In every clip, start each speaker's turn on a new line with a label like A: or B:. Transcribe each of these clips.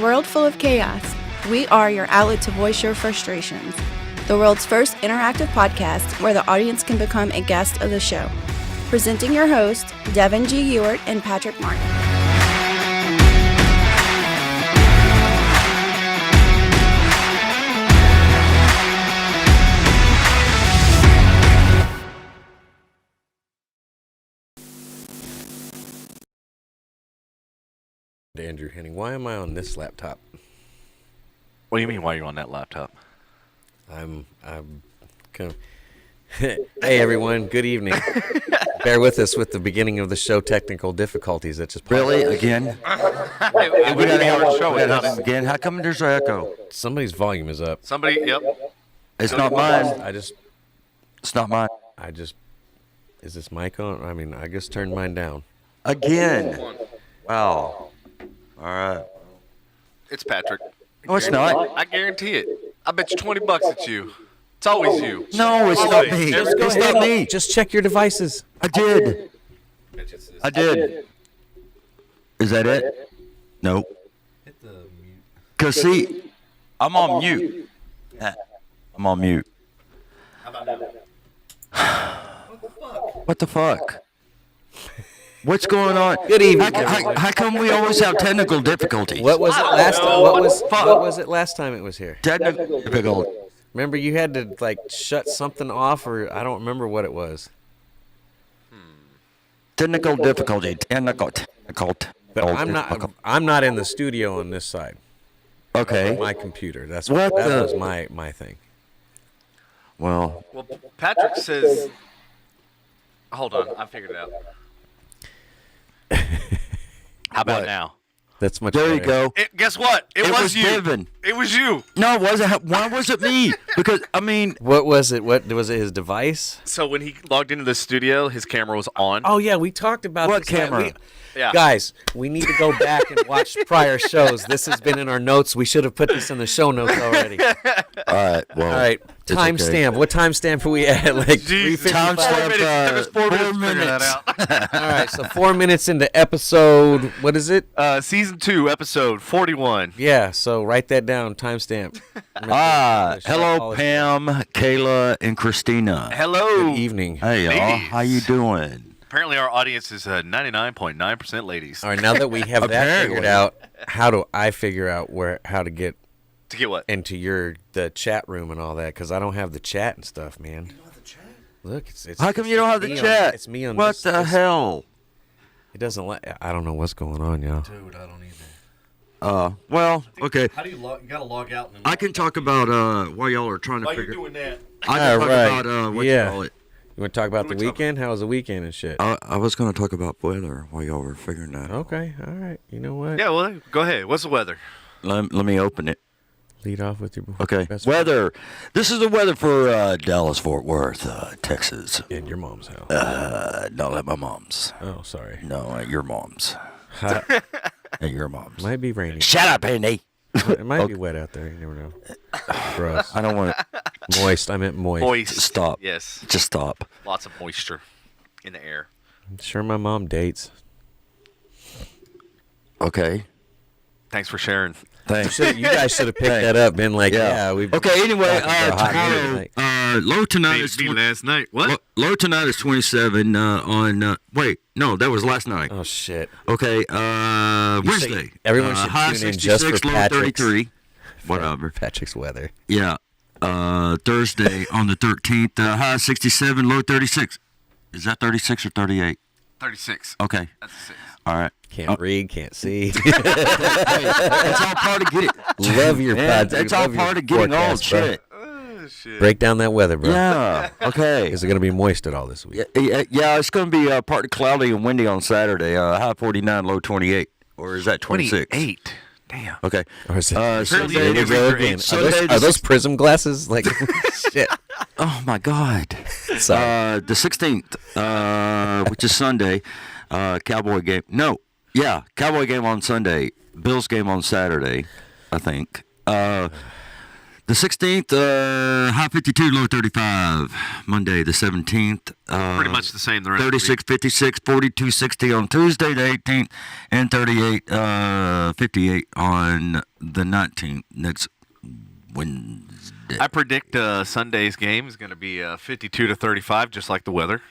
A: world full of chaos, we are your outlet to voice your frustrations. The world's first interactive podcast where the audience can become a guest of the show. Presenting your hosts, Devin G Ewart and Patrick Martin.
B: Andrew Henning, why am I on this laptop?
C: What do you mean, why are you on that laptop?
B: I'm kind of... Hey, everyone. Good evening. Bear with us with the beginning of the show technical difficulties. That just
D: Really? Again?
C: We gotta have our show.
D: Again? How come there's an echo?
B: Somebody's volume is up.
C: Somebody, yep.
D: It's not mine. It's not mine.
B: Is this mic on? I mean, I just turned mine down.
D: Again. Wow. All right.
C: It's Patrick.
D: No, it's not.
C: I guarantee it. I bet you $20 it's you. It's always you.
D: No, it's not me. It's not me.
B: Just check your devices.
D: I did. Is that it? No.
B: Hit the mute.
D: Because, see, I'm on mute. I'm on mute. What the fuck? What's going on?
B: Good evening.
D: How come we always have technical difficulties?
B: What was it last time? What was it last time it was here?
D: Technical difficulties.
B: Remember, you had to like shut something off, or I don't remember what it was.
D: Technical difficulty.
B: But I'm not in the studio on this side.
D: Okay.
B: My computer. That was my thing.
D: Well,
C: Patrick says... Hold on, I figured it out. How about now?
B: That's much
D: there
B: better.
D: you go.
C: Guess what? It was you.
D: Devin.
C: It was you.
D: No, it wasn't. Why was it me? Because, I mean...
B: What was it? What was it? His device?
C: So when he logged into the studio, his camera was on.
B: Oh, yeah, we talked about
D: What
B: this.
D: camera?
C: Yeah.
B: Guys, we need to go back and watch prior shows. This has been in our notes. We should have put this in the show notes already.
D: All right, well...
B: All right, timestamp. Okay. What timestamp are we at? Like 3:55?
D: Timestamp,
C: It was 4 minutes to figure that out.
B: All right, so 4 minutes into episode, what is it?
C: Season 2, episode 41.
B: Yeah, so write that down, timestamp.
D: Hello, Pam, Kayla, and Christina.
C: Hello.
B: Good evening.
D: Hey, y'all.
C: Ladies.
D: How you doing?
C: Apparently our audience is 99.9% ladies.
B: All right, now that we have that figured out, how do I figure out how to get
C: To get what?
B: into the chat room and all that? Because I don't have the chat and stuff, man. You don't have the chat? Look, it's
D: How come you don't have the
B: me
D: chat?
B: It's me on
D: What
B: this.
D: the hell?
B: It doesn't I don't know what's going on, y'all.
E: Dude, I don't either.
D: Well, okay.
E: How do you log? You gotta log out. And then
D: I can talk about while y'all are trying to
E: While you're
D: figure.
E: doing that,
D: I can talk
B: right.
D: about what
B: Yeah.
D: you call it.
B: You want to talk about the weekend? How was the weekend and shit?
D: I was going to talk about weather while y'all were figuring that.
B: Okay, all right. You know what?
C: Yeah, well, go ahead. What's the weather?
D: Let me open it.
B: Lead off with your
D: Okay.
B: best
D: Weather. This is the weather for Dallas, Fort Worth, Texas.
B: in your mom's house.
D: Not at my mom's.
B: Oh, sorry.
D: No, at your mom's.
B: Hot.
D: At your mom's.
B: Might be raining.
D: Shut up, Andy.
B: It might be wet out there. You never know. Gross.
D: I don't want to.
B: Moist. I meant moist.
C: Moist.
D: Stop.
C: Yes.
D: Just stop.
C: Lots of moisture in the air.
B: I'm sure my mom dates.
D: Okay.
C: Thanks for sharing.
D: Thanks.
B: You guys should have picked that up. Been like, yeah, we've.
D: Okay. Anyway,
B: talking about hot news
D: tomorrow, low tonight is
C: last night. What?
D: low tonight is 27. On wait, no, that was last night.
B: Oh shit.
D: Okay. Wednesday.
B: Everyone should
D: high
B: tune in just for
D: 66, low
B: Patrick's.
D: 33. Whatever.
B: Patrick's weather.
D: Yeah. Thursday on the 13th, high 67, low 36. Is that 36 or 38?
C: 36.
D: Okay.
C: That's a 6.
D: All right.
B: Can't read, can't see.
D: That's all part of getting.
B: Love your podcast.
D: That's all part of getting old shit.
C: Oh, shit.
B: Break down that weather, bro.
D: Yeah. Okay.
B: Is it going to be moist at all this week?
D: Yeah, it's going to be partly cloudy and windy on Saturday. High 49, low 28. Or is that 26?
C: 28. Damn.
D: Okay.
B: Or is it,
C: Sunday,
B: there you go again. Are those prism glasses? Like, shit.
D: Oh, my God.
B: Sorry.
D: The 16th, which is Sunday, Cowboy game. No. Yeah, Cowboy game on Sunday. Bills game on Saturday, I think. The 16th, high 52, low 35. Monday, the 17th.
C: Pretty much the same. The rest
D: 36, 56, 42, 60 on Tuesday, the 18th, and 38, 58 on the 19th, next Wednesday.
C: I predict Sunday's game is going to be 52 to 35, just like the weather.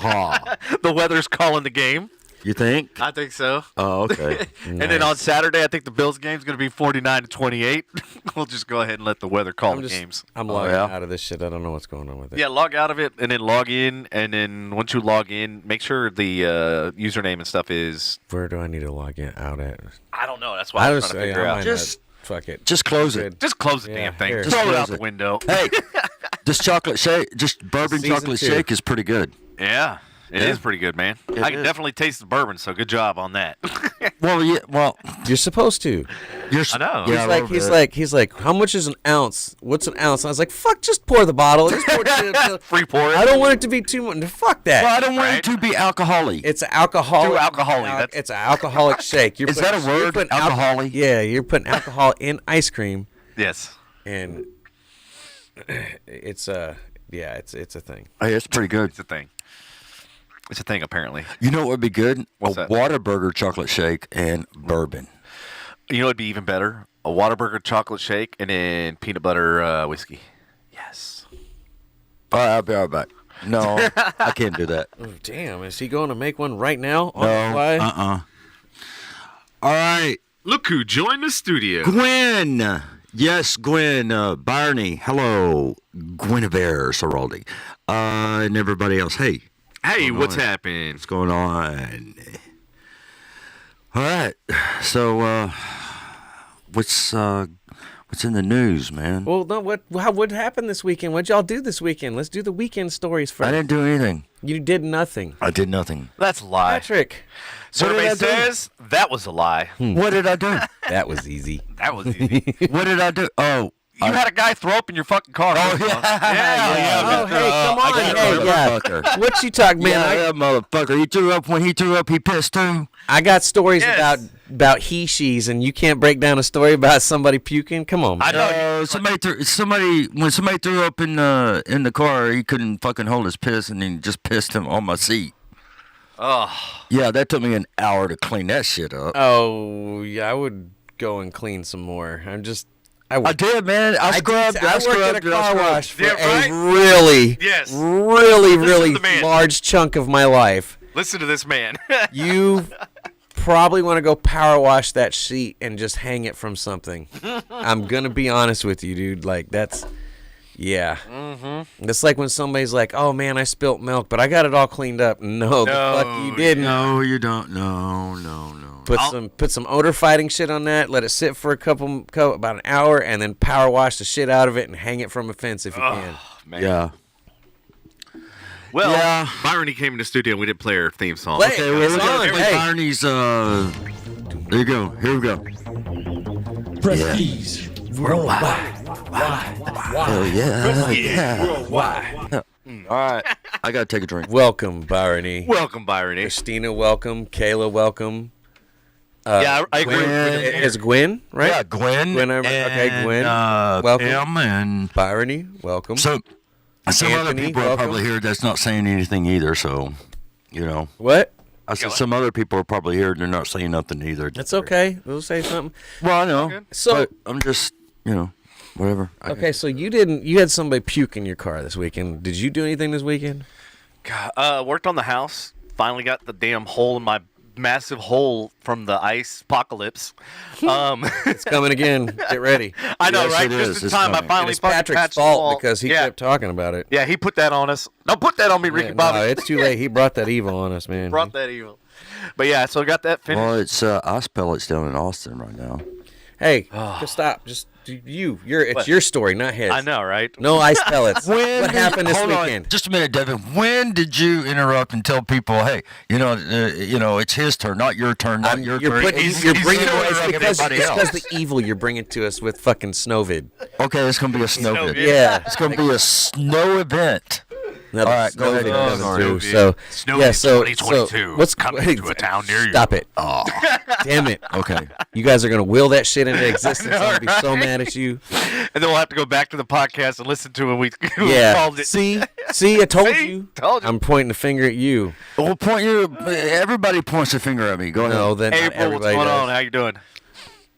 C: The weather's calling the game.
D: You think?
C: I think so.
D: Oh, okay.
C: And then on Saturday, I think the Bills game's going to be 49 to 28. We'll just go ahead and let the weather call the games.
B: I'm logging out of this shit. I don't know what's going on with it.
C: Yeah, log out of it and then log in. And then once you log in, make sure the username and stuff is.
B: Where do I need to log in out at?
C: I don't know. That's why I'm trying to figure out.
B: Fuck it.
D: Just close it.
C: Just close the damn thing.
B: Here.
C: Just throw it out
D: Close
C: the window.
D: Hey, this chocolate shake, just bourbon
B: Season
D: chocolate
B: 2.
D: shake is pretty good.
C: Yeah. It is pretty good, man. I can
D: is.
C: definitely taste the bourbon, so good job on that.
D: Well, yeah,
B: You're supposed to.
C: I know.
D: Yeah,
B: He's like, how much is an ounce? What's an ounce? And I was like, fuck, just pour the bottle. Just pour it.
C: Free pour it.
B: I don't want it to be too much. Fuck that.
D: Well, I don't want
C: Right?
D: it to be alcoholic.
B: It's an alcoholic.
C: Too alcoholic.
B: It's an alcoholic shake.
D: Is that a word?
B: You're putting
D: Alcoholic?
B: Yeah, you're putting alcohol in ice cream,
C: Yes.
B: and it's a thing.
D: Hey, it's pretty good.
C: It's a thing. It's a thing, apparently.
D: You know what would be good?
C: What's
D: a
C: that?
D: Whataburger chocolate shake and bourbon.
C: You know what'd be even better? A Whataburger chocolate shake and then peanut butter whiskey. Yes.
D: All right, I'll be right back. No, I can't do that.
B: Oh, damn, is he going to make one right now? On the
D: No,
B: fly?
D: All right,
C: Look who joined the studio.
D: Gwen. Yes, Gwen. Barney. Hello. Guinevere Soraldi. And everybody else. Hey.
C: Hey, what's
D: on?
C: happening?
D: What's going on? All right. So, what's in the news, man?
B: Well, no. What happened this weekend? What'd y'all do this weekend? Let's do the weekend stories first.
D: I didn't do anything.
B: You did nothing,
D: I did nothing.
C: That's a lie.
B: Patrick.
C: Survey
D: What did I do?
C: says that was a lie.
D: What did I do?
B: That was easy.
C: That was easy.
D: What did I do? Oh,
C: You had a guy throw up in your fucking car.
D: Oh, yeah.
B: Oh, hey, come on, hey, yeah.
D: motherfucker.
B: What you talk, man?
D: Yeah, that motherfucker. He threw up. When he threw up, he pissed too.
B: I got stories
C: Yes.
B: about he she's, and you can't break down a story about somebody puking. Come on, man.
C: I know.
D: When somebody threw up in the car, he couldn't fucking hold his piss, and he just pissed him on my seat.
C: Oh,
D: Yeah, that took me an hour to clean that shit up.
B: Oh, yeah, I would go and clean some more.
D: I did, man. I scrubbed.
B: I worked at a car wash for
C: Yeah, right?
B: a really,
C: Yes.
B: really,
C: Listen
B: really
C: to the man.
B: large chunk of my life.
C: listen to this man.
B: You probably want to go power wash that sheet and just hang it from something. I'm going to be honest with you, dude. Like, that's, yeah. Mm-hmm. It's like when somebody's like, oh, man, I spilt milk, but I got it all cleaned up. No, the fuck you didn't.
D: No, you don't. No.
B: Put some odor fighting shit on that. Let it sit for about an hour, and then power wash the shit out of it and hang it from a fence if you can.
C: Man.
D: Yeah.
C: Well,
D: Yeah.
C: Byron, he came in the studio and we did play our theme song.
B: Play it.
D: Okay, well,
B: It's
D: look
B: on.
D: at
B: Hey.
D: Barney's. There you go. Here we go.
F: Prestige worldwide.
D: Oh yeah.
F: Worldwide.
D: All right. I gotta take a drink.
B: Welcome, Barney.
C: Welcome, Byron.
B: Christina, welcome. Kayla, welcome.
C: Yeah, I agree.
B: Gwen, is Gwen, right?
D: Yeah, Gwen.
B: Gwen, okay, Gwen. Welcome.
D: Em and
B: Barney, welcome.
D: some other
B: Anthony,
D: people are
B: welcome.
D: probably here that's not saying anything either. So, you know,
B: What?
D: I said some other people are probably here and they're not saying nothing either.
B: That's okay. We'll say something.
D: Well, I know.
B: So-
D: but I'm just, whatever.
B: Okay, so you had somebody puke in your car this weekend. Did you do anything this weekend?
C: God, worked on the house. Finally got the damn hole in my massive hole from the ice apocalypse.
B: It's coming again. Get ready.
C: I know,
D: Yes,
C: right?
D: it
C: Just
D: is.
C: in
D: It's
C: time, I
D: coming.
C: finally
B: It's
C: fucking
B: Patrick's
C: patched the wall.
B: fault because he
C: yeah.
B: kept talking about it.
C: Yeah, he put that on us. Don't put that on me, Ricky
B: Yeah,
C: Bobby.
B: no, it's too late. He brought that evil on us, man.
C: Brought that evil. But yeah, so I got that finished.
D: Well, it's ice pellets down in Austin right now.
B: Hey, just stop. Just it's
C: What?
B: your story, not his.
C: I know, right?
B: No ice pellets. What happened this
D: Hold
B: weekend?
D: on, just a minute, Devin. When did you interrupt and tell people, hey, it's his turn, not your turn, not your turn?
B: You're bringing
D: still
B: it's
D: interrupting
B: because
D: everybody else.
B: the evil you're bringing to us with fucking Snowvid.
D: Okay, it's gonna be a snow event.
B: Yeah.
D: It's gonna be a snow event.
B: No,
D: All right, go ahead.
B: coming through.
C: Snowview.
B: So yeah, so
C: 2022.
B: what's
C: Coming to a town near you.
B: Stop it!
D: Oh,
B: Damn it!
D: okay.
B: You guys are gonna will that shit into existence. I'm gonna be so mad at you.
C: And then we'll have to go back to the podcast and listen to it. We
B: Yeah.
C: called it.
B: See, I told
C: See?
B: you.
C: Told you.
B: I'm pointing the finger at you.
D: Well, everybody points a finger at me. Go ahead.
B: No, then not
C: April, what's
B: everybody
C: going
B: does.
C: on? How you doing?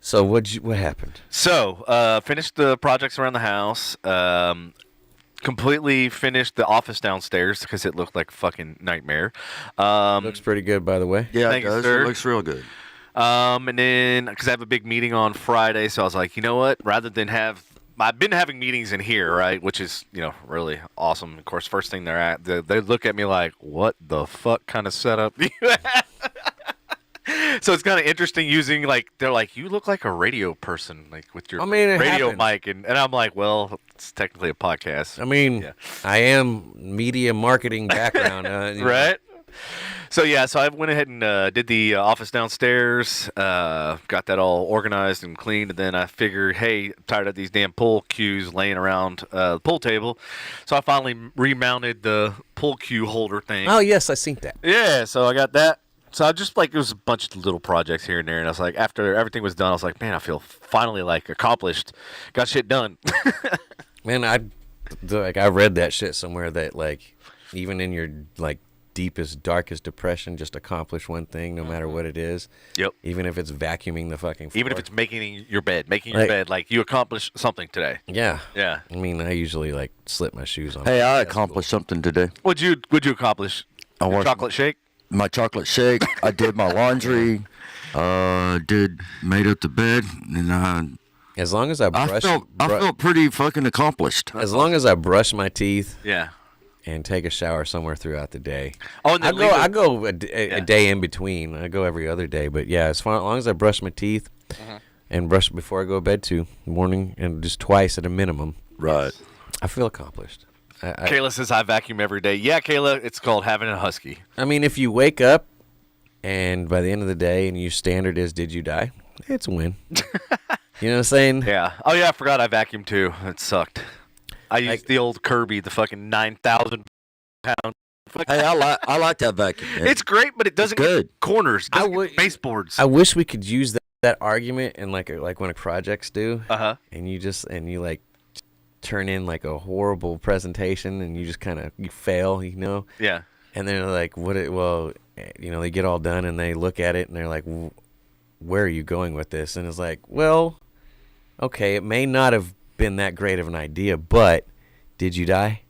B: So what happened?
C: So, finished the projects around the house. Completely finished the office downstairs because it looked like a fucking nightmare.
B: Looks pretty good, by the way.
D: Yeah,
C: Thank
D: it
C: you,
D: does.
C: sir.
D: It looks real good.
C: And then because I have a big meeting on Friday, so I was like, you know what? Rather than I've been having meetings in here, right? Which is, really awesome. Of course, first thing they look at me like, what the fuck kind of setup do you have? So it's kind of interesting using they're like, you look like a radio person, like with your
B: it
C: radio
B: happens.
C: mic, and I'm like, well, it's technically a podcast.
B: I mean,
C: Yeah.
B: I am media marketing background,
C: Right? So I went ahead and did the office downstairs, got that all organized and cleaned, and then I figured, hey, I'm tired of these damn pool cues laying around the pool table, so I finally remounted the pool cue holder thing.
B: Oh yes, I seen that.
C: Yeah, so I got that. So I just it was a bunch of little projects here and there, and I was like, after everything was done, I was like, man, I feel finally accomplished, got shit done.
B: Man, I read that shit somewhere that even in your deepest, darkest depression, just accomplish one thing, no matter what it is.
C: Yep.
B: Even if it's vacuuming the fucking floor.
C: Even if it's making your bed, you accomplished something today.
B: Yeah.
C: Yeah.
B: I mean, I usually slip my shoes on.
D: Hey, I
B: That's
D: accomplished something today.
C: What'd you accomplish?
D: I
C: Your
D: washed
C: chocolate shake?
D: my chocolate shake. I did my laundry. Made up the bed, and
B: cool. As long as I brush,
D: I felt pretty fucking accomplished.
B: as long as I brush my teeth
C: Yeah.
B: and take a shower somewhere throughout the day.
C: Oh, and
B: I
C: then
B: I go a day in between. I go every other day, but yeah, as long as I brush my teeth and brush before I go to bed too, morning and just twice at a minimum,
D: Right.
B: I feel accomplished.
C: Kayla says I vacuum every day. Yeah, Kayla, it's called having a husky.
B: I mean, if you wake up and by the end of the day and your standard is did you die, it's a win. You know what I'm saying?
C: Yeah. Oh yeah, I forgot I vacuumed too. It sucked. I used the old Kirby, the fucking 9,000 pound.
D: Hey, I like that vacuum. Man.
C: It's great, but it doesn't
D: good.
C: get corners. It doesn't
B: would-
C: get baseboards.
B: I wish we could use that argument in like when a projects do, and you turn in a horrible presentation and you just you fail,
C: Yeah.
B: and they're like, they get all done and they look at it and they're like, where are you going with this? And it's like, well, okay, it may not have been that great of an idea, but did you die?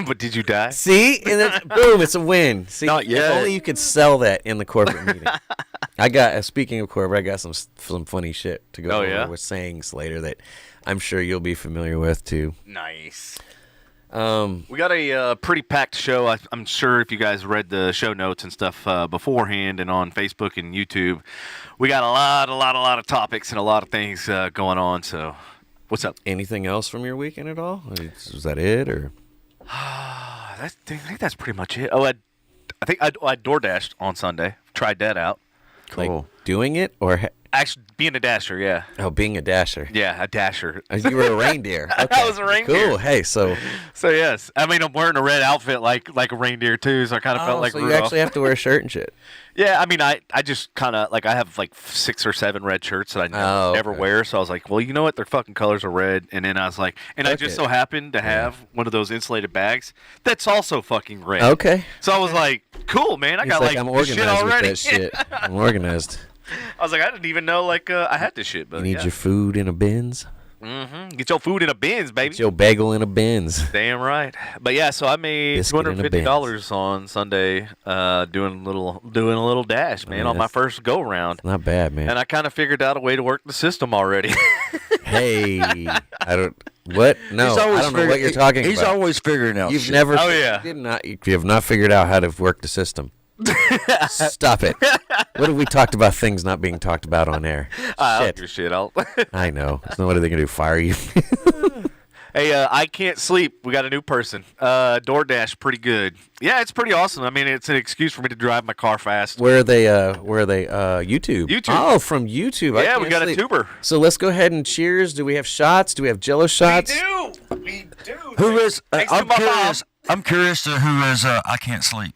C: But did you die?
B: See, and then boom, it's a win. See,
D: Not yet.
B: if only you could sell that in the corporate meeting. Speaking of corporate, I got some funny shit to go
C: Oh,
B: over
C: yeah?
B: with sayings later that I'm sure you'll be familiar with too.
C: Nice. We got a pretty packed show. I'm sure if you guys read the show notes and stuff beforehand and on Facebook and YouTube, we got a lot of topics and a lot of things going on. So, what's up?
B: Anything else from your weekend at all? Was that it, or
C: I think that's pretty much it. Oh, I think I DoorDashed on Sunday. Tried that out.
D: Cool.
B: doing it or
C: Actually, being a dasher, yeah.
B: being a dasher?
C: Yeah, a dasher.
B: You were a reindeer. Okay.
C: I was a reindeer.
B: Cool. Hey, so
C: So, yes. I mean, I'm wearing a red outfit like a reindeer, too, so I kind of felt like
B: so you
C: Rudolph.
B: actually have to wear a shirt and shit.
C: Yeah, I mean, I just kind of, I have 6 or 7 red shirts that I never
B: okay.
C: wear, so I was like, well, you know what? Their fucking colors are red. And then I was like, and I just so happened to have one of those insulated bags that's also fucking red.
B: Okay.
C: So I was like, cool, man. I
B: He's
C: got,
B: I'm
C: this shit
B: organized
C: already.
B: with that shit. I'm organized.
C: I was like, I didn't even know, I had this shit. But
B: You need
C: yeah.
B: your food in a bins.
C: Get your food in a bins, baby.
B: Get your bagel in a bins.
C: Damn right. But yeah, so I made
B: Biscuit in a
C: $250 on Sunday doing a little dash, man, on my first go round.
B: Not bad, man.
C: And I kind of figured out a way to work the system already.
B: Hey, I don't. What? No,
D: He's
B: I
D: always
B: don't know what you're talking
D: He's
B: about.
D: always figuring out
B: You've
D: shit.
B: never.
C: Oh, yeah.
B: You have not figured out how to work the system. Stop it. What have we talked about? Things not being talked about on air.
C: I don't
B: Shit.
C: give a shit. I'll
B: I know. So what are they gonna do? Fire you?
C: Hey, I can't sleep. We got a new person. DoorDash, pretty good. Yeah, it's pretty awesome. I mean, it's an excuse for me to drive my car fast.
B: Where are they? YouTube.
C: YouTube.
B: Oh, from YouTube. I
C: Yeah, we
B: can't
C: got
B: sleep.
C: a tuber.
B: So let's go ahead and cheers. Do we have shots? Do we have Jello shots?
C: We do.
D: Who is?
C: Thanks to
D: I'm
C: my
D: curious. I'm curious to who is I Can't Sleep.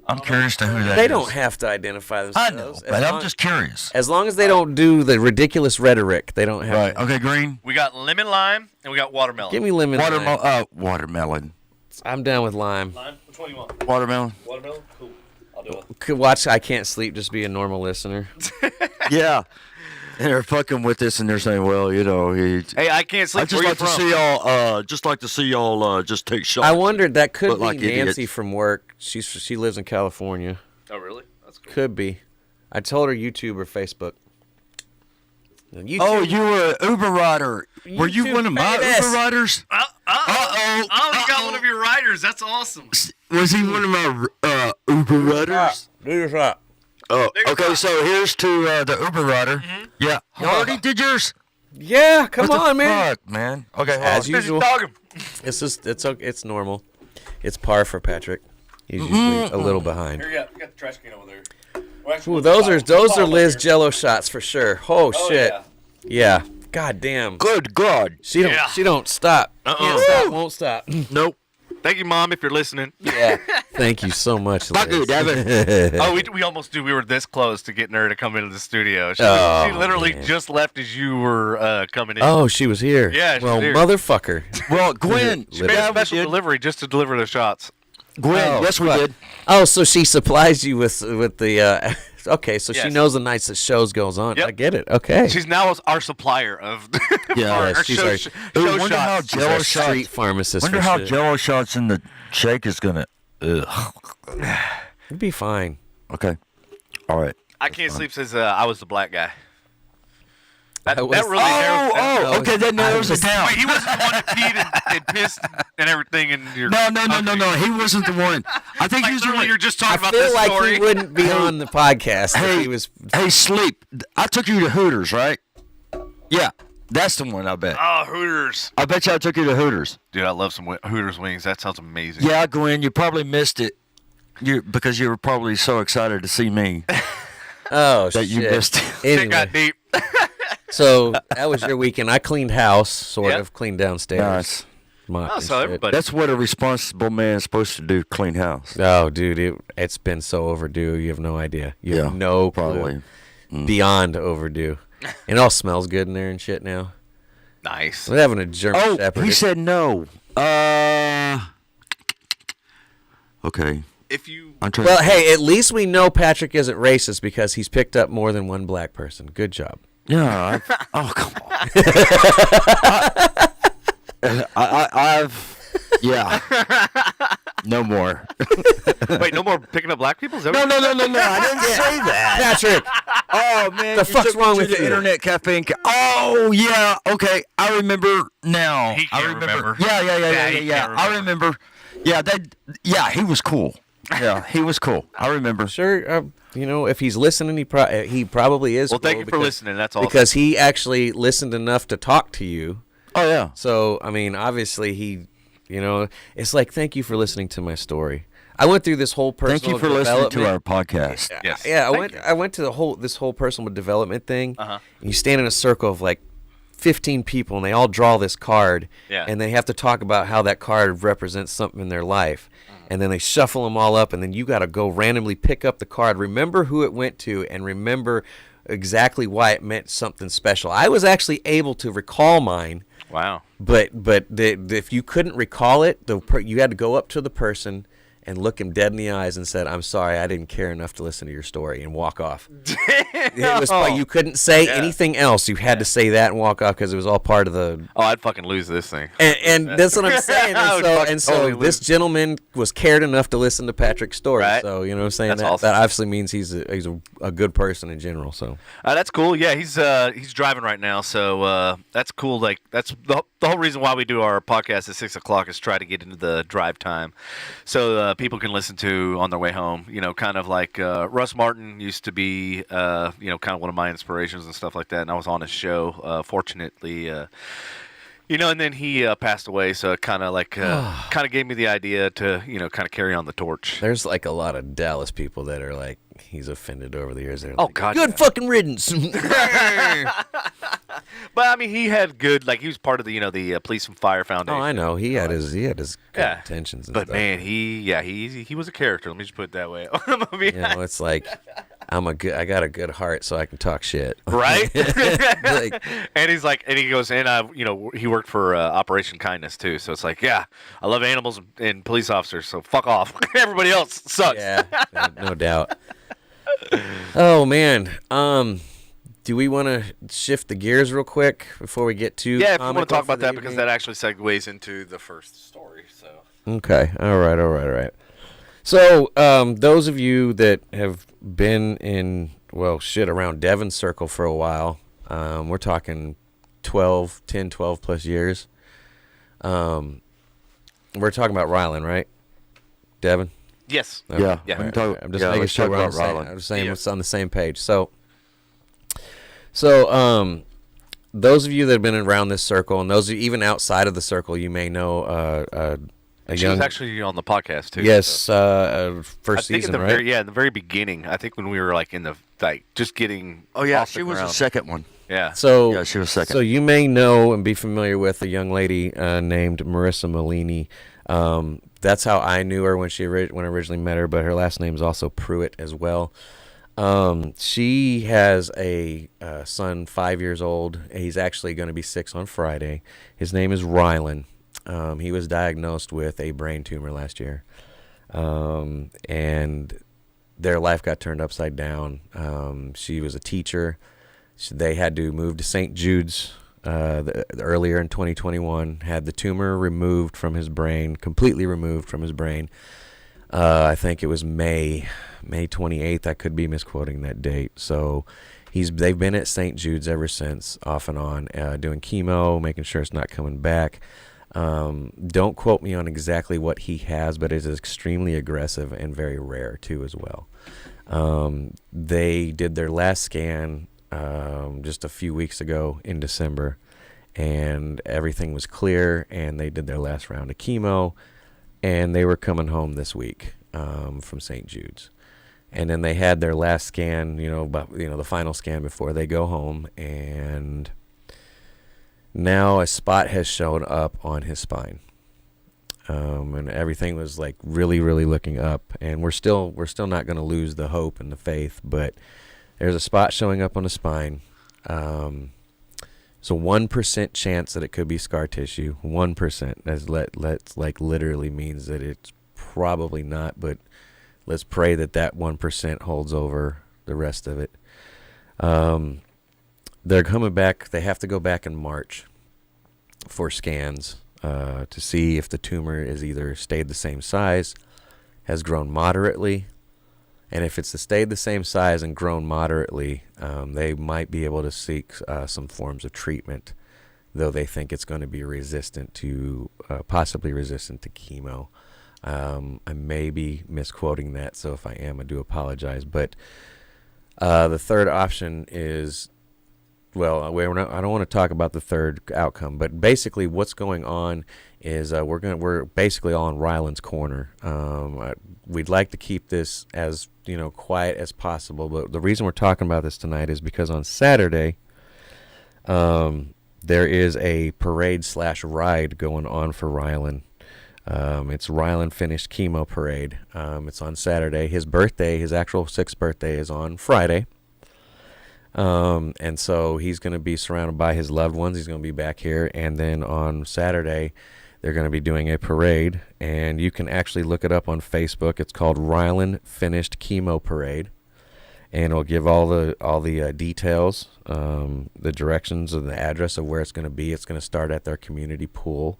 D: I'm curious to who that is.
B: They don't have to identify
D: I
B: themselves.
D: know, but I'm just curious.
B: As long as they don't do the ridiculous rhetoric, they don't have
D: Right.
B: to.
D: Okay, Green.
C: We got lemon lime and we got watermelon.
B: Give me lemon. lime.
D: Watermelon.
B: I'm down with lime.
C: Lime? Which one do you want?
D: Watermelon.
C: Watermelon? Cool. I'll do it.
B: Could watch I Can't Sleep, just be a normal listener.
D: Yeah. And they're fucking with this, and they're saying, "Well, you know,
C: Hey, I can't sleep.
D: I just
C: Where
D: like
C: you
D: to
C: from?
D: see y'all. Just like to see y'all. Just take shots."
B: I wondered, that could
D: Look
B: be
D: like
B: Nancy
D: idiots.
B: from work. She lives in California.
C: Oh, really? That's cool.
B: Could be. I told her YouTube or Facebook. YouTube,
D: Oh, you were an Uber rider. Were you
B: YouTube
D: one of my
B: famous.
D: Uber riders?
C: Oh, you got one of your riders. That's awesome.
D: Was he one of my Uber riders?
B: Do your shot.
D: Oh, okay. So here's to the Uber rider. Yeah. You already did yours?
B: Yeah, come
D: What the
B: on, man.
D: fuck, man. Okay, hold
B: As
D: on.
B: usual.
C: Dog him.
B: It's normal. It's par for Patrick. He's
D: Mm-hmm.
B: usually a little behind.
C: Here you go. You got the trash can over there. Well, actually,
B: Ooh,
C: we'll
B: those
C: pile
B: are
C: up
B: Liz
C: here.
B: Jello shots for sure. Oh, shit.
C: yeah.
B: Yeah. God damn.
D: Good God.
B: She don't stop. Can't stop, won't stop.
D: Nope.
C: Thank you, Mom, if you're listening.
B: Yeah. Thank you so much, Liz.
D: Fuck you, Devin.
C: Oh, we almost do. We were this close to getting her to come into the studio. She
B: Oh,
C: literally
B: man.
C: just left as you were coming in.
B: Oh, she was here.
C: Yeah, she
B: well,
C: was here.
B: motherfucker.
D: Well, Gwen.
C: She made a special delivery just to deliver the shots.
D: Gwen,
B: Oh,
D: yes, we
B: fuck.
D: did.
B: Oh, so she supplies you with the. Okay, so she
C: Yes.
B: knows the nights that shows goes on.
C: Yep.
B: I get it. Okay.
C: She's now our supplier of
D: Yeah,
C: our
B: she's
C: show,
B: our-
C: show
D: Ooh, wonder how
C: shots.
B: She's
D: Jello
B: our
D: shots.
B: street pharmacist.
D: Wonder
B: for
D: how
B: shit.
D: Jello shots in the shake is gonna. Ugh.
B: It'd be fine.
D: Okay. All right.
C: I Can't Sleep says I was the black guy. That
B: was-
C: really narrows it down.
D: Oh, okay. That narrows it down.
C: Wait, he wasn't the one that peed and pissed and everything in your.
D: No. He wasn't the one. I think
C: Like,
D: he was the
C: literally,
D: one.
C: you're just
B: I
C: talking about
B: feel
C: this
B: like
C: story.
B: he wouldn't be on the podcast if
D: Hey,
B: he was.
D: hey, sleep. I took you to Hooters, right? Yeah, that's the one. I bet.
C: Oh, Hooters.
D: I bet you I took you to Hooters.
C: Dude, I love some Hooters wings. That sounds amazing.
D: Yeah, Gwen, you probably missed it. Because you were probably so excited to see me
B: Oh,
D: that you
B: shit.
D: missed it.
C: It got
B: Anyway,
C: deep.
B: so that was your weekend. I cleaned house, sort
C: Yep.
B: of cleaned downstairs.
D: Nice.
B: mopped
C: Oh,
B: and
C: so
B: shit.
C: everybody.
D: That's what a responsible man is supposed to do: clean house.
B: Oh, dude, it's been so overdue. You have no idea. You have
D: Yeah,
B: no clue.
D: probably.
B: Beyond overdue. It all smells good in there and shit now.
C: Nice.
B: We're having a German
D: Oh,
B: Shepherd.
D: he said no. Okay.
C: If you.
D: I'm trying.
B: Well, hey, at least we know Patrick isn't racist because he's picked up more than one black person. Good job.
D: Yeah. Oh, come on. I've. Yeah. No more.
C: Wait, no more picking up black people? Is that
D: No.
C: what-
D: I didn't say that.
B: Patrick,
D: Oh man,
B: The
D: you
B: fuck's
D: took me
B: wrong
D: to
B: with
D: the
B: you?
D: internet cafe? Oh yeah, okay, I remember now.
C: He
D: I
C: can't remember.
D: Yeah.
C: Yeah, he can't
D: I remember. Yeah, Yeah, he was cool. Yeah, he was cool. I remember.
B: sure, if he's listening, he probably is.
C: Well, thank
B: cool
C: you for
B: because-
C: listening. That's all.
B: Because he actually listened enough to talk to you.
D: Oh yeah.
B: So, I mean, obviously it's like, thank you for listening to my story. I went through this whole personal
D: Thank you for listening to our
B: development.
D: podcast.
C: Yes.
B: Yeah,
C: Thank you.
B: I went to this whole personal development thing.
C: Uh-huh.
B: And you stand in a circle of like 15 people, and they all draw this card,
C: Yeah.
B: and they have to talk about how that card represents something in their life. And then they shuffle them all up, and then you got to go randomly pick up the card, remember who it went to, and remember exactly why it meant something special. I was actually able to recall mine.
C: Wow.
B: But if you couldn't recall it, you had to go up to the person and look him dead in the eyes and said, "I'm sorry, I didn't care enough to listen to your story," and walk off. It was you couldn't say
C: Yeah.
B: anything else. You had to say that and walk off because it was all part of the.
C: Oh, I'd fucking lose this thing.
B: And that's what I'm saying.
C: I would fucking totally
B: This
C: lose.
B: gentleman was cared enough to listen to Patrick's story.
C: Right.
B: So you know what I'm saying.
C: That's
B: That
C: awesome.
B: obviously means he's a good person in general. So
C: That's cool. Yeah, he's driving right now, so that's cool. Like that's the whole reason why we do our podcast at 6 o'clock is try to get into the drive time, so people can listen to on their way home. You know, kind of like Russ Martin used to be, kind of one of my inspirations and stuff like that. And I was on his show, fortunately. And then he passed away, so it kind of gave me the idea to kind of carry on the torch.
B: there's like a lot of Dallas people that are like he's offended over the years. They're
C: Oh,
B: like,
C: God,
B: good
C: yeah.
B: fucking riddance.
C: But I mean, he had good. Like he was part of the the Police and Fire Foundation.
B: Oh, I know. He had his good intentions. And
C: But
B: stuff.
C: man, he was a character. Let me just put it that way.
B: It's like I got a good heart, so I can talk shit.
C: Right?
B: Like,
C: and he goes, and he worked for Operation Kindness too. So it's like, yeah, I love animals and police officers. So fuck off. Everybody else sucks.
B: yeah, no doubt. Oh man, do we want to shift the gears real quick before we get to?
C: Yeah, if you want to
B: comic
C: talk
B: book for
C: about
B: the
C: that because
B: evening?
C: that actually segues into the first story. So.
B: Okay. All right. So, those of you that have been in, around Devon's circle for a while, we're talking 12 plus years. We're talking about Rylan, right? Devin?
C: Yes.
B: Okay.
D: Yeah.
C: Yeah.
B: All right. I'm just making
D: let's
B: sure
D: talk
B: we're on
D: about
B: the same,
D: Rylan.
B: I'm saying
C: Yeah.
B: what's on the same page. So, those of you that have been around this circle, and those of you even outside of the circle, you may know a
C: She
B: young.
C: was actually on the podcast too.
B: Yes,
C: so.
B: first
C: I think
B: season,
C: in the
B: right?
C: in the very beginning. I think when we were like in the just getting.
D: Oh yeah,
C: off the
D: she was the
C: ground.
D: second one.
C: Yeah.
B: So
D: Yeah, she was second.
B: So you may know and be familiar with a young lady named Marissa Malini. That's how I knew her when I originally met her, but her last name is also Pruitt as well. She has a son, 5 years old. He's actually going to be 6 on Friday. His name is Rylan. He was diagnosed with a brain tumor last year, and their life got turned upside down. She was a teacher. They had to move to St. Jude's earlier in 2021, had the tumor removed from his brain, completely removed from his brain. I think it was May 28th. I could be misquoting that date. So they've been at St. Jude's ever since, off and on, doing chemo, making sure it's not coming back. Don't quote me on exactly what he has, but it is extremely aggressive and very rare too as well. They did their last scan just a few weeks ago in December, and everything was clear, and they did their last round of chemo, and they were coming home this week from St. Jude's. And then they had their last scan, the final scan before they go home, and now a spot has shown up on his spine. And everything was like really, really looking up, and we're still not going to lose the hope and the faith, but there's a spot showing up on the spine. It's a 1% chance that it could be scar tissue. 1%. That's like literally means that it's probably not, but let's pray that 1% holds over the rest of it. They're coming back. They have to go back in March for scans to see if the tumor is either stayed the same size, has grown moderately, and if it's stayed the same size and grown moderately, they might be able to seek some forms of treatment, though they think it's going to be possibly resistant to chemo. I may be misquoting that, so if I am, I do apologize. But the third option is, I don't want to talk about the third outcome, but basically what's going on is we're basically all in Rylan's corner. We'd like to keep this as quiet as possible, but the reason we're talking about this tonight is because on Saturday there is a parade/ride going on for Rylan. It's Rylan Finished Chemo Parade. It's on Saturday. His actual 6th birthday is on Friday. And so he's going to be surrounded by his loved ones. He's going to be back here. And then on Saturday, they're going to be doing a parade. And you can actually look it up on Facebook. It's called Rylan Finished Chemo Parade. And it'll give all the details, the directions and the address of where it's going to be. It's going to start at their community pool.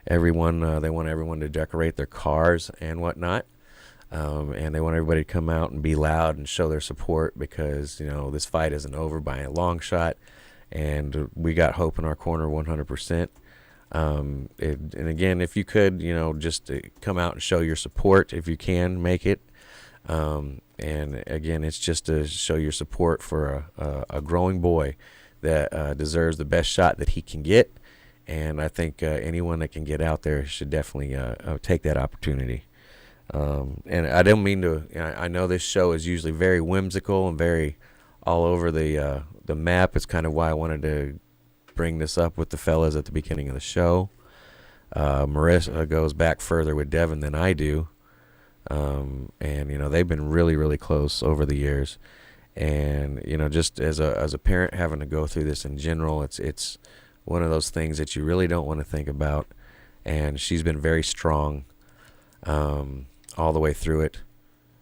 B: They want everyone to decorate their cars and whatnot. And they want everybody to come out and be loud and show their support because, this fight isn't over by a long shot. And we got hope in our corner 100%. And again, if you could, just come out and show your support if you can make it. And again, it's just to show your support for a growing boy that deserves the best shot that he can get. And I think anyone that can get out there should definitely take that opportunity. And I don't mean to. I know this show is usually very whimsical and very all over the the map is kind of why I wanted to bring this up with the fellas at the beginning of the show. Marissa goes back further with Devin than I do. And, they've been really, really close over the years. And, just as a parent having to go through this in general, it's one of those things that you really don't want to think about. And she's been very strong all the way through it.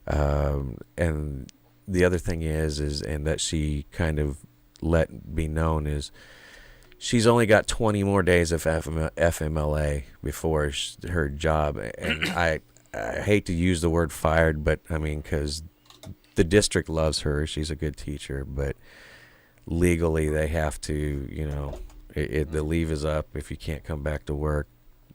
B: And the other thing is that she kind of let be known is she's only got 20 more days of FMLA before her job. And I hate to use the word fired, but I mean, because the district loves her. She's a good teacher, but legally they have to, the leave is up. If you can't come back to work,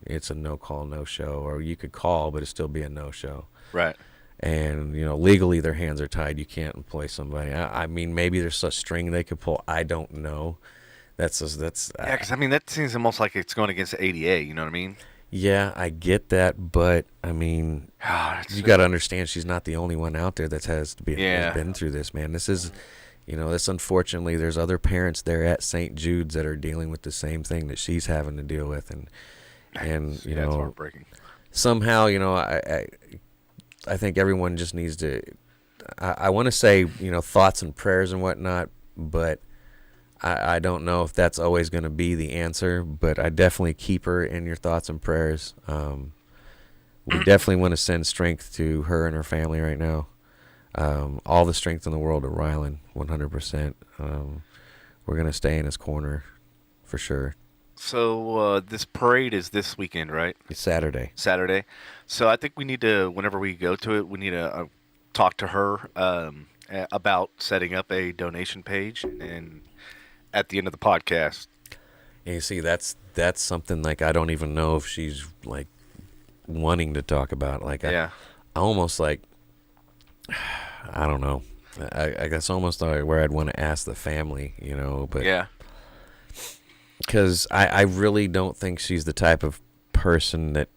B: it's a no call, no show, or you could call, but it'd still be a no show.
C: Right.
B: And, legally their hands are tied. You can't employ somebody. I mean, maybe there's a string they could pull. I don't know. That's
C: yeah, because, that seems almost like it's going against the ADA, you know what I mean?
B: Yeah, I get that, but, I mean, you got to understand she's not the only one out there that has been through this, man. This is, this unfortunately, there's other parents there at St. Jude's that are dealing with the same thing that she's having to deal with. And it's heartbreaking. Somehow, I think everyone just needs to, I want to say, thoughts and prayers and whatnot, but I don't know if that's always going to be the answer, but I definitely keep her in your thoughts and prayers. We definitely want to send strength to her and her family right now. All the strength in the world to Rylan, 100%. We're going to stay in his corner for sure.
C: So this parade is this weekend, right?
B: It's Saturday.
C: So I think we need to, whenever we go to it, we need to talk to her about setting up a donation page, and at the end of the podcast.
B: And you see, that's something like I don't even know if she's like wanting to talk about. Like I almost like I don't know. I guess almost where I'd want to ask the family, but
C: yeah.
B: Because I really don't think she's the type of person that,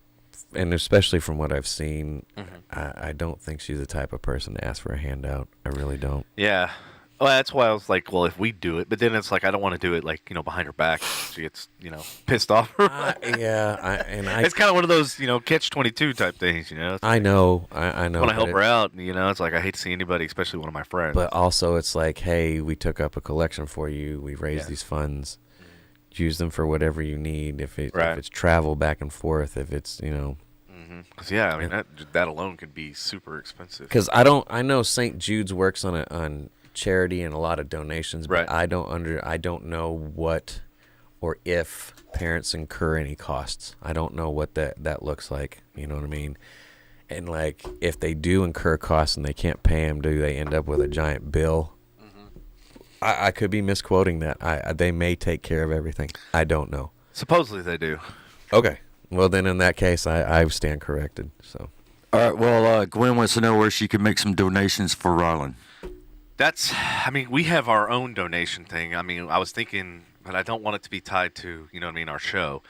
B: and especially from what I've seen, I don't think she's the type of person to ask for a handout. I really don't.
C: Yeah. Well, that's why I was like, well, if we do it, but then it's like I don't want to do it like behind her back. She gets pissed off. It's kind of one of those catch-22 type things.
B: I know. I know.
C: Want to help her out. It's like I hate to see anybody, especially one of my friends.
B: But also, it's like, hey, we took up a collection for you. We raised these funds. Use them for whatever you need. If it's travel back and forth, if it's
C: Because that alone could be super expensive.
B: Because I know St. Jude's works on charity and a lot of donations, but I don't know what or if parents incur any costs. I don't know what that looks like. You know what I mean? And like if they do incur costs and they can't pay them, do they end up with a giant bill? I could be misquoting that. They may take care of everything. I don't know.
C: Supposedly they do.
B: Okay. Well, then in that case, I stand corrected. So.
D: All right. Well, Gwen wants to know where she can make some donations for Rylan.
C: We have our own donation thing. I was thinking, but I don't want it to be tied to, our show.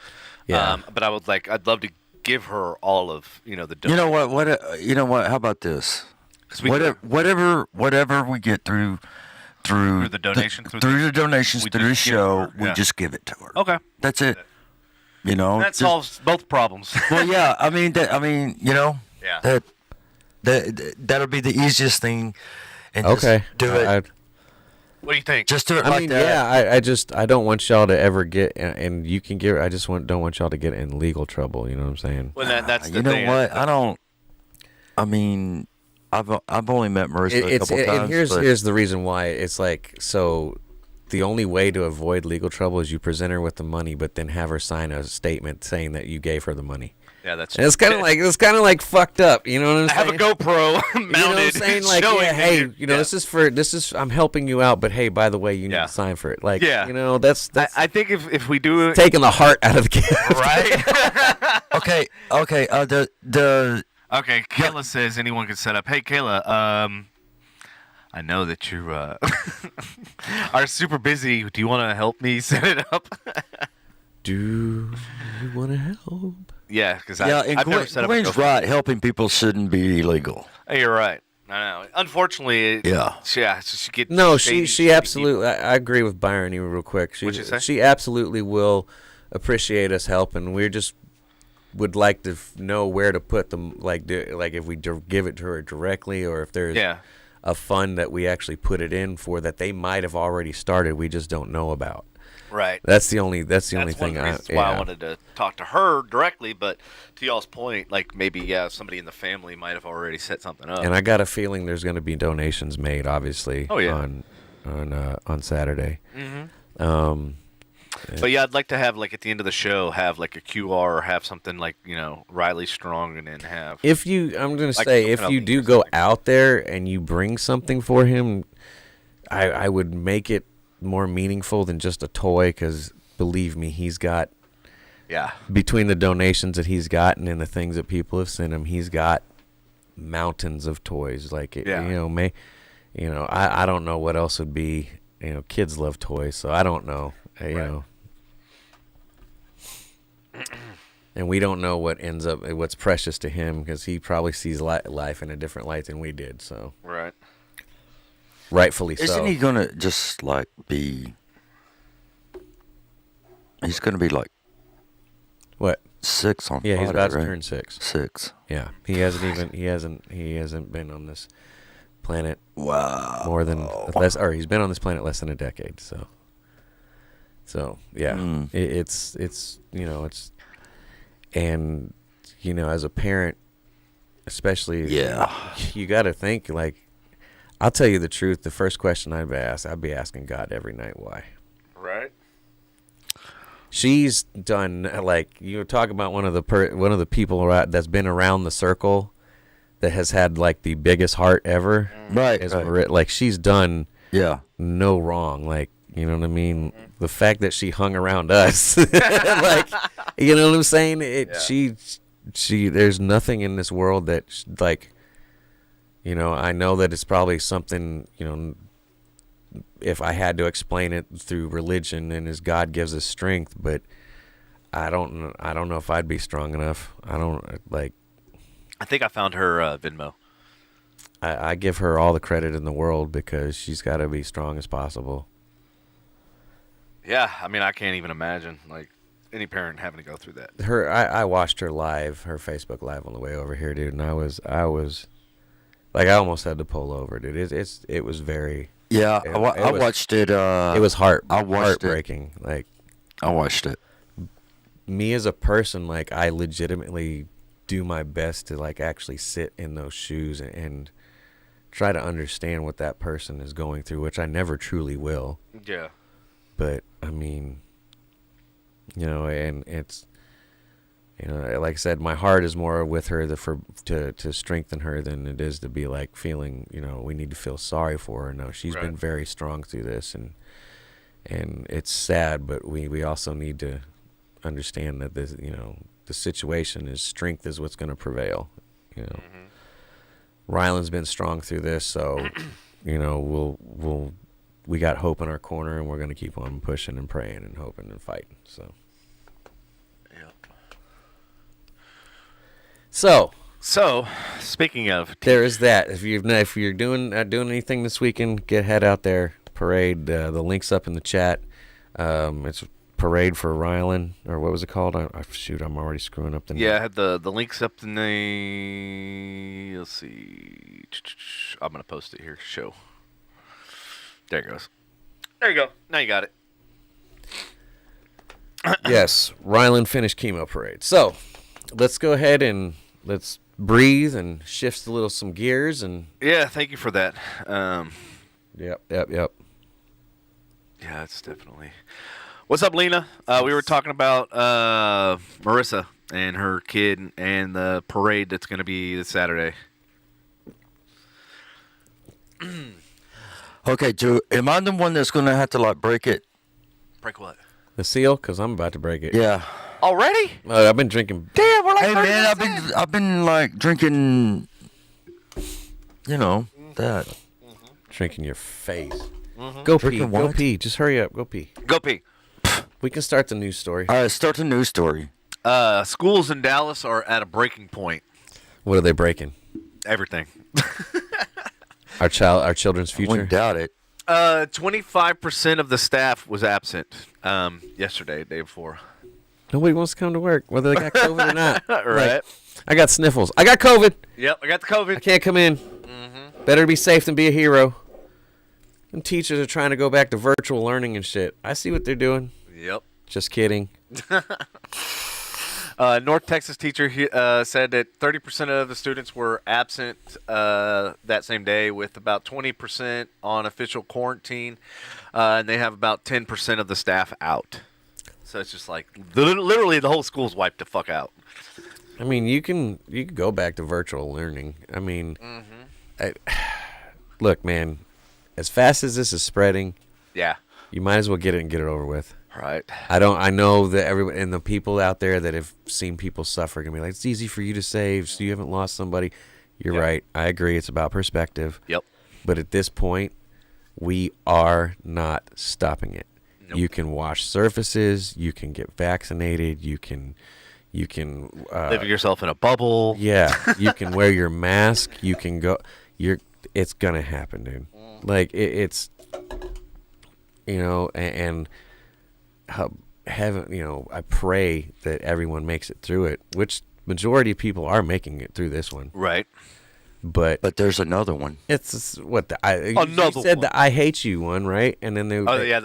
B: Yeah.
C: But I'd love to give her all of, the donations.
D: You know what? How about this? Whatever we get through
C: the donation
D: through the donations through the show, we just give it to her.
C: Okay,
D: that's it.
C: That solves both problems.
D: Well, yeah. That'll be the easiest thing. And
B: okay,
D: just do it.
C: What do you think?
D: Just do it like that.
B: Yeah. I don't want y'all to ever get, and you can get. I just don't want y'all to get in legal trouble. You know what I'm saying?
C: Well, that's the
D: you
C: thing.
D: know what? I don't. I've only met Marissa a couple times.
B: And here's the reason why. It's like, so the only way to avoid legal trouble is you present her with the money, but then have her sign a statement saying that you gave her the money.
C: Yeah, that's.
B: And it's kind of like fucked up. You know what I'm saying?
C: I have a GoPro mounted.
B: You know what I'm saying? Like, hey, this is I'm helping you out, but hey, by the way, you need to sign for it. Like, that's.
C: I think if we do it,
B: taking the heart out of the gift,
C: right?
D: Okay.
C: Okay, Kayla says anyone can set up. Hey, Kayla, I know that you are super busy. Do you want to help me set it up?
B: Do you want to help?
C: Yeah, because I've never set up.
D: Gwen's right. Helping people shouldn't be illegal.
C: Hey, you're right. I know. Unfortunately,
D: Yeah.
C: Yeah. So she gets
B: No,
C: shady
B: she absolutely.
C: people.
B: I agree with Byron here real quick.
C: What'd you say?
B: She absolutely will appreciate us helping. We just would like to know where to put them. Like if we give it to her directly, or if there's a fund that we actually put it in for that they might have already started. We just don't know about.
C: Right.
B: That's the only thing.
C: One of the reasons why I wanted to talk to her directly. But to y'all's point, like maybe somebody in the family might have already set something up.
B: And I got a feeling there's going to be donations made, obviously.
C: Oh, yeah.
B: On Saturday.
C: Mm-hmm. But yeah, I'd like to have like at the end of the show have like a QR or have something like Riley Strong and then have.
B: I'm going to
C: like
B: say if you do go out there and you bring something for him, I would make it more meaningful than just a toy, because believe me, he's got between the donations that he's gotten and the things that people have sent him, he's got mountains of toys. Like I don't know what else would be. Kids love toys, so I don't know. You know, and we don't know what's precious to him, because he probably sees life in a different light than we did. So
C: right.
B: Rightfully so.
D: Isn't he gonna just like be? He's gonna be like
B: what?
D: 6 on Friday,
B: he's about to
D: right?
B: turn 6.
D: 6.
B: Yeah, he hasn't been on this planet.
D: Wow.
B: More than less, or he's been on this planet less than a decade. So yeah, it's and as a parent, especially, you got to think like. I'll tell you the truth. The first question I'd be asking God every night, why?
C: Right.
B: She's done, like, you talk about one of the people that's been around the circle that has had like the biggest heart ever.
D: Right.
B: Like she's done no wrong. Like, you know what I mean? The fact that she hung around us, like, you know what I'm saying? She there's nothing in this world that like. I know that it's probably something, if I had to explain it through religion and as God gives us strength, but I don't know if I'd be strong enough. I
C: think I found her Venmo.
B: I give her all the credit in the world because she's got to be strong as possible.
C: Yeah, I mean, I can't even imagine like any parent having to go through that.
B: I watched her live, her Facebook live on the way over here, dude, and I was like, I almost had to pull over, dude. It was very.
D: Yeah, I watched it.
B: It was heartbreaking. Like,
D: I watched it.
B: Me as a person, like, I legitimately do my best to like actually sit in those shoes and try to understand what that person is going through, which I never truly will.
C: Yeah.
B: But I mean, and it's. Like I said, my heart is more with her to strengthen her than it is to be like feeling, we need to feel sorry for her. No, she's been very strong through this, and it's sad, but we also need to understand that this, the situation is strength is what's going to prevail. Ryland's been strong through this, so we got hope in our corner, and we're going to keep on pushing and praying and hoping and fighting. So
C: speaking of,
B: there is that. If you're doing anything this weekend, head out there. Parade. The link's up in the chat. It's parade for Ryland, or what was it called? I'm already screwing up the name.
C: Yeah, I had the links up in the. Let's see. I'm gonna post it here. Show. There it goes. There you go. Now you got it.
B: Yes, Ryland finished chemo parade. So let's go ahead and let's breathe and shift some gears and.
C: Yeah, thank you for that.
B: Yep.
C: Yeah, it's definitely. What's up, Lena? We were talking about Marissa and her kid and the parade that's going to be this Saturday.
D: Okay, Joe, am I the one that's going to have to like break it?
C: Break what?
B: The seal, because I'm about to break it.
D: Yeah.
C: Already?
B: I've been drinking.
C: Damn, we're like.
D: Hey man, I've been like drinking. That.
B: Drinking your face.
C: Mm-hmm.
B: Go
D: Drinking
B: pee. Go
D: what?
B: pee. Just hurry up. Go pee.
C: Go pee.
B: We can start the news story.
D: All right, start the news story.
C: Schools in Dallas are at a breaking point.
B: What are they breaking?
C: Everything.
B: Our children's
D: I
B: future.
D: wouldn't doubt it.
C: 25% of the staff was absent yesterday, day before.
B: Nobody wants to come to work, whether they got COVID or not.
C: Right.
B: Like, I got sniffles. I got COVID.
C: Yep, I got the
B: I
C: COVID.
B: can't come in. Better be safe than be a hero. And teachers are trying to go back to virtual learning and shit. I see what they're doing.
C: Yep.
B: Just kidding.
C: North Texas teacher said that 30% of the students were absent that same day, with about 20% on official quarantine, and they have about 10% of the staff out. So it's just like literally the whole school's wiped the fuck out.
B: I mean, you can go back to virtual learning. I mean, look, man, as fast as this is spreading,
C: Yeah.
B: you might as well get it and get it over with.
C: Right.
B: I know that everyone and the people out there that have seen people suffer can be like, it's easy for you to say, so you haven't lost somebody. You're right. I agree. It's about perspective.
C: Yep.
B: But at this point, we are not stopping it.
C: Nope.
B: You can wash surfaces. You can get vaccinated. You can
C: Live yourself in a bubble.
B: Yeah, you can wear your mask. You can go. It's gonna happen, dude. Like it's, and heaven, I pray that everyone makes it through it. Which majority of people are making it through this one.
C: Right.
B: But
D: there's another one.
B: it's what you
C: Another
B: said
C: one.
B: the I hate you one, right? And then
C: Oh yeah.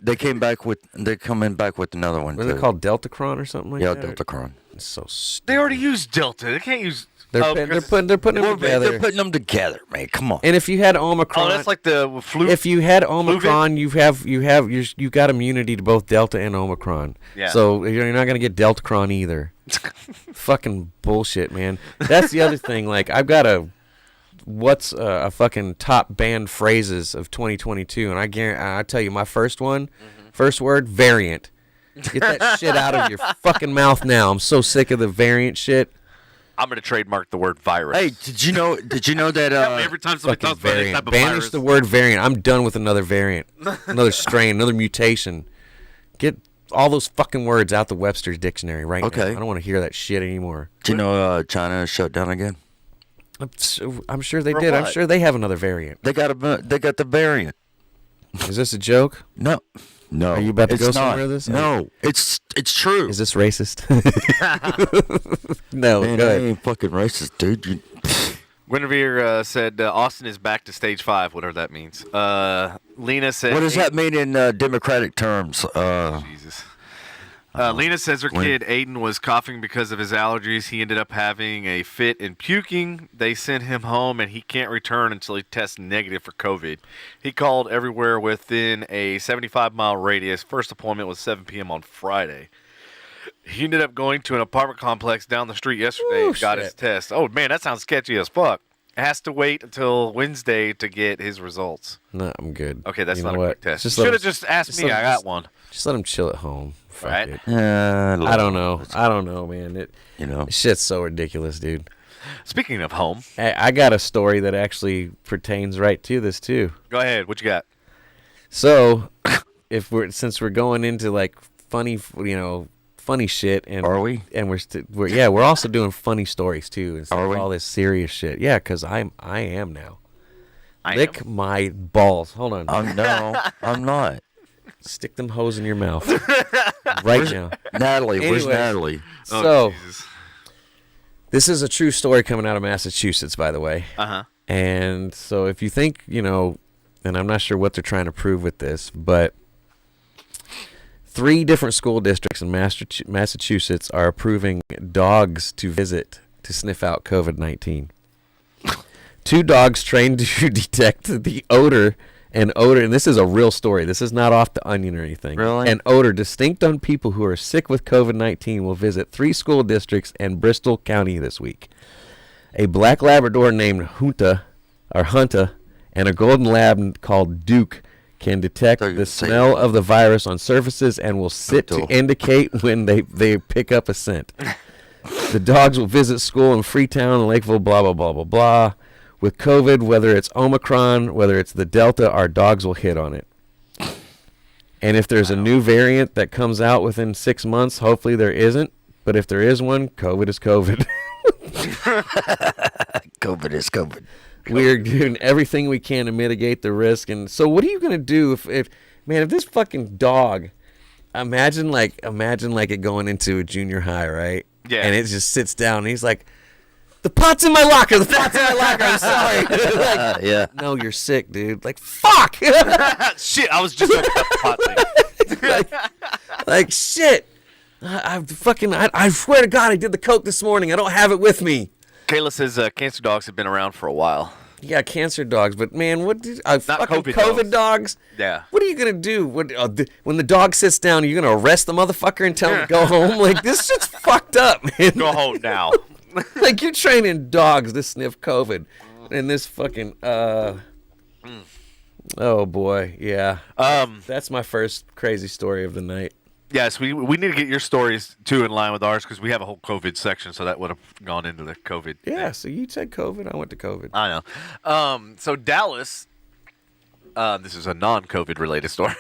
D: They came back with another one.
B: What are they
D: too.
B: called? Deltacron or something like
D: Yeah,
B: that?
D: Deltacron.
B: It's so stupid.
C: They already used Delta. They can't use.
B: They're
C: because-
B: putting them together.
D: They're putting them together, man. Come on.
B: And if you had Omicron,
C: Oh, that's like the flu.
B: if you had Omicron, you got immunity to both Delta and Omicron.
C: Yeah.
B: So you're not gonna get Deltacron either. Fucking bullshit, man. That's the other thing. Like I've got what's a fucking top banned phrases of 2022, and I tell you, my first one, first word, variant. Get that shit out of your fucking mouth now. I'm so sick of the variant shit.
C: I'm gonna trademark the word virus.
D: Hey, did you know that
C: Every time somebody
B: Fucking
C: talks about this
B: variant.
C: type of
B: Banish
C: virus,
B: the word variant. I'm done with another variant, another strain, another mutation. Get all those fucking words out the Webster's dictionary right now.
D: Okay.
B: I don't want to hear that shit anymore.
D: did you know China shut down again?
B: I'm sure they
C: For
B: did. I'm
C: what?
B: sure they have another variant.
D: They got the variant.
B: Is this a joke?
D: No.
B: Are you about to
D: it's
B: go
D: not.
B: somewhere with this?
D: No, it's true.
B: Is this racist? No,
D: Man,
B: go
D: I
B: ahead.
D: ain't fucking racist, dude.
C: Guinevere said Austin is back to stage 5, whatever that means. Lena said.
D: What does that mean in democratic terms?
C: Jesus. Lena says her kid Aiden was coughing because of his allergies. He ended up having a fit and puking. They sent him home, and he can't return until he tests negative for COVID. He called everywhere within a 75-mile radius. First appointment was 7 p.m. on Friday. He ended up going to an apartment complex down the street yesterday and got his test. Oh, man, that sounds sketchy as fuck. Has to wait until Wednesday to get his results.
B: No, I'm good.
C: Okay, that's
B: You
C: not
B: know
C: a
B: what?
C: quick test.
B: Just
C: You
B: let
C: should have
B: him-
C: just asked
B: just
C: me.
B: let
C: I
B: him
C: got
B: just-
C: one.
B: Just let him chill at home. Fuck
C: Right.
B: it.
D: I
B: don't know. I don't know, man. Shit's so ridiculous, dude.
C: Speaking of home,
B: I got a story that actually pertains right to this too.
C: go ahead. What you got?
B: So, since we're going into like funny shit, and
D: Are we?
B: And we're also doing funny stories too, instead
D: Are
B: of
D: we?
B: all this serious shit. Yeah, because I am now.
C: I
B: Lick
C: am.
B: my balls. Hold on.
D: No, I'm not.
B: Stick them hoes in your mouth right now.
D: Natalie, where's
B: Anyway.
D: Natalie?
C: Oh,
B: So,
C: Jesus.
B: this is a true story coming out of Massachusetts, by the way.
C: Uh-huh.
B: And so if you think, and I'm not sure what they're trying to prove with this, but 3 different school districts in Massachusetts are approving dogs to visit to sniff out COVID-19. 2 dogs trained to detect the odor, and this is a real story. This is not off the onion or anything.
D: Really?
B: An odor distinct on people who are sick with COVID-19 will visit 3 school districts in Bristol County this week. A black Labrador named Hunta, and a golden lab called Duke can detect
D: Thought you
B: the
D: would say-
B: smell of the virus on surfaces and will sit to
D: Hunta.
B: indicate when they pick up a scent. The dogs will visit school in Freetown, Lakeville, blah, blah, blah, blah, blah. With COVID, whether it's Omicron, whether it's the Delta, our dogs will hit on it. And if there's a new variant that comes out within 6 months, hopefully there isn't. But if there is one, COVID is COVID.
D: COVID is COVID.
B: we're doing everything we can to mitigate the risk. And so, what are you gonna do if this fucking dog? Imagine it going into a junior high, right?
C: Yeah.
B: And it just sits down and he's like, "The pot's in my locker. The pot's in my locker. I'm sorry." Like,
D: Yeah.
B: no, you're sick, dude. Like, fuck.
C: Shit, I was just at the pot thing.
B: like shit. I swear to God, I did the coke this morning. I don't have it with me.
C: Kayla says cancer dogs have been around for a while.
B: Yeah, cancer dogs, but man, what did fucking
C: COVID
B: COVID dogs?
C: Yeah.
B: What are you gonna do? When the dog sits down, you're gonna arrest the motherfucker and tell him to go home? Like, this shit's fucked up, man.
C: Go home now.
B: Like, you're training dogs to sniff COVID, and this fucking oh boy, yeah. That's my first crazy story of the night.
C: Yes, we need to get your stories too in line with ours because we have a whole COVID section, so that would have gone into the COVID.
B: Yeah,
C: thing.
B: so you said COVID, I went to COVID.
C: I know. So Dallas, this is a non-COVID related story,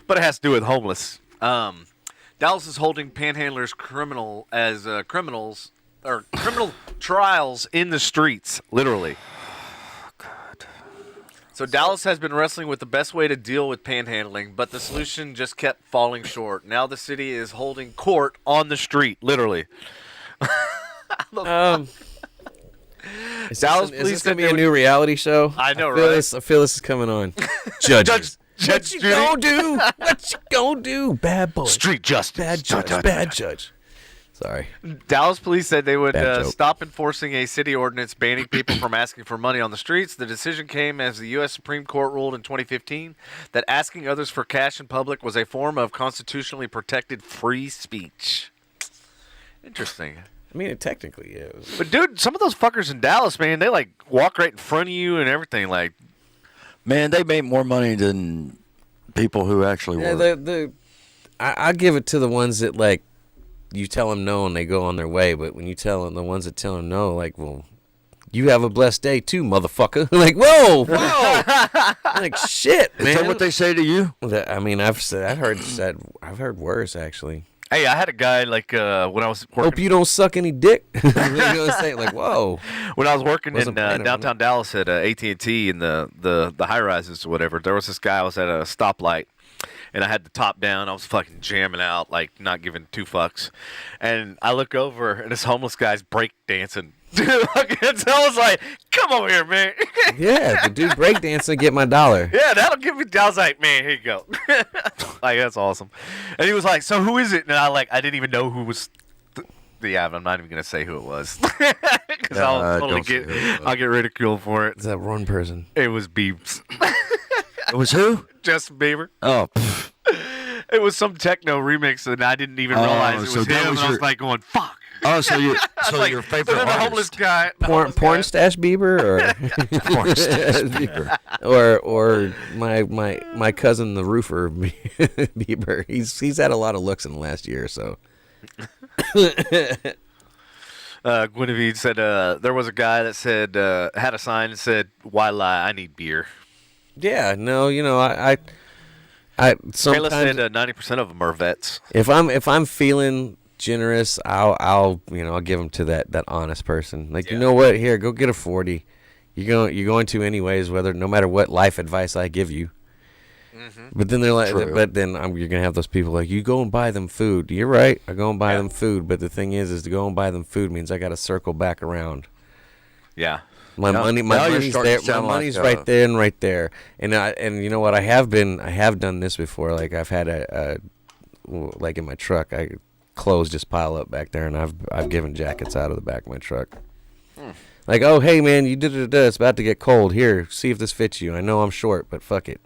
C: but it has to do with homeless. Dallas is holding panhandlers criminal trials in the streets, literally. So Dallas has been wrestling with the best way to deal with panhandling, but the solution just kept falling short. Now the city is holding court on the street, literally.
B: Is
C: Dallas
B: this
C: police
B: gonna
C: said
B: be
C: they
B: a
C: would-
B: new reality show?
C: I know,
B: I feel
C: right?
B: I feel this is coming on. Judges.
C: Judge
B: What you
C: Judy?
B: gonna do? What you gonna do? Bad boy.
C: Street justice.
B: Bad judge. Bad judge. Sorry.
C: Dallas police said they would
B: Bad joke.
C: stop enforcing a city ordinance banning people from asking for money on the streets. The decision came as the U.S. Supreme Court ruled in 2015 that asking others for cash in public was a form of constitutionally protected free speech. Interesting.
B: I mean, it technically is.
C: But, dude, some of those fuckers in Dallas, man, they, like, walk right in front of you and everything. Like,
D: Man, they make more money than people who actually
B: Yeah,
D: work.
B: I give it to the ones that, like, you tell them no and they go on their way. But when you tell them, the ones that tell them no, like, well, you have a blessed day too, motherfucker. Like, whoa. Like, shit, man.
D: Is that what they say to you?
B: I mean, I've heard worse, actually.
C: hey, I had a guy, like, when I was working.
B: Hope you don't suck any dick. You know what I'm saying? Like, whoa.
C: When I was working in
B: Wasn't planning on
C: downtown Dallas at AT&T in the high rises or whatever, there was this guy. I was at a stoplight, and I had the top down. I was fucking jamming out, like not giving two fucks. And I look over, and this homeless guy's break dancing. So I was like, "Come over here, man."
B: Yeah, the dude breakdancing, get my dollar.
C: Yeah, that'll give me. I was like, "Man, here you go." Like, that's awesome. And he was like, "So who is it?" And I didn't even know who was. Yeah, I'm not even gonna say who it was because I'll totally I'll get ridiculed for it.
B: Is that one person?
C: It was Biebs.
D: It was who?
C: Justin Bieber.
D: Oh,
C: It was some techno remix, and I didn't even realize it
D: so
C: was
D: that
C: him.
D: was
C: And I was
D: your-
C: like going, "Fuck!"
D: oh, so you, so
C: Like,
D: your favorite
C: the homeless
D: artist.
C: guy, the
B: Porn
C: homeless guy.
B: stash Bieber or my cousin the roofer Bieber. He's had a lot of looks in the last year or so.
C: Guinevere said there was a guy that said had a sign that said, "Why lie? I need beer."
B: Yeah, no, you know I
C: Kayla
B: sometimes
C: said 90% of them are vets.
B: if I'm feeling generous, I'll give them to that honest person. Like, you know what? Here, go get a 40. You're going to anyways, no matter what life advice I give you.
C: Mm-hmm.
B: But then they're like,
D: True.
B: but then you're gonna have those people like, you go and buy them food. You're right. I go and buy them food. But the thing is to go and buy them food means I got to circle back around.
C: Yeah.
B: My
D: Now-
B: money,
D: now you're
B: money's
D: starting
B: there.
D: to
B: My
D: sound like,
B: money's right there and right there. And you know what? I have done this before. Like, I've had like in my truck, clothes just pile up back there, and I've given jackets out of the back of my truck. Like, oh hey man, you did it. It's about to get cold. Here, see if this fits you. I know I'm short, but fuck it.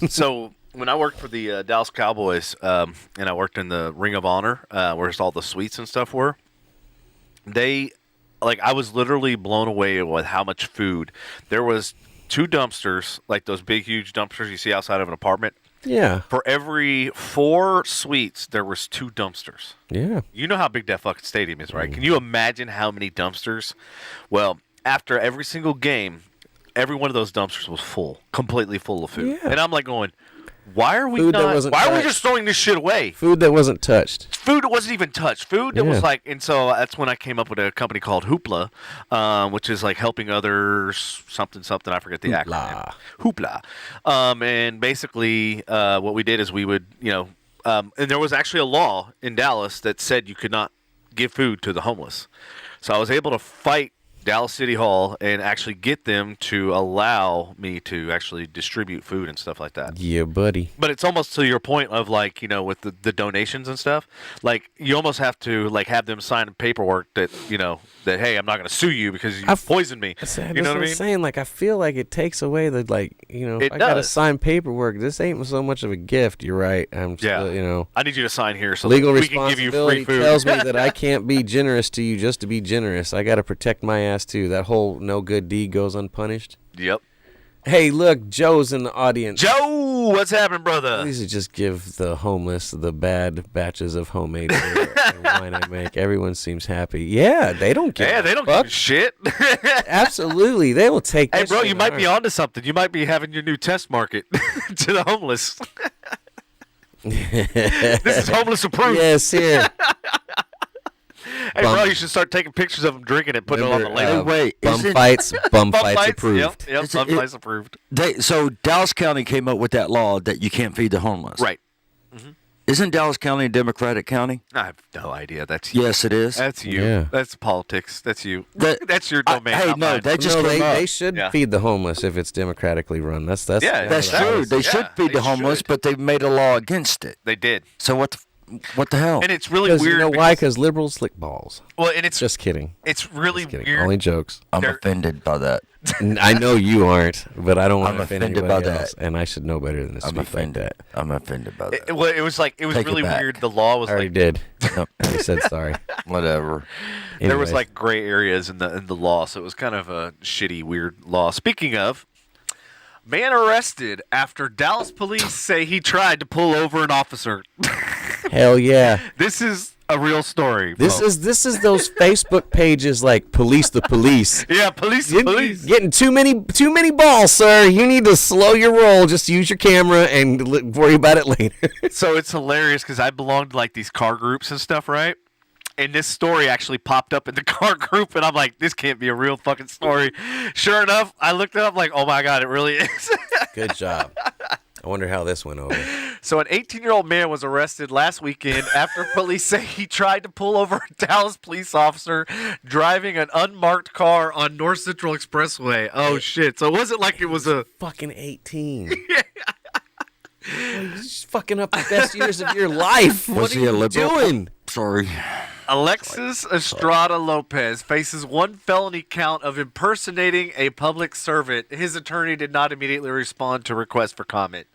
C: So when I worked for the Dallas Cowboys, and I worked in the Ring of Honor, where all the suites and stuff were, I was literally blown away with how much food. There was 2 dumpsters, like those big, huge dumpsters you see outside of an apartment.
B: Yeah,
C: For every 4 suites, there was 2 dumpsters.
B: yeah.
C: You know how big that fucking stadium is, right? Can you imagine how many dumpsters? Well, after every single game, every one of those dumpsters was full, completely full of food.
B: Yeah.
C: And I'm like going, Why are we
B: Food that
C: not?
B: wasn't
C: Why are we
B: touched.
C: just throwing this shit away?
B: Food that wasn't touched.
C: Food wasn't even touched. Food that
B: Yeah.
C: was like, and so that's when I came up with a company called Hoopla, which is like helping others, something. I forget the acronym. Hoopla. And basically, what we did is we would, and there was actually a law in Dallas that said you could not give food to the homeless. So I was able to fight Dallas City Hall and actually get them to allow me to actually distribute food and stuff like that.
B: Yeah, buddy.
C: But it's almost to your point of like, with the donations and stuff, like you almost have to like have them sign paperwork that, that, hey, I'm not going to sue you because you poisoned me.
B: That's
C: You know
B: what
C: what I
B: I'm
C: mean?
B: saying. Like, I feel like it takes away the, like,
C: It
B: I got to
C: does.
B: sign paperwork. This ain't so much of a gift. You're right. I'm still,
C: I need you to sign here so
B: legal
C: that we can give you free
B: responsibility
C: food.
B: tells me that I can't be generous to you just to be generous. I got to protect my ass too. That whole no good deed goes unpunished.
C: Yep.
B: Hey, look, Joe's in the audience.
C: Joe, what's happening, brother?
B: Please just give the homeless the bad batches of homemade beer and wine I make. Everyone seems happy. Yeah, they don't give
C: Yeah,
B: a
C: they don't
B: fuck.
C: give a shit.
B: Absolutely, they will take.
C: Hey,
B: that
C: bro,
B: shit
C: you
B: in
C: might
B: a
C: be onto something. You might be having your new test market to the homeless. This is homeless approved.
B: Yes, here.
C: Hey, bro, you should start taking pictures of them drinking it, putting it on the
B: Remember,
C: label.
D: wait,
B: bum
D: isn't-
B: fights, bum
C: Bum
B: fights
C: fights,
B: approved.
C: Yep,
D: Is
C: bum
D: it-
C: fights approved.
D: So Dallas County came up with that law that you can't feed the homeless.
C: Right.
D: Isn't Dallas County a Democratic county?
C: I have no idea. That's you.
D: Yes, it is.
C: That's you.
B: Yeah.
C: That's politics. That's you.
D: That-
C: That's your domain.
D: hey,
C: not
D: no,
C: mine.
D: that just
B: No,
D: came up.
B: they should
C: Yeah.
B: feed the homeless if it's democratically run. That's
C: Yeah,
D: That's
C: that
D: true.
C: was-
D: They should
C: yeah,
D: feed the
C: they
D: homeless,
C: should.
D: but they made a law against it.
C: They did.
D: So what the hell?
C: And it's really
B: Because
C: weird.
B: you know why? Because liberals lick balls.
C: Well, and it's
B: Just kidding.
C: it's really
B: Just kidding.
C: weird.
B: Only jokes.
D: I'm
C: they're-
D: offended by that.
B: I know you aren't, but I don't want
D: I'm
B: to offend
D: offended
B: anybody
D: by that.
B: else, and I should know better than to
D: I'm
B: speak like
D: offended.
B: that.
D: I'm offended by that.
C: Well, it was like it was
D: Take it
C: really
D: back.
C: weird. The law was
B: I already
C: like
B: did.
D: No,
B: I already said sorry.
D: whatever.
C: there was
B: Anyways.
C: like gray areas in the law, so it was kind of a shitty, weird law. Speaking of, man arrested after Dallas police say he tried to pull over an officer.
B: Hell yeah.
C: This is a real story.
B: This
C: folks.
B: is those Facebook pages like police the police.
C: Yeah, police.
B: You're getting too many balls, sir. You need to slow your roll. Just use your camera and worry about it later.
C: So it's hilarious because I belong to like these car groups and stuff, right? And this story actually popped up in the car group, and I'm like, this can't be a real fucking story. Sure enough, I looked it up, like, oh my god, it really is.
B: Good job. I wonder how this went over.
C: So an 18-year-old man was arrested last weekend after police say he tried to pull over a Dallas police officer driving an unmarked car on North Central Expressway. Oh shit! So it wasn't like it was a.
B: Fucking 18. You're just fucking up the best years of your life. What
D: Was
B: are
D: he a
B: you
D: liberal?
B: doing?
D: Sorry.
C: Alexis Estrada Lopez faces one felony count of impersonating a public servant. His attorney did not immediately respond to requests for comment.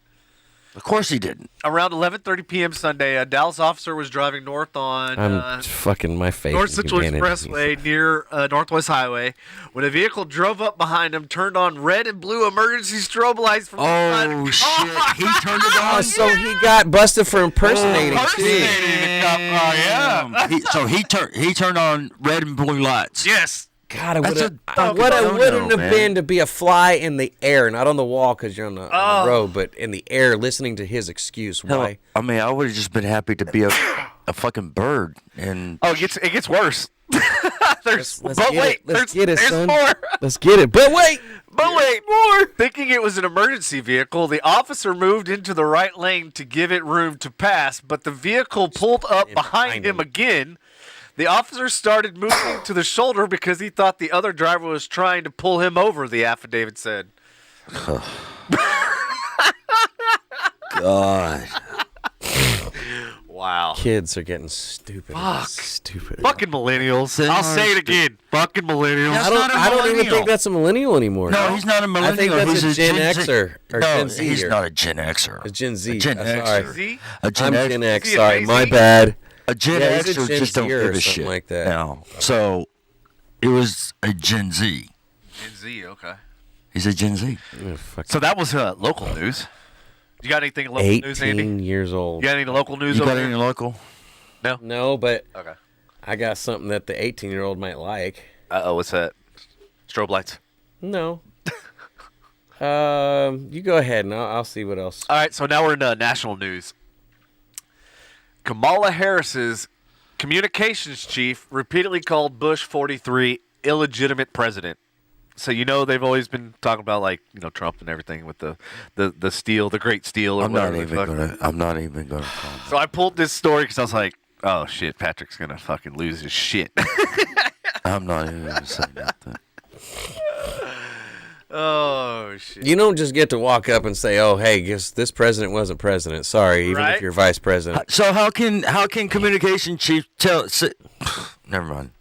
D: Of course he didn't.
C: Around 11:30 p.m. Sunday, a Dallas officer was driving north on
B: I'm fucking my face.
C: North
B: is
C: Central
B: humanity.
C: Expressway near Northwest Highway when a vehicle drove up behind him, turned on red and blue emergency strobe lights from behind
D: Oh
C: the
D: shit!
C: car.
D: He turned it
B: Oh,
D: on.
B: so he got busted for impersonating.
C: Impersonating
B: too.
C: the cop. Oh yeah.
D: So he turned on red and blue lights.
C: Yes.
B: God, it
D: That's
B: would
D: a fucking
B: what it
D: no-no,
B: wouldn't have
D: man.
B: been to be a fly in the air, not on the wall because you're on the road, but in the air, listening to his excuse.
D: Hell,
B: Why?
D: I mean, I would have just been happy to be a fucking bird. And
C: Oh, it gets worse. There's
B: Let's
C: but
B: get
C: wait,
B: it. Let's get it,
C: there's
B: son.
C: more.
B: Let's get it. But wait,
C: But wait, more. Thinking it was an emergency vehicle, the officer moved into the right lane to give it room to pass, but the vehicle pulled up behind him again. The officer started moving to the shoulder because he thought the other driver was trying to pull him over, the affidavit said.
D: God,
C: Wow.
B: kids are getting stupid. Stupid.
C: Fucking millennials. I'll say it again. Fucking millennials.
D: That's
B: I don't.
D: not a
B: I don't even
D: millennial.
B: think that's a millennial anymore.
D: no, he's not a millennial.
B: I think that's
D: he's
B: a Gen
D: Z.
B: Xer or
D: no,
B: Gen Z.
D: he's not a Gen Xer.
B: A Gen Z.
D: A Gen
B: Sorry.
D: Xer.
C: Z?
D: A Gen
B: I'm
D: X.
B: Gen X.
C: Is he a
B: Sorry,
C: Gen
B: my
C: Z?
B: bad.
D: A Gen
B: Yeah, he's a
D: Xer
B: Gen
D: just don't
B: Zer or
D: give a
B: something
D: shit
B: like that.
D: now. So it was a Gen Z.
C: Gen Z, okay.
D: He's a Gen Z.
B: Oh, fuck.
C: So that was local news. You got anything local news, Andy?
B: 18 years
C: You
B: old.
C: got any local news
D: You
C: over
D: got
C: there?
D: any local?
B: No, but
C: Okay.
B: I got something that the 18-year-old might like.
C: Uh-oh, what's that? Strobe lights.
B: No. You go ahead, and I'll see what else.
C: All right, so now we're in national news. Kamala Harris's communications chief repeatedly called Bush 43 illegitimate president. So they've always been talking about Trump and everything with the steal, the great steal. Or
D: I'm not even gonna call.
C: So I pulled this story because I was like, oh shit, Patrick's gonna fucking lose his shit.
D: I'm not even gonna say nothing.
C: Oh shit!
B: You don't just get to walk up and say, "Oh, hey, guess this president wasn't president." Sorry, even
C: Right?
B: if you're vice president.
D: So how can communication chief tell? Never mind.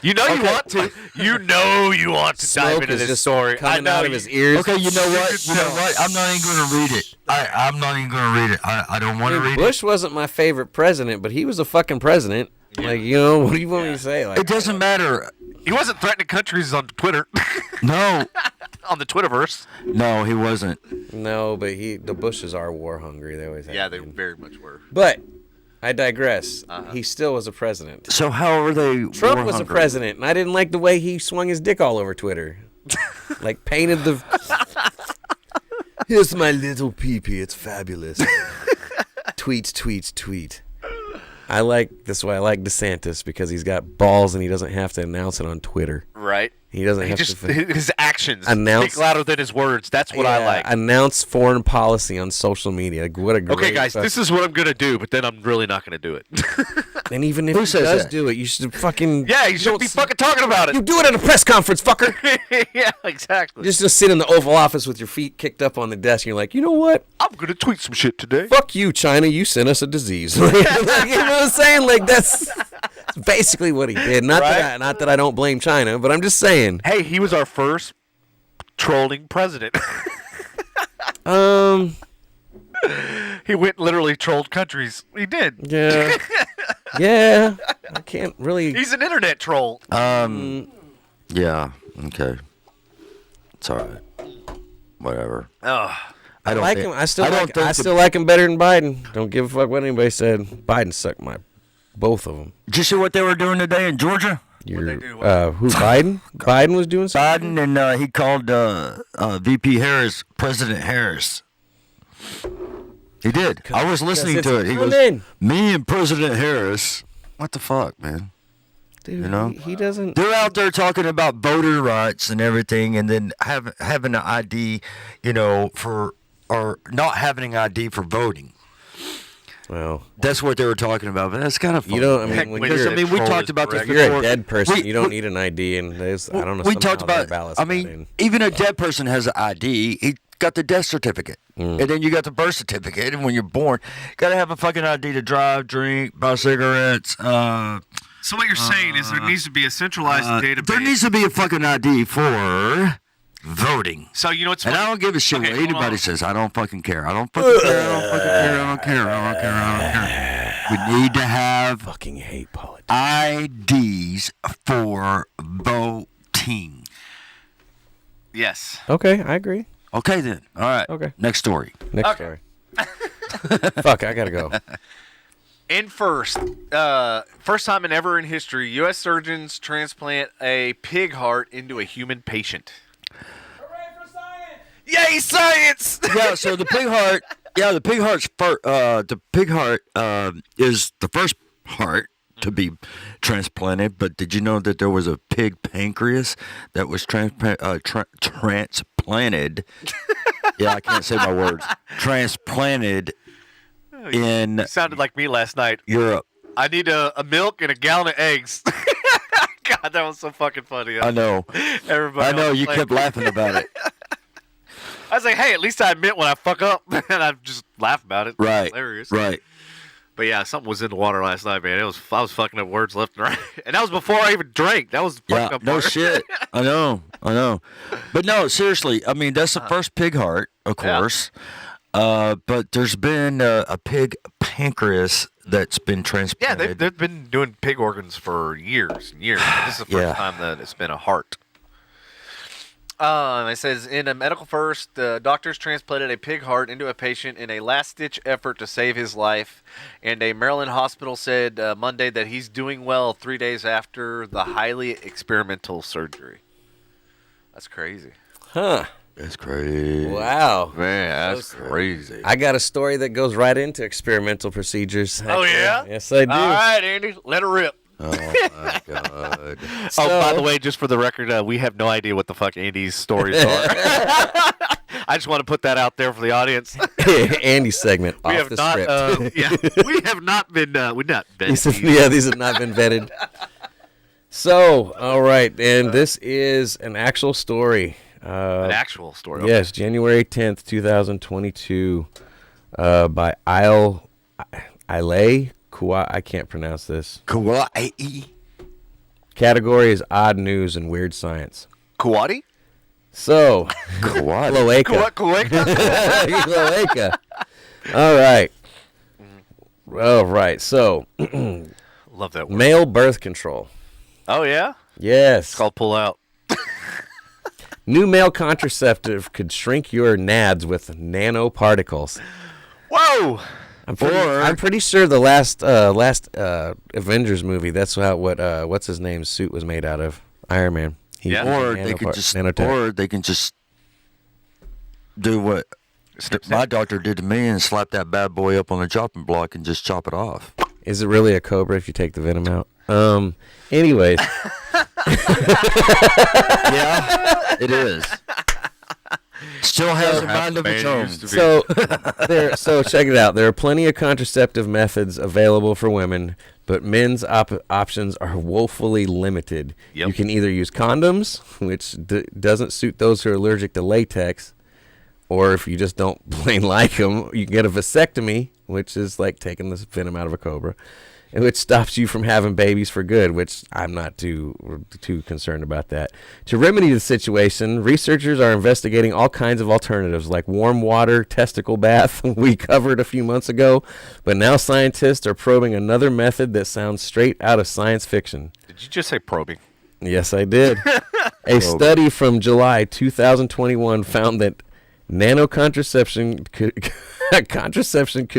C: You want to. You want to dive
B: Smoke
C: into
B: is
C: this
B: just
C: story.
B: coming out of his ears.
D: Okay, you know what? I'm not even going to read it. I'm not even going to read it. I don't want to read
B: Bush wasn't my favorite president, but he was a fucking president.
C: Yeah.
B: What do you want me to say?
D: it. It doesn't matter.
C: He wasn't threatening countries on Twitter.
D: No.
C: On the Twitterverse.
D: No, he wasn't.
B: No, but the Bushes are war hungry. They always have.
C: Yeah, they
B: been.
C: very much were.
B: But I digress. He still was a president.
D: So how are they?
B: Trump was a president, and I didn't like the way he swung his dick all over Twitter. Painted the. Here's my little pee-pee. It's fabulous. Tweet. I like this way. I like DeSantis because he's got balls and he doesn't have to announce it on Twitter.
C: Right.
B: He doesn't have to.
C: His actions
B: Announce-
C: speak louder than his words. That's what I like.
B: Announce foreign policy on social media. What a great.
C: Okay, guys, this is what I'm gonna do, but then I'm really not gonna do it.
B: And even if
D: Who
B: he
D: says
B: does
D: that?
B: do it, you should fucking.
C: Yeah, you should be fucking talking about it.
B: You do it at a press conference, fucker.
C: Yeah, exactly.
B: Just sit in the Oval Office with your feet kicked up on the desk, and you're like, you know what?
C: I'm gonna tweet some shit today.
B: Fuck you, China. You sent us a disease. You know what I'm saying? That's basically what he did. Not that I don't blame China, but I'm just saying.
C: Hey, he was our first trolling president. He went and literally trolled countries. He did.
B: Yeah. Yeah. I can't really.
C: He's an internet troll.
D: Yeah. Okay. It's all right. Whatever.
C: Oh.
D: I don't
B: like
D: think,
B: him. I still
D: don't
B: like him better than Biden. Don't give a fuck what anybody said. Biden sucked both of them.
D: Did you see what they were doing today in Georgia?
B: Who Biden? Biden was doing something.
D: Biden and he called VP Harris President Harris. He did. I was listening to it. He goes, "Me and President Harris." What the fuck, man?
B: Dude, he doesn't.
D: They're out there talking about voter rights and everything, and then having an ID, or not having an ID for voting.
B: Well,
D: that's what they were talking about, but that's kind of funny.
B: We
D: talked about this
B: if
D: before.
B: you're a dead person, you don't need an ID, and I don't know.
D: We talked about. Even a dead person has an ID. He got the death certificate, and then you got the birth certificate. And when you're born, you gotta have a fucking ID to drive, drink, buy cigarettes.
G: So what you're saying is there needs to be a centralized database.
D: There needs to be a fucking ID for voting.
G: So you know what's
D: and
G: funny?
D: I don't give a shit what anybody says. I don't fucking care. I don't fucking care. I don't fucking care. I don't care. I don't care. I don't care. We need to have
B: fucking hate politics.
D: IDs for voting.
C: Yes.
B: Okay, I agree.
D: Okay then. All right.
B: Okay.
D: Next story.
B: Next story. Fuck, I gotta go.
C: First time ever in history, U.S. surgeons transplant a pig heart into a human patient.
G: Hooray for science!
C: Yay, science!
D: Yeah. So the pig heart. Yeah, the pig heart's the pig heart is the first heart to be transplanted. But did you know that there was a pig pancreas that was transplanted? Yeah, I can't say my words. Transplanted in.
C: You sounded like me last night.
D: Europe.
C: I need a milk and a gallon of eggs. God, that was so fucking funny.
D: I know.
C: Everybody.
D: I know. You kept laughing about it.
C: I was like, hey, at least I admit when I fuck up, and I just laugh about it.
D: Right.
C: It's hilarious.
D: Right.
C: But yeah, something was in the water last night, man. I was fucking up words left and right, and that was before I even drank. That was the fucked up
D: no
C: part.
D: shit. I know. But no, seriously. I mean, that's the first pig heart, of course. But there's been a pig pancreas that's been transplanted.
C: Yeah, they've been doing pig organs for years and years. This is the first time that it's been a heart. It says, in a medical first, the doctors transplanted a pig heart into a patient in a last-ditch effort to save his life. And a Maryland hospital said Monday that he's doing well 3 days after the highly experimental surgery. That's crazy.
B: Huh.
D: That's crazy.
B: Wow.
C: Man, that's crazy.
B: I got a story that goes right into experimental procedures.
C: Oh, yeah?
B: Yes, I do.
C: All right, Andy, let her rip.
D: Oh my God.
C: Oh, by the way, just for the record, we have no idea what the fuck Andy's stories are. I just want to put that out there for the audience.
B: Andy's segment
C: We
B: off
C: have
B: the
C: not,
B: script.
C: we have not been, we've not been.
B: These have not been vetted. So, all right, and this is an actual story.
C: An actual story.
B: Yes, January 10th, 2022, by Ile Kua. I can't pronounce this.
D: Kawaii.
B: Category is odd news and weird science.
C: Kuwati?
B: So,
D: Kawaii.
B: Cloaca. All right. All right. So,
C: Love that word.
B: male birth control.
C: Oh, yeah?
B: Yes.
C: It's called pull out.
B: New male contraceptive could shrink your nads with nanoparticles.
C: Whoa!
B: I'm pretty sure the last Avengers movie. That's what's his name's suit was made out of. Iron Man.
D: Or they can just do what my doctor did to me and slap that bad boy up on the chopping block and just chop it off.
B: Is it really a cobra if you take the venom out? Anyways.
D: Yeah, it is. Still has a mind of its own.
B: So check it out. There are plenty of contraceptive methods available for women, but men's options are woefully limited.
C: Yep.
B: You can either use condoms, which doesn't suit those who are allergic to latex, or if you just don't plain like them, you can get a vasectomy, which is like taking the venom out of a cobra, which stops you from having babies for good, which I'm not too concerned about that. To remedy the situation, researchers are investigating all kinds of alternatives like warm water testicle bath we covered a few months ago, but now scientists are probing another method that sounds straight out of science fiction.
C: Did you just say probing?
B: Yes, I did. A study from July 2021 found that contraception could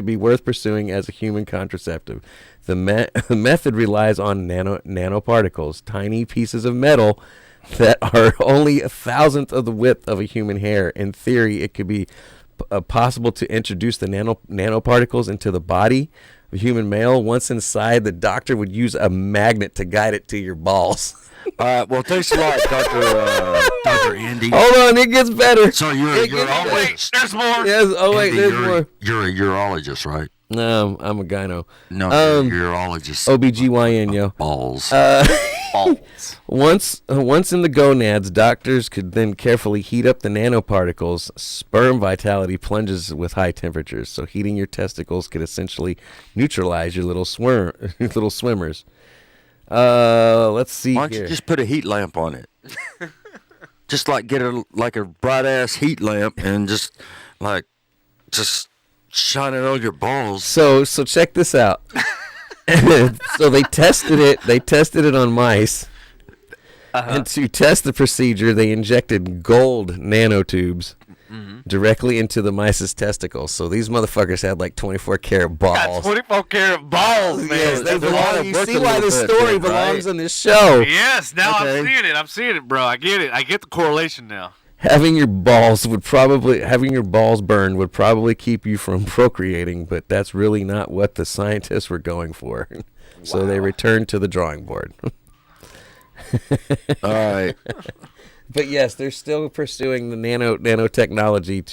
B: be worth pursuing as a human contraceptive. The method relies on nanoparticles, tiny pieces of metal that are only 1,000th of the width of a human hair. In theory, it could be possible to introduce the nanoparticles into the body of a human male. Once inside, the doctor would use a magnet to guide it to your balls.
D: All right. Well, thanks a lot, Dr. Andy.
B: Hold on, it gets better.
D: So you're a urologist.
C: There's more.
B: Yes. Oh wait,
D: Andy,
B: there's more.
D: You're a urologist, right?
B: No, I'm a gyno.
D: No, you're a urologist.
B: OBGYN, yo.
D: Balls.
C: Balls.
B: Once in the gonads, doctors could then carefully heat up the nanoparticles. Sperm vitality plunges with high temperatures, so heating your testicles could essentially neutralize your little swimmers. Let's see.
D: Why don't you just put a heat lamp on it? Just like get a bright ass heat lamp and just shine it on your balls.
B: So check this out. So they tested it on mice. And to test the procedure, they injected gold nanotubes directly into the mice's testicles. So these motherfuckers had like 24 karat balls.
C: Got 24 karat balls, man.
B: Yes, they
D: They're
B: belong.
D: all
B: You
D: worth
B: see
D: a
B: why
D: little
B: this
D: bit,
B: story
D: right?
B: belongs on this show.
C: Yes, now
D: Okay.
C: I'm seeing it, bro. I get it. I get the correlation now.
B: Having your balls burned would probably keep you from procreating, but that's really not what the scientists were going for. So they returned to the drawing board.
D: All right.
B: But yes, they're still pursuing the nanotechnology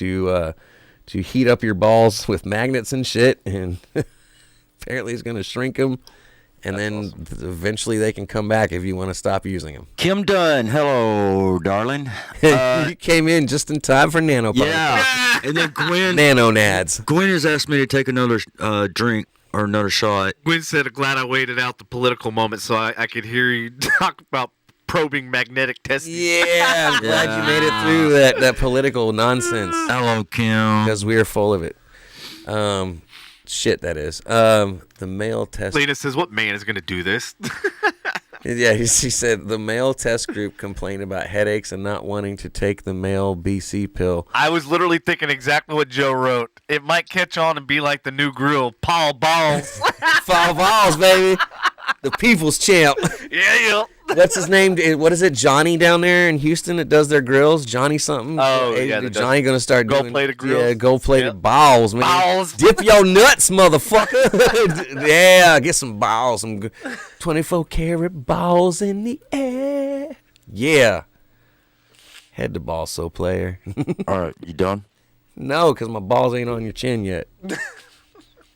B: to heat up your balls with magnets and shit, and apparently it's going to shrink them, and then eventually they can come back if you want to stop using them.
D: Kim Dunn, hello, darling.
B: You came in just in time for nanoparticles.
D: Yeah. And then Gwen
B: Nanonads.
D: has asked me to take another drink or another shot.
C: Gwen said, "Glad I waited out the political moment so I could hear you talk about probing magnetic testing."
B: Yeah, I'm glad you made it through that political nonsense.
D: Hello, Kim.
B: Because we are full of it. Shit, that is. The male test.
C: Lena says, "What man is going to do this?"
B: Yeah, she said the male test group complained about headaches and not wanting to take the male BC pill.
C: I was literally thinking exactly what Joe wrote. It might catch on and be like the new grill, Paul Balls.
B: Fall balls, baby. The people's champ.
C: Yeah.
B: What's his name? What is it? Johnny down there in Houston that does their grills? Johnny something?
C: Oh,
B: Hey,
C: yeah,
B: Johnny going to start doing
C: gold-plated grills?
B: Yeah, gold-plated
C: Yep.
B: balls, man.
C: Balls.
B: Dip your nuts, motherfucker. Yeah, get some balls. Some 24-karat balls in the air. Yeah. Head to ball, so player.
D: All right, you done?
B: No, because my balls ain't on your chin yet.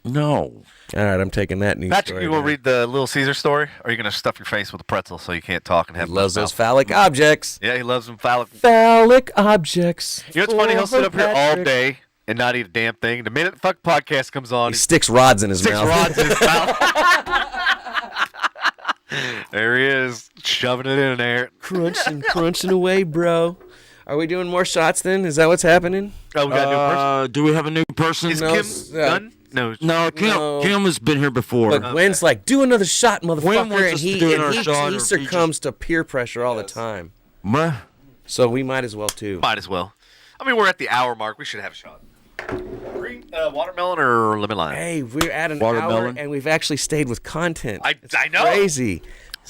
D: No.
B: All right, I'm taking that news
C: Patrick,
B: story.
C: you want to
B: man.
C: read the Little Caesar story? Or are you going to stuff your face with a pretzel so you can't talk and have
B: He loves
C: no
B: those
C: mouth?
B: phallic objects.
C: Yeah, he loves them phallic.
B: Phallic objects.
C: You know what's funny? He'll sit up here all
B: Patrick.
C: day and not eat a damn thing. The minute the fuck podcast comes on,
B: He sticks rods in his
C: sticks
B: mouth.
C: rods in his mouth. There he is, shoving it in there.
B: crunching away, bro. Are we doing more shots then? Is that what's happening?
C: Oh, we got a new person.
D: Do we have a new person?
C: Is
B: no,
C: Kim
B: yeah.
C: done? No.
D: No, Kim.
B: No.
D: Kim has been here before.
B: But Gwen's like, do another shot,
D: Gwen
B: motherfucker,
D: wants
B: and
D: us to do another shot, or
B: he
D: if he
B: succumbs to peer pressure all the time.
D: Meh.
B: So we might as well too.
C: Might as well. I mean, we're at the hour mark. We should have a shot. Green, watermelon or lemon lime?
B: Hey, we're at an hour
D: Watermelon.
B: and we've actually stayed with content.
C: I know.
B: Crazy.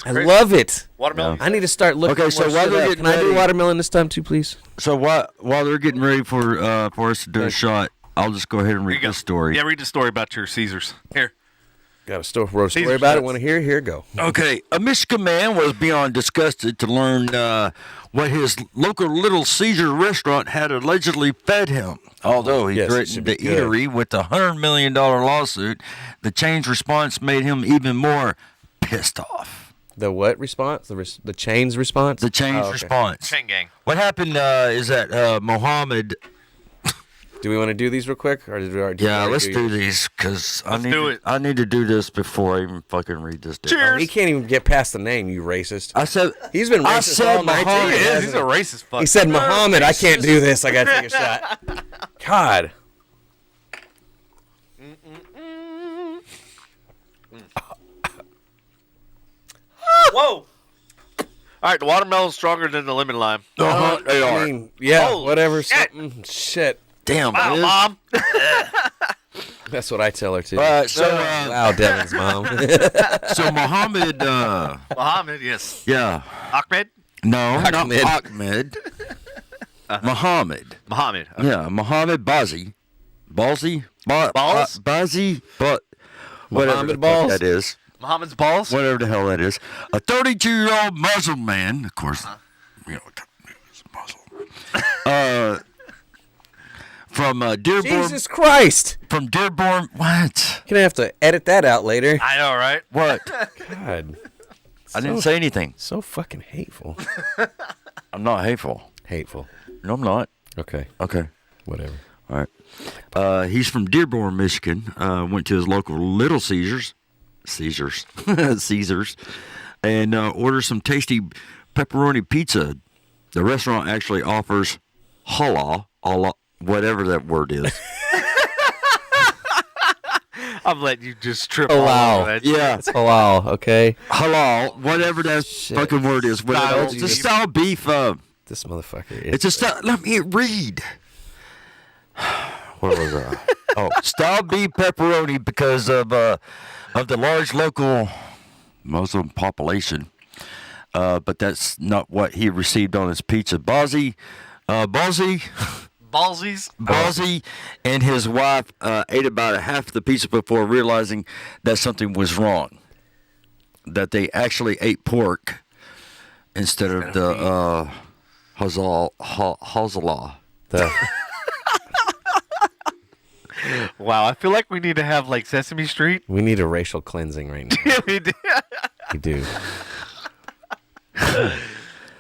B: I
C: crazy.
B: love it.
C: Watermelon.
B: I need to start looking.
D: Okay,
B: more
D: so while
B: shit
D: they're
B: up.
D: getting
B: Can I do
D: ready-
B: watermelon this time too, please?
D: So while they're getting ready for us to do a shot, I'll just go ahead and
C: Here you
D: read
C: go.
D: this story.
C: Yeah, read the story about your Caesars. Here.
B: Got a story
C: Caesar
B: about it.
C: shots.
B: Want to hear? Here go.
D: Okay, a Michigan man was beyond disgusted to learn what his local Little Caesar restaurant had allegedly fed him. Although he
B: Yes, it
D: threatened
B: should
D: the
B: be good.
D: eatery with a $100 million lawsuit, the chain's response made him even more pissed off.
B: The what response? The chain's response?
D: The chain's
B: Oh, okay.
D: response.
C: Chain gang.
D: What happened is that Mohammed.
B: Do we want to do these real quick, or did we already?
D: Yeah,
B: already
D: let's do these because I
C: Let's
D: need
C: do
D: to,
C: it.
D: I need to do this before I even fucking read this. Down.
C: Cheers.
B: He can't even get past the name. You racist.
D: I said
B: He's been
D: I
B: racist
D: said
B: all night.
D: Muhammad.
B: today,
C: He is.
B: hasn't
C: He's a racist fuck.
B: He said, Muhammad, I can't do this. I got to take a shot. God.
C: Whoa. All right, the watermelon's stronger than the lemon lime.
D: They are.
B: I mean, yeah,
C: Holy
B: whatever.
C: shit.
B: Something. Shit.
D: Damn,
C: Wow,
D: it is.
C: Mom.
B: That's what I tell her, too.
D: So
B: Wow, Devin's mom.
D: so Muhammad,
C: Muhammad, yes.
D: yeah,
C: Ahmed?
D: no,
B: Ahmed.
D: not Ahmed. Muhammad,
C: Muhammad.
D: yeah, Muhammad Bazi,
C: Balls?
D: Bazi, but whatever
B: Muhammad
D: the fuck
B: Balls?
D: that is,
C: Muhammad's balls?
D: whatever the hell that is. A 32-year-old Muslim man, of course, you know, it's Muslim. From Dearborn,
B: Jesus Christ.
D: from Dearborn, what?
B: Gonna have to edit that out later.
C: I know, right?
D: What?
B: God.
D: I didn't say anything.
B: So fucking hateful.
D: I'm not hateful.
B: Hateful.
D: No, I'm not.
B: Okay.
D: Okay.
B: Whatever.
D: All right. He's from Dearborn, Michigan. Went to his local Little Caesars, and ordered some tasty pepperoni pizza. The restaurant actually offers halal, whatever that word is.
C: I'm letting you just trip
B: Oh,
C: all
B: wow.
C: over that.
D: Yeah,
B: It's halal, okay?
D: halal, whatever that fucking word is.
C: Style
D: It's a
C: beef.
D: style beef.
B: This motherfucker.
D: It's a style. Let me read. What was that? Oh, style beef pepperoni because of the large local Muslim population. But that's not what he received on his pizza. Ballsy
C: Ballsies?
D: and his wife ate about half the pizza before realizing that something was wrong. That they actually ate pork instead of the hazala.
C: Wow, I feel like we need to have like Sesame Street.
B: We need a racial cleansing right now.
C: Yeah, we do.
B: We do.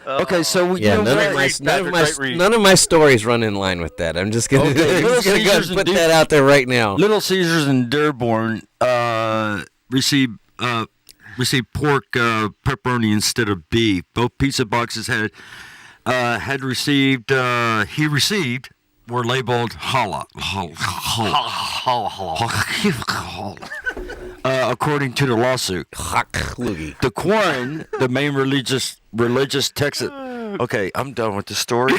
D: Okay, so
B: Yeah,
D: you know
C: great
D: what?
C: read.
B: none of my stories run in line with that. I'm just gonna,
D: Okay,
B: I'm just gonna go
D: Caesars
B: and put
D: and
B: that out there right now.
D: Little Caesars in Dearborn received pork pepperoni instead of beef. Both pizza boxes he received were labeled halal. According to the lawsuit.
B: Loogie.
D: The Quran, the main religious Texas. Okay, I'm done with the story.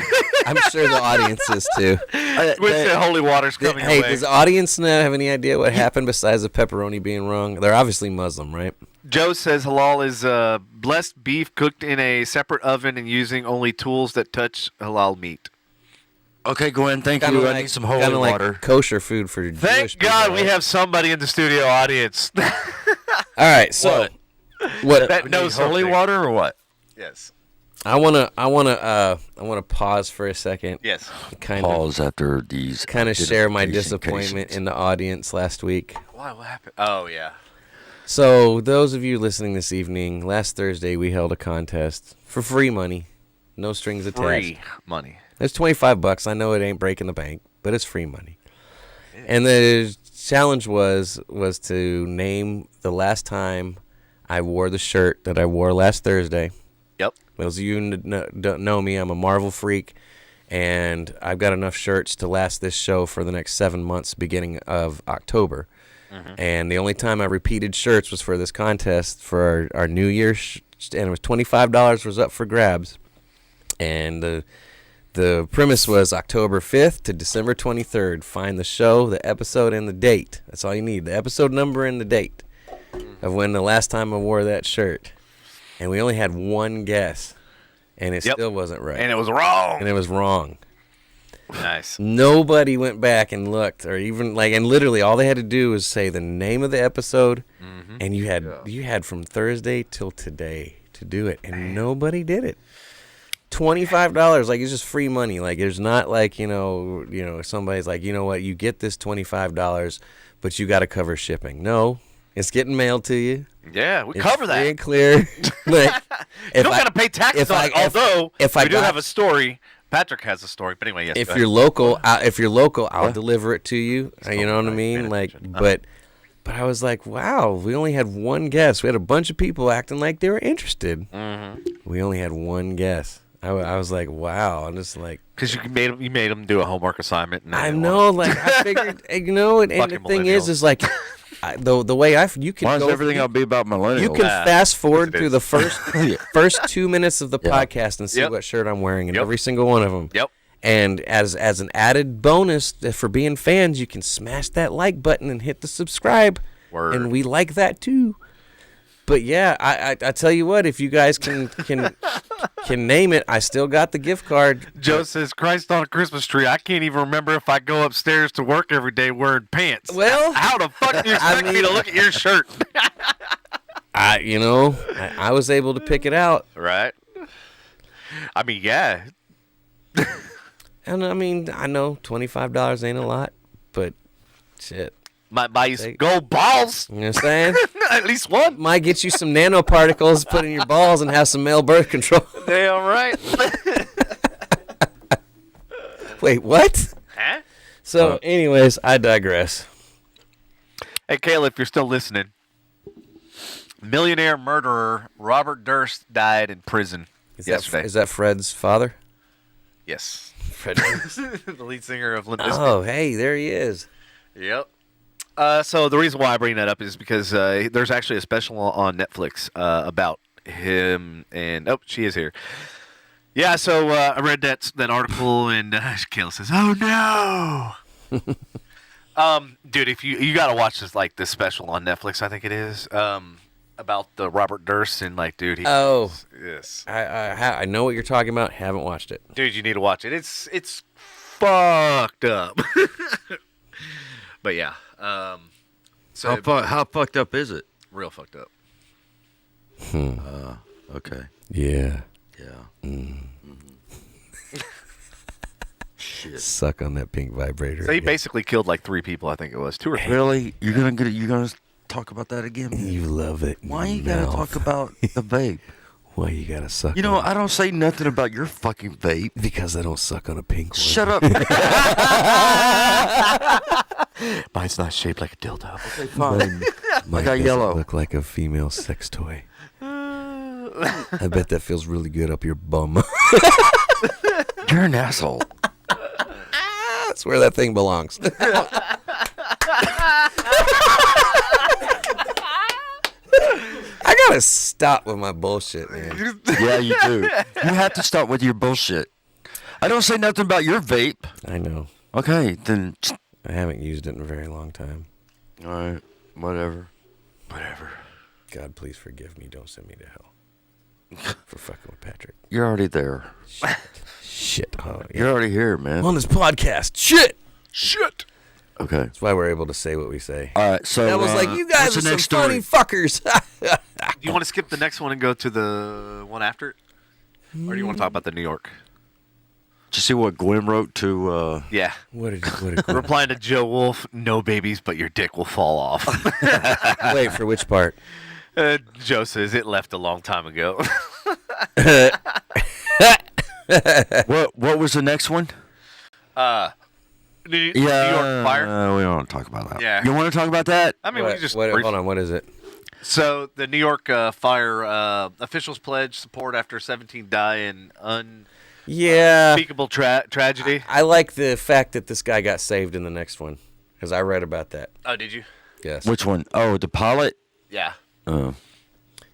B: I'm sure the audience is too.
C: With the holy water's coming
B: Hey,
C: away.
B: does the audience have any idea what happened besides the pepperoni being wrong? They're obviously Muslim, right?
C: Joe says halal is blessed beef cooked in a separate oven and using only tools that touch halal meat.
D: Okay, Gwen, thank you. I need some holy
B: kinda
D: water.
B: like kosher food for
C: Thank
B: Jewish people,
C: God we
B: right?
C: have somebody in the studio audience.
B: All right, so what?
C: That knows
D: holy
C: something.
D: water or what?
C: Yes.
B: I wanna pause for a second.
C: Yes.
D: Pause after these.
B: Kind of share my
D: identification
B: disappointment
D: cases.
B: in the audience last week.
C: Why? What happened? Oh, yeah.
B: So those of you listening this evening, last Thursday we held a contest for free money, no strings attached.
C: Free money.
B: It's $25. I know it ain't breaking the bank, but it's free money. And the challenge was to name the last time I wore the shirt that I wore last Thursday.
C: Yep.
B: Those of you who don't know me, I'm a Marvel freak, and I've got enough shirts to last this show for the next 7 months, beginning of October. And the only time I repeated shirts was for this contest for our New Year, and it was $25 was up for grabs. And the premise was October 5th to December 23rd. Find the show, the episode, and the date. That's all you need, the episode number and the date of when the last time I wore that shirt. And we only had one guess, and it still wasn't right.
C: And it was wrong.
B: And it was wrong.
C: Nice.
B: Nobody went back and looked, or even and literally all they had to do was say the name of the episode, and you had from Thursday till today to do it, and nobody did it. $25, it's just free money. There's not somebody's like, you know what, you get this $25, but you got to cover shipping. No, it's getting mailed to you.
C: Yeah, we
B: It's
C: cover
B: free
C: that.
B: and clear.
C: You don't got to pay taxes on it, although
B: if
C: we
B: I
C: do
B: got-
C: have a story. Patrick has a story, but anyway, yes.
B: If
C: go
B: you're
C: ahead.
B: local, I'll deliver it to you. You know what I mean? But I was like, wow, we only had one guess. We had a bunch of people acting like they were interested. We only had one guess. I was like, wow. I'm just like,
C: because you made them do a homework assignment. And
B: I know, I figured, and the
C: Fucking
B: thing is the way you can
D: Why is
B: go
D: everything I'll be about millennials?
B: you can fast forward
C: yes, it
B: through
C: is.
B: the first 2 minutes of the podcast and see
C: Yep.
B: what shirt I'm wearing in
C: Yep.
B: every single one of them.
C: Yep.
B: And as an added bonus for being fans, you can smash that like button and hit the subscribe.
C: Word.
B: And we like that too. But yeah, I tell you what, if you guys can name it, I still got the gift card.
C: Joe says, Christ on a Christmas tree. I can't even remember if I go upstairs to work every day wearing pants.
B: Well,
C: how the fuck do you expect me to look at your shirt?
B: I was able to pick it out.
C: Right. I mean, yeah.
B: And I mean, I know $25 ain't a lot, but shit.
C: Might buy you some gold balls.
B: You know what I'm saying?
C: At least one.
B: Might get you some nanoparticles, put in your balls, and have some male birth control.
C: Damn right.
B: Wait, what?
C: Huh?
B: So, anyways, I digress.
C: Hey, Kayla, if you're still listening, millionaire murderer Robert Durst died in prison yesterday.
B: Is that Fred's father?
C: Yes.
B: Fred.
C: The lead singer of Limp Bizkit.
B: Oh, hey, there he is.
C: Yep. So the reason why I bring that up is because there's actually a special on Netflix about him, and she is here. Yeah, so I read that article, and Kayla says, "Oh no." Dude, if you gotta watch this special on Netflix, I think it is about the Robert Durst and dude. Yes.
B: I know what you're talking about. Haven't watched it.
C: Dude, you need to watch it. It's fucked up. But yeah. So
D: How fucked up is it?
C: real fucked up.
D: Okay.
B: Yeah.
D: Yeah. Shit.
B: Suck on that pink vibrator.
C: So he basically killed 3 people, I think it was. 2 or 3.
D: Really? You're gonna talk about that again?
B: You love it.
D: Why you gotta talk about the vape?
B: Why you gotta suck?
D: You know,
B: on it?
D: I don't say nothing about your fucking vape.
B: Because I don't suck on a pink one.
D: Shut up.
C: Mine's not shaped like a dildo.
D: Okay, fine.
B: Mine
D: got
B: doesn't
D: yellow.
B: Look like a female sex toy. I bet that feels really good up your bum.
D: You're an asshole.
B: That's where that thing belongs. I gotta stop with my bullshit, man.
D: Yeah, you do. You have to stop with your bullshit. I don't say nothing about your vape.
B: I know.
D: Okay, then.
B: I haven't used it in a very long time.
D: All right, whatever.
B: God, please forgive me. Don't send me to hell for fucking with Patrick.
D: You're already there.
B: Shit. Oh, yeah.
D: You're already here, man.
B: On this podcast. Shit.
D: Okay.
B: That's why we're able to say what we say.
D: All right, so
B: That was like, you guys
D: what's
B: are
D: the
B: some
D: next
B: funny
D: story?
B: fuckers.
C: You want to skip the next one and go to the one after it? Or do you want to talk about the New York?
D: Did you see what Gwen wrote to?
C: Yeah.
B: What did
C: Replying to Joe Wolf, no babies, but your dick will fall off.
B: Wait, for which part?
C: Joe says it left a long time ago.
D: What was the next one?
C: New York fire.
D: We don't want to talk about that.
C: Yeah.
D: You want to talk about that?
C: I mean, we just
B: hold on, what is it?
C: So the New York fire officials pledge support after 17 die in unspeakable tragedy.
B: I like the fact that this guy got saved in the next one because I read about that.
C: Oh, did you?
B: Yes.
D: Which one? Oh, the pilot.
C: Yeah.
D: Oh.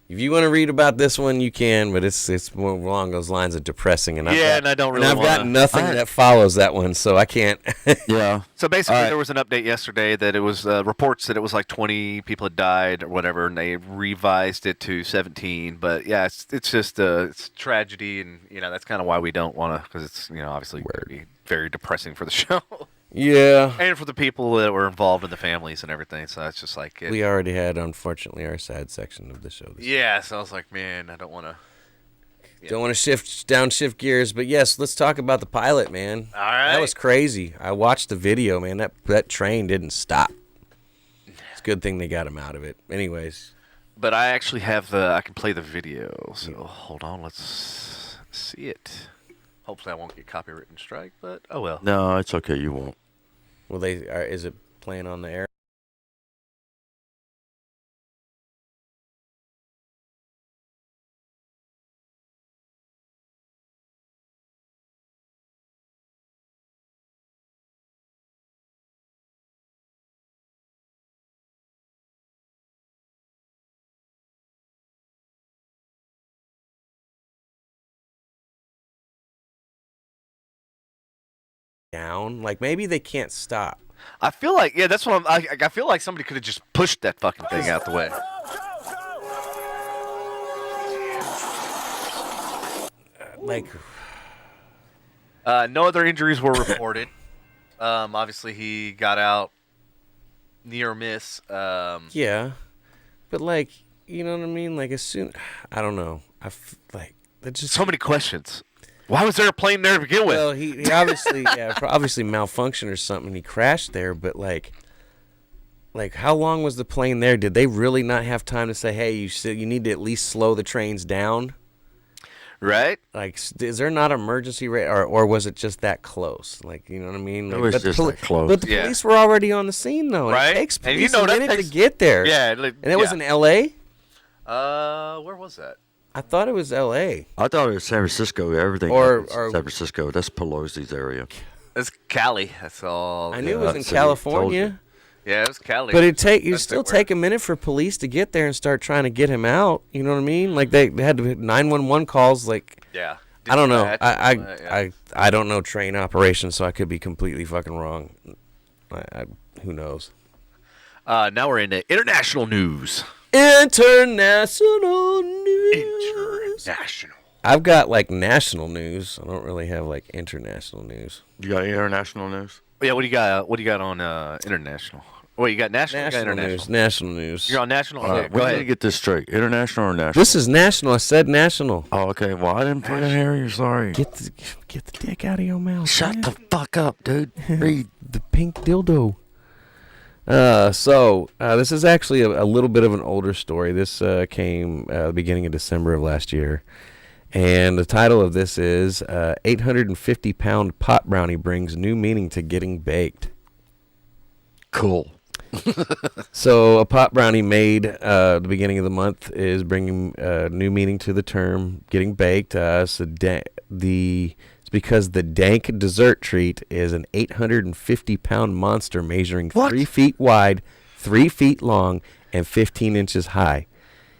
B: If you want to read about this one, you can, but it's more along those lines of depressing. And
C: I don't really.
B: I've got nothing that follows that one, so I can't.
D: Yeah.
C: So basically, there was an update yesterday that it was reports that it was like 20 people had died or whatever, and they revised it to 17. But yeah, it's just it's tragedy, and that's kind of why we don't want to, because it's obviously very depressing for the show.
B: Yeah.
C: And for the people that were involved in the families and everything. So it's just like
B: we already had, unfortunately, our sad section of the show.
C: Yeah. So I was like, man, I don't want to.
B: Don't want to downshift gears, but yes, let's talk about the pilot, man.
C: All right.
B: That was crazy. I watched the video, man. That train didn't stop. It's a good thing they got him out of it. Anyways.
C: But I actually have I can play the video. So hold on, let's see it. Hopefully I won't get copyright strike, but oh well.
D: No, it's okay. You won't.
B: Well, is it playing on the air? Down, like maybe they can't stop.
C: I feel like that's what I feel like somebody could have just pushed that fucking thing out the way. No other injuries were reported. Obviously he got out near miss.
B: Yeah, but you know what I mean. As soon, I don't know. Just
C: so many questions. Why was there a plane there to begin with?
B: Well, he obviously obviously malfunctioned or something. He crashed there, but how long was the plane there? Did they really not have time to say, hey, you need to at least slow the trains down?
C: Right?
B: Is there not emergency or was it just that close? You know what I mean?
D: It was just that close.
B: But the police were already on the scene, though.
C: Right?
B: It takes
C: And
B: police a minute to get there.
C: Yeah.
B: And it was in L.A.?
C: Where was that?
B: I thought it was L.A.
D: I thought it was San Francisco. Everything
B: or
D: San Francisco. That's Pelosi's area.
C: It's Cali. That's all.
B: I knew it was in California.
C: Yeah, it was Cali.
B: But you still take a minute for police to get there and start trying to get him out. You know what I mean? They had 911 calls.
C: Yeah.
B: I don't know. I don't know train operations, so I could be completely fucking wrong. Who knows?
C: Now we're into international news.
B: International news.
C: International.
B: I've got national news. I don't really have international news.
D: You got international news?
C: Yeah. What do you got? What do you got on international? Wait, you got national?
B: National
C: you got international?
B: news. National news.
C: You're on national.
D: All
C: Okay,
D: right,
C: go
D: we need
C: ahead.
D: to get this straight. International or national?
B: This is national. I said national.
D: Oh, okay. Well, I didn't fucking hear you. Sorry.
B: Get the dick out of your mouth.
D: Shut
B: man.
D: the fuck up, dude. Read.
B: The pink dildo. This is actually a little bit of an older story. This came the beginning of December of last year. And the title of this is 850-pound pot brownie brings new meaning to getting baked.
D: Cool.
B: So a pot brownie made the beginning of the month is bringing new meaning to the term getting baked. It's because the dank dessert treat is an 850-pound monster measuring 3 feet wide, 3 feet long, and 15 inches high.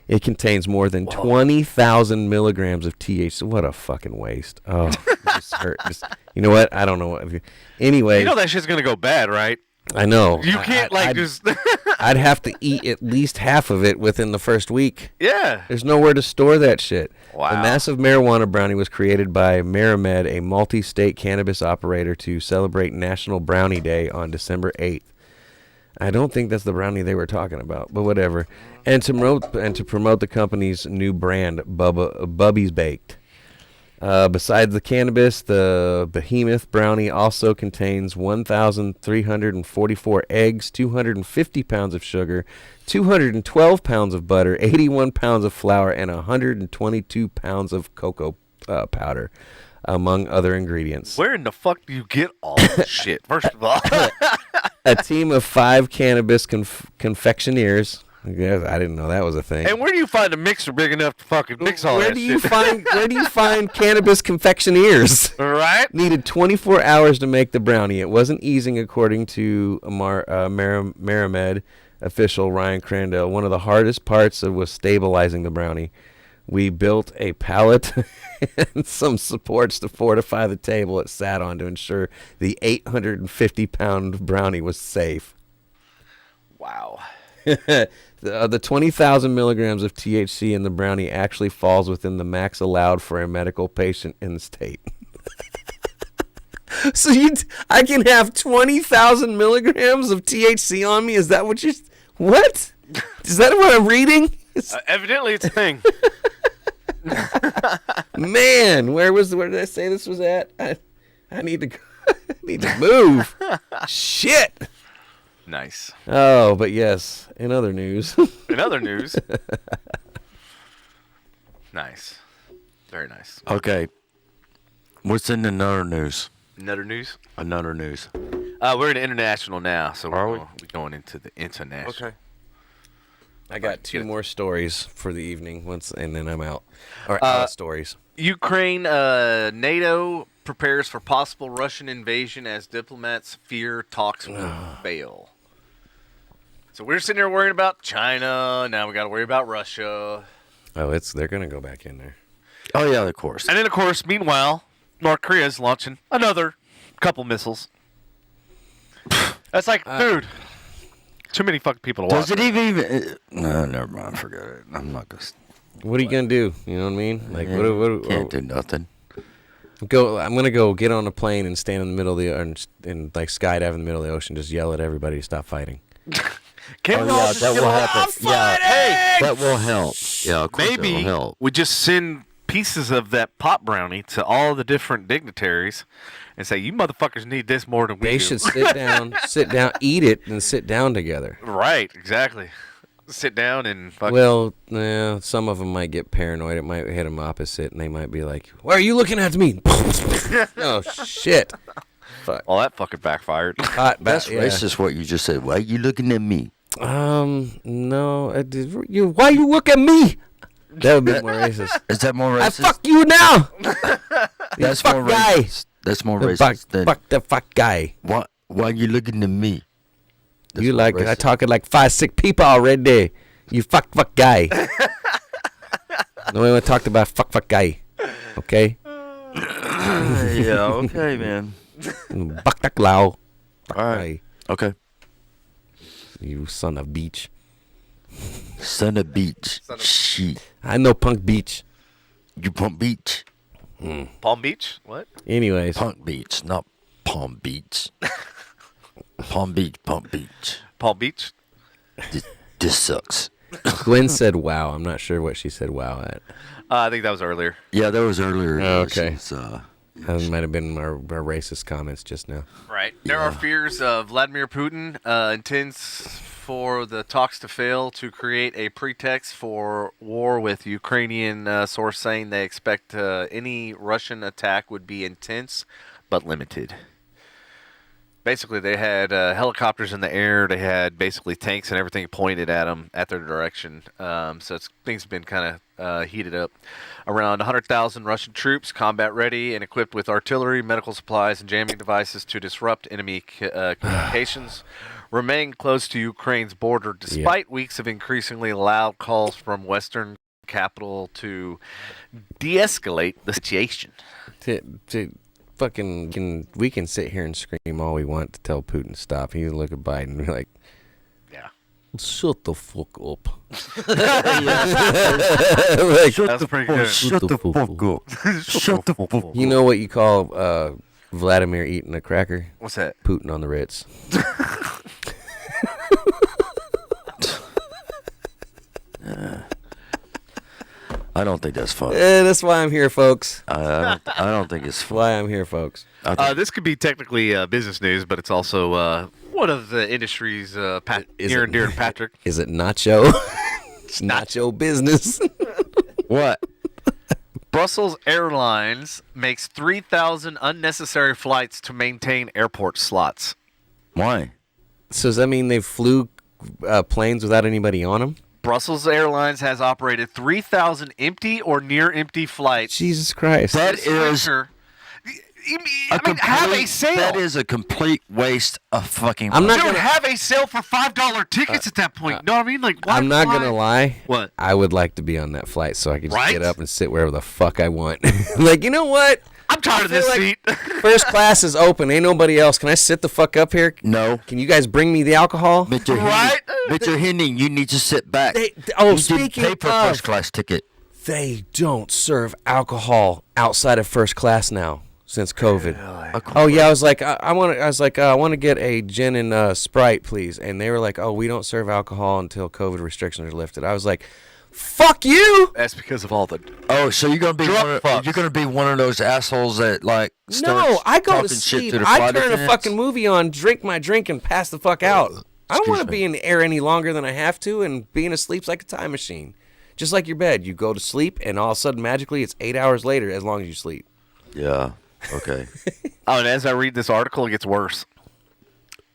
B: It contains more than 20,000 milligrams of THC. What a fucking waste. Oh, just hurt. You know what? I don't know what. Anyway,
C: You know that shit's gonna go bad, right?
B: I know.
C: You can't just.
B: I'd have to eat at least half of it within the first week.
C: Yeah.
B: There's nowhere to store that shit.
C: Wow.
B: The massive marijuana brownie was created by MariMed, a multi-state cannabis operator, to celebrate National Brownie Day on December 8th. I don't think that's the brownie they were talking about, but whatever. And to promote the company's new brand, Bubby's Baked. Besides the cannabis, the behemoth brownie also contains 1,344 eggs, 250 pounds of sugar, 212 pounds of butter, 81 pounds of flour, and 122 pounds of cocoa powder, among other ingredients.
C: Where in the fuck do you get all this shit? First of all.
B: A team of 5 cannabis confectioneers. Yes, I didn't know that was a thing.
C: And where do you find a mixer big enough to fucking mix all that shit?
B: Where do you find cannabis confectioneers?
C: Right?
B: Needed 24 hours to make the brownie. It wasn't easy, according to MariMed official Ryan Crandell. One of the hardest parts was stabilizing the brownie. We built a pallet and some supports to fortify the table it sat on to ensure the 850-pound brownie was safe.
C: Wow.
B: The 20,000 milligrams of THC in the brownie actually falls within the max allowed for a medical patient in the state. So I can have 20,000 milligrams of THC on me? Is that what you... What? Is that what I'm reading?
C: Evidently, it's a thing.
B: Man, where did I say this was at? I need to move. Shit.
C: Nice.
B: Oh, but yes, in other news.
C: In other news. Nice. Very nice.
D: Okay. What's in another news?
C: Another news?
D: Another news.
C: We're in international now, so
D: Are we?
C: we're going into the international.
B: I got 2 more stories for the evening, and then I'm out. Or out of stories.
C: Ukraine, NATO prepares for possible Russian invasion as diplomats fear talks will fail. So we're sitting here worrying about China. Now we got to worry about Russia.
B: Oh, they're gonna go back in there.
D: Oh, yeah, of course.
C: And then, of course, meanwhile, North Korea is launching another couple missiles. That's like, dude, too many fucking people to watch.
D: Does it even... No, never mind. Forget it. I'm not going to...
B: What are you gonna do? You know what I mean? Like, what
D: Can't do nothing.
B: I'm gonna go get on a plane and stand in the middle of and like skydive in the middle of the ocean, just yell at everybody to stop fighting.
C: Can we all just
D: that
C: get
D: will
C: along?
D: happen. Yeah,
C: Hey,
D: that will help. Yeah, of course that
C: maybe
D: will help.
C: we just send pieces of that pop brownie to all the different dignitaries and say, you motherfuckers need this more than we
B: They
C: do.
B: should sit down, eat it, and sit down together.
C: Right, exactly. Sit down and fucking...
B: Well, some of them might get paranoid. It might hit them opposite, and they might be like, "Why are you looking at me?" Oh shit! Fuck.
C: Well, that fucking backfired.
D: That's racist what you just said. Why are you looking at me?
B: No. Why you look at me? That would be more racist.
D: Is that more
B: I
D: racist?
B: fuck you now.
D: That's
B: fuck
D: more
B: guy.
D: racist. That's more racist than...
B: Fuck the fuck guy.
D: Why are you looking at me? That's
B: You
D: more
B: like
D: racist.
B: I talking like 5, 6 people already. You fuck guy. No one talked about fuck guy. Okay.
D: Yeah, okay, man.
B: Fuck that loud.
D: All right. Okay.
B: You son of beach.
D: Son of beach. Shit.
B: I know punk beach.
D: You pump beach?
C: Palm Beach? What?
B: Anyways.
D: Punk beach, not Palm Beach. Palm Beach, Pump Beach.
C: Palm Beach?
D: This sucks.
B: Gwen said wow. I'm not sure what she said wow at.
C: I think that was earlier.
D: Yeah, that was earlier.
B: Oh, okay.
D: She's,
B: That might have been our racist comments just now.
C: Right. There are fears of Vladimir Putin intends for the talks to fail to create a pretext for war with Ukrainian source saying they expect any Russian attack would be intense but limited. Basically, they had helicopters in the air. They had basically tanks and everything pointed at them, at their direction. So things have been kind of heated up. Around 100,000 Russian troops, combat ready and equipped with artillery, medical supplies, and jamming devices to disrupt enemy communications, remain close to Ukraine's border despite weeks of increasingly loud calls from Western capital to de-escalate the situation.
B: fucking, we can sit here and scream all we want to tell Putin to stop. He can look at Biden and be like,
C: Yeah.
B: shut the fuck up.
C: That's pretty good.
D: Shut the fuck up. Shut the fuck up.
B: You know what you call Vladimir eating a cracker?
C: What's that?
B: Putin on the Ritz.
D: I don't think that's funny.
B: That's why I'm here, folks.
D: I don't think it's
B: That's
D: funny.
B: why I'm here, folks.
C: This could be technically business news, but it's also one of the industry's near and dear to Patrick.
B: Is it nacho? It's nacho business.
D: What?
C: Brussels Airlines makes 3,000 unnecessary flights to maintain airport slots.
D: Why?
B: So does that mean they flew planes without anybody on them?
C: Brussels Airlines has operated 3,000 empty or near empty flights.
B: Jesus Christ.
D: That
C: this
D: is
C: winter. Have a sale.
D: That is a complete waste of fucking.
B: I'm not
C: Dude,
B: gonna-
C: have a sale for $5 tickets at that point. You know what I mean? Like, why
B: I'm not
C: fly?
B: going to lie.
C: What?
B: I would like to be on that flight so I could just
C: Right?
B: get up and sit wherever the fuck I want. Like, you know what?
C: I'm tired of this
B: feel
C: seat.
B: First class is open. Ain't nobody else. Can I sit the fuck up here?
D: No.
B: Can you guys bring me the alcohol?
D: Mr.
C: Right?
D: Henning, Mr. Henning, you need to sit back.
B: You
D: pay
B: speaking
D: for a
B: of,
D: first class ticket.
B: they don't serve alcohol outside of first class now since COVID. Oh yeah, I was like, I want to get a gin and Sprite, please. And they were like, oh, we don't serve alcohol until COVID restrictions are lifted. I was like, fuck you.
C: That's because of all the.
D: Oh, so you're gonna be
C: Drunk fucks.
D: you're gonna be one of those assholes that like
B: No,
D: starts
B: I go to
D: talking shit
B: sleep.
D: to the
B: I
D: flight
B: turn a
D: attendants?
B: fucking movie on, drink my drink, and pass the fuck out. I don't
D: Excuse
B: want to
D: me.
B: be in the air any longer than I have to, and being asleep's like a time machine. Just like your bed. You go to sleep, and all of a sudden, magically, it's 8 hours later as long as you sleep.
D: Yeah. Okay.
C: Oh, and as I read this article, it gets worse.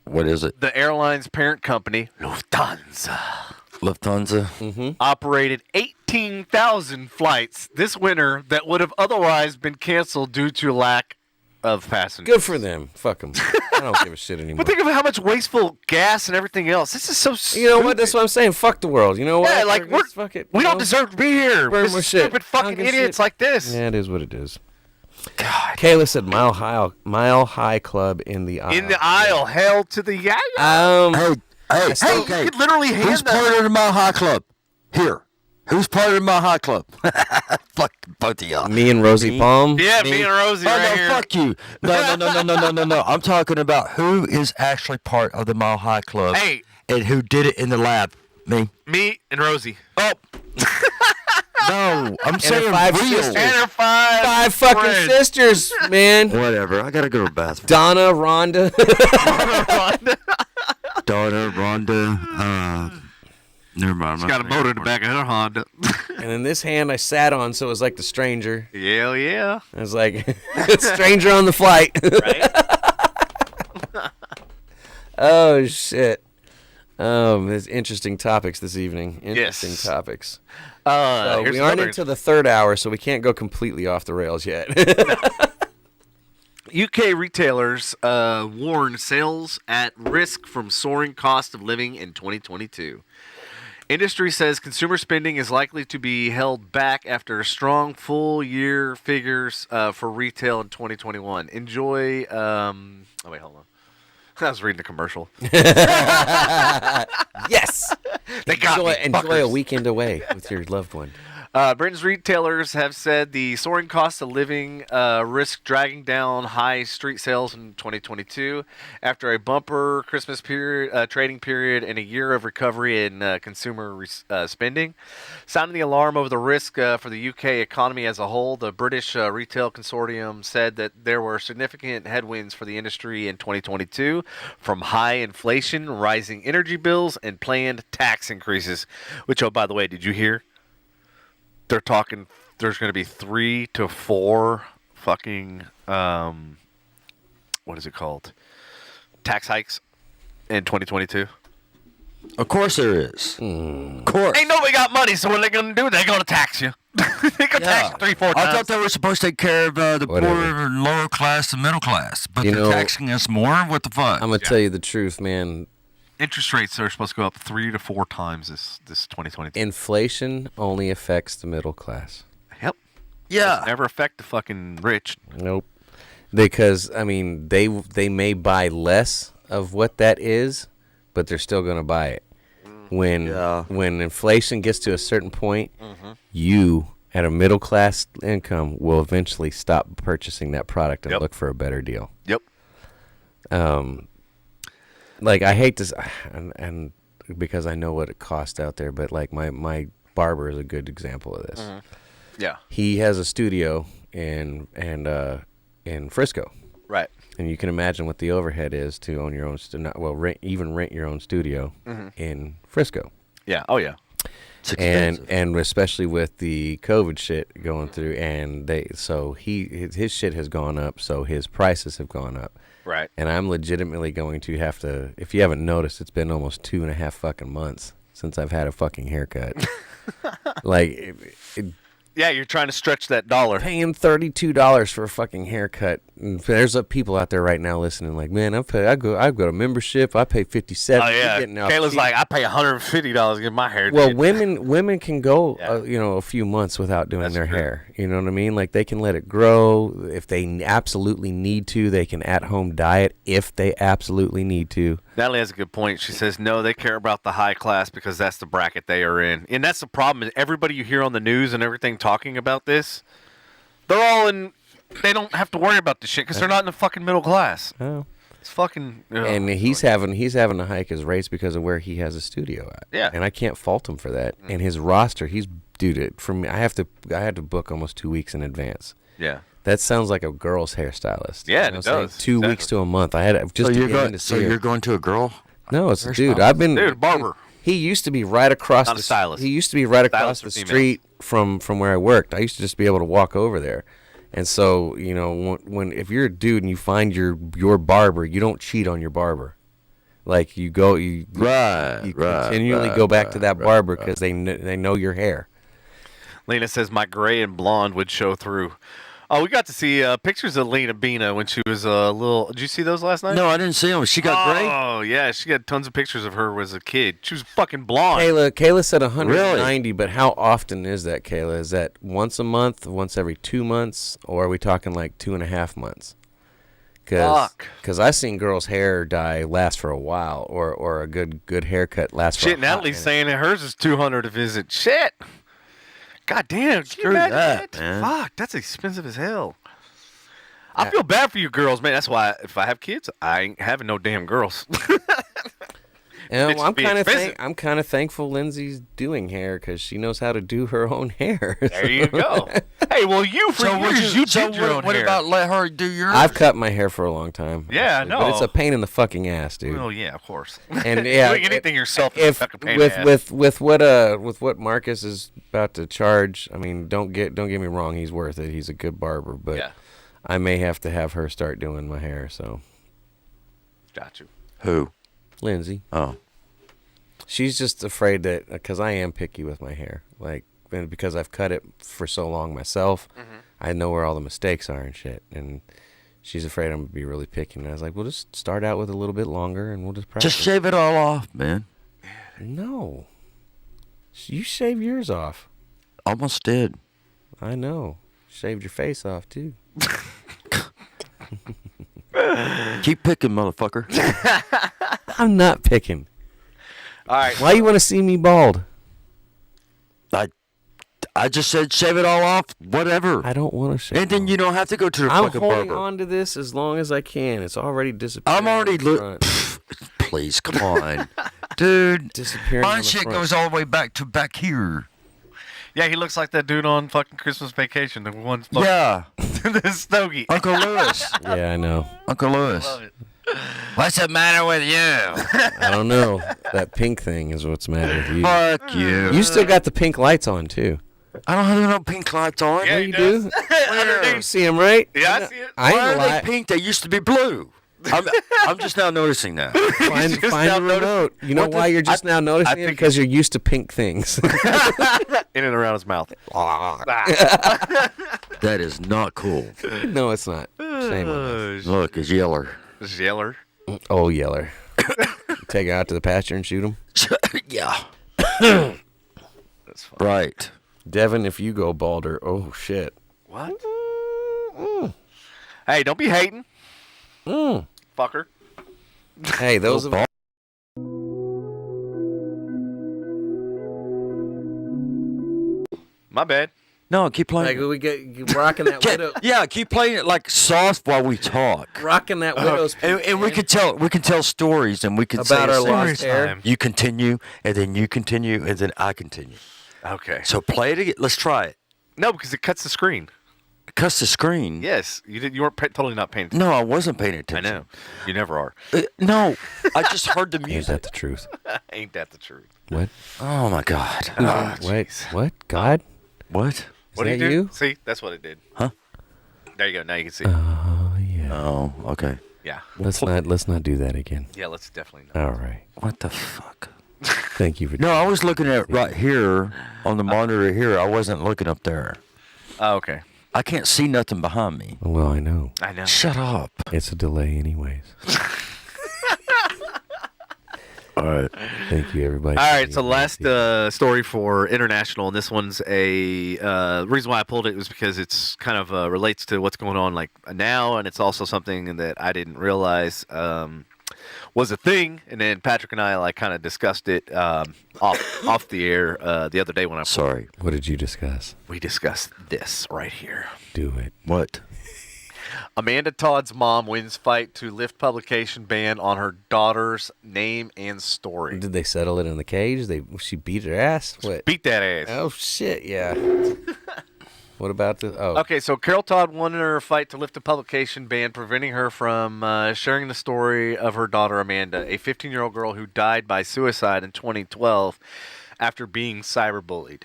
D: What is it?
C: The airline's parent company, Lufthansa,
D: Lufthansa.
C: operated 18,000 flights this winter that would have otherwise been canceled due to lack of passengers.
B: Good for them. Fuck them. I don't give a shit anymore.
C: But think of how much wasteful gas and everything else. This is so stupid.
B: You know what? That's what I'm saying. Fuck the world. You know what?
C: Yeah, like
B: Fuck it.
C: we
B: you
C: don't
B: know?
C: deserve to be here.
B: Burn
C: This
B: more shit.
C: stupid
B: I don't
C: fucking
B: give a
C: idiots
B: shit.
C: like this.
B: Yeah, it is what it is.
C: God.
B: Kayla said Mile High Club in the aisle.
C: In the aisle, hell to the yeah.
D: Hey,
C: Hey,
D: okay.
C: you could literally hand
D: Who's
C: that.
D: part of the Mile High Club? Here. Who's part of the Mile High Club? Fuck both of y'all.
B: Me and Rosie Palm.
C: Yeah, me and Rosie
D: Oh,
C: right
D: no,
C: here.
D: fuck you. No. I'm talking about who is actually part of the Mile High Club.
C: Hey.
D: And who did it in the lab. Me.
C: Me and Rosie.
D: Oh. No, I'm saying
B: five
D: real.
B: sisters.
C: And her five
B: Fucking
C: friends.
B: sisters, man.
D: Whatever. I gotta go to the bathroom.
B: Donna, Rhonda.
D: Daughter, Rhonda. Never mind.
C: She's got a motor in the back of her Honda.
B: And in this hand I sat on, so it was like the stranger.
C: Hell yeah.
B: I was like, stranger on the flight.
C: Right?
B: Oh, shit. There's interesting topics this evening. Interesting
C: Yes.
B: topics. So
C: here's
B: we aren't
C: another-
B: into the third hour, so we can't go completely off the rails yet.
C: UK retailers warn sales at risk from soaring cost of living in 2022. Industry says consumer spending is likely to be held back after strong full-year figures for retail in 2021. Enjoy. Oh wait, hold on. I was reading the commercial.
B: Yes.
C: They got me,
B: Enjoy a
C: fuckers.
B: weekend away with your loved one.
C: Britain's retailers have said the soaring cost of living risk dragging down high street sales in 2022 after a bumper Christmas period, trading period and a year of recovery in consumer spending. Sounding the alarm over the risk for the UK economy as a whole, the British Retail Consortium said that there were significant headwinds for the industry in 2022 from high inflation, rising energy bills, and planned tax increases. Which, oh, by the way, did you hear? They're talking. There's going to be 3 to 4 fucking what is it called? Tax hikes in 2022.
D: Of course there is. Of course.
C: Ain't nobody got money, so what they going to do? They're going to tax you. They're going to tax you 3, 4 times.
D: I thought they were supposed to take care of the
B: Whatever.
D: poor, lower class, and middle class, but
B: You
D: they're
B: know,
D: taxing us more. What the fuck?
B: I'm going to tell you the truth, man.
C: Interest rates are supposed to go up 3 to 4 times this 2022.
B: Inflation only affects the middle class.
C: Yep.
D: yeah.
C: Never affect the fucking rich.
B: Nope. Because I mean, they may buy less of what that is, but they're still going to buy it. When inflation gets to a certain point, you at a middle class income will eventually stop purchasing that product and look for a better deal.
C: Yep.
B: Like I hate this, and because I know what it costs out there, but like my barber is a good example of this.
C: Yeah.
B: He has a studio in Frisco.
C: Right.
B: And you can imagine what the overhead is to own your own, rent your own studio in Frisco.
C: Yeah. Oh yeah.
D: It's expensive.
B: And especially with the COVID shit going through, and his shit has gone up, so his prices have gone up.
C: Right.
B: And I'm legitimately going to have to. If you haven't noticed, it's been almost 2.5 fucking months since I've had a fucking haircut. Like.
C: Yeah, you're trying to stretch that dollar.
B: Paying $32 for a fucking haircut. And there's people out there right now listening, like, man, I've got a membership. I pay $57.
C: Oh yeah, Kayla's like, I pay $150 to get my hair.
B: Well,
C: did.
B: women can go, a few months without doing their hair. You know what I mean? Like they can let it grow if they absolutely need to. They can at-home dye it if they absolutely need to.
C: Natalie has a good point. She says, no, they care about the high class because that's the bracket they are in. And that's the problem. Everybody you hear on the news and everything talking about this, they're all in, they don't have to worry about this shit because they're not in the fucking middle class.
B: Oh.
C: It's fucking...
B: And he's having to hike his rates because of where he has a studio at.
C: Yeah.
B: And I can't fault him for that. And his roster, I had to book almost 2 weeks in advance.
C: Yeah.
B: That sounds like a girl's hairstylist.
C: Yeah,
B: you know
C: it does.
B: 2 weeks to a month. I had just to get in to see her.
D: You're going to a girl?
B: No, it's a dude. I've been
C: barber.
B: He used to be right across
C: Not a stylist.
B: He used to be right across
C: Stylists
B: the
C: are
B: street from where I worked. I used to just be able to walk over there. And so, when if you're a dude and you find your barber, you don't cheat on your barber. Like you continually go back to that barber because they know your hair.
C: Lena says my gray and blonde would show through. Oh, we got to see pictures of Lena Bina when she was a little... Did you see those last night?
D: No, I didn't see them. She got gray?
C: Oh, yeah. She got tons of pictures of her as a kid. She was fucking blonde.
B: Kayla said 190,
D: Really?
B: but how often is that, Kayla? Is that once a month, once every 2 months, or are we talking like 2.5 months? Because I've seen girls' hair dye last for a while, or a good haircut lasts for a
C: Shit, Natalie's saying that hers is $200 to visit. Shit. God damn.
D: Screw that,
C: that,
D: man.
C: Fuck, that's expensive as hell. I feel bad for you girls, man. That's why if I have kids, I ain't having no damn girls.
B: And I'm kind of thankful Lindsay's doing hair because she knows how to do her own hair.
C: There you go. Hey, well, you did your own
D: what
C: hair.
D: about let her do yours?
B: I've cut my hair for a long time.
C: Yeah,
B: actually,
C: I know.
B: But it's a pain in the fucking ass, dude.
C: Oh yeah, of course.
B: And yeah,
C: doing anything yourself is a fucking pain in the ass.
B: with what Marcus is about to charge, I mean, don't get me wrong, he's worth it. He's a good barber, but
C: Yeah.
B: I may have to have her start doing my hair. So,
C: Got you.
D: Who?
B: Lindsay,
D: Oh.
B: she's just afraid that because I am picky with my hair, like and because I've cut it for so long myself, I know where all the mistakes are and shit, and she's afraid I'm gonna be really picky. And I was like, we'll just start out with a little bit longer, and we'll just practice.
D: Just shave it all off, man.
B: No, you shave yours off.
D: Almost did.
B: I know. Shaved your face off too.
D: Keep picking, motherfucker.
B: I'm not picking.
C: All right.
B: Why you want to see me bald?
D: I just said shave it all off, whatever.
B: I don't want to shave.
D: And then you don't have to go to the
B: I'm
D: fucking
B: holding
D: barber.
B: on to this as long as I can. It's already disappearing.
D: I'm already Please, come on. Dude,
B: Disappearing on
D: my
B: the
D: shit
B: front.
D: goes all the way back here.
C: Yeah, he looks like that dude on fucking Christmas Vacation. The one.
D: Yeah.
C: The Stogie.
D: Uncle Lewis.
B: Yeah, I know.
D: Uncle Lewis.
C: Love it.
D: What's the matter with you?
B: I don't know. That pink thing is what's matter with you.
D: Fuck you.
B: You still got the pink lights on too.
D: I don't have no pink lights on.
C: Yeah,
B: you
C: he
B: do.
C: Underneath.
B: You see them, right?
C: Yeah, I see it.
B: I ain't
D: Why are
B: gonna
D: they
B: lie.
D: pink? They used to be blue. I'm just now noticing that.
B: Find
C: just
B: the
C: now
B: remote. You know
D: What
B: why
D: the-
B: you're just now noticing it?
C: think
B: Because you're used to pink things.
C: In and around his mouth.
D: That is not cool.
B: No, it's not. Shame on us.
D: Look, it's yeller.
C: Yeller.
B: Oh, Yeller. Take it out to the pasture and shoot him.
D: Yeah.
C: That's fine.
D: Right.
B: Devin, if you go balder, oh shit.
C: What? Hey, don't be hating,
B: Mm.
C: fucker.
B: Hey, those of
C: My bad.
D: No, keep
B: like
D: playing.
B: we get rocking that widow,
D: Yeah, keep playing it like soft while we talk.
B: rocking that widow's
D: And we can tell stories, and we can say
B: about
D: a
B: our
D: story.
B: lost hair.
C: time.
D: You continue, and then you continue, and then I continue.
C: Okay.
D: So play it again. Let's try it.
C: No, because it cuts the screen.
D: Cuss the screen.
C: Yes, you did. You weren't totally not paying attention.
D: No, I wasn't paying
C: I
D: attention.
C: know. You never are.
D: No, I just heard the
B: Ain't
D: music.
B: that the truth?
C: Ain't that the truth?
B: What?
D: Oh my God.
B: Wait, what? God?
D: What?
B: Is
C: What
B: that
C: did it do?
B: you?
C: See, that's what it did.
D: Huh?
C: There you go. Now you can see.
B: Oh yeah.
D: Oh, okay.
C: Yeah.
B: Let's not do that again.
C: Yeah. Let's definitely not.
B: All right.
D: What the fuck?
B: Thank you for.
D: No, I was looking at right here on the monitor here. I wasn't looking up there.
C: Oh, okay.
D: I can't see nothing behind me.
B: Well, I know.
C: I know.
D: Shut up.
B: It's a delay, anyways.
D: All right.
B: Thank you, everybody.
C: All right, so last story for international, and this one's a reason why I pulled it was because it's kind of relates to what's going on like now, and it's also something that I didn't realize was a thing, and then Patrick and I like kind of discussed it off the air the other day when I
D: Sorry.
B: What did you discuss?
C: we discussed this right here.
B: Do it.
D: What?
C: Amanda Todd's mom wins fight to lift publication ban on her daughter's name and story.
B: Did they settle it in the cage? She beat her ass. What?
C: Beat that ass.
B: Oh shit! Yeah. What about the? Oh.
C: Okay, so Carol Todd won in her fight to lift a publication ban, preventing her from sharing the story of her daughter Amanda, a 15-year-old girl who died by suicide in 2012 after being cyberbullied.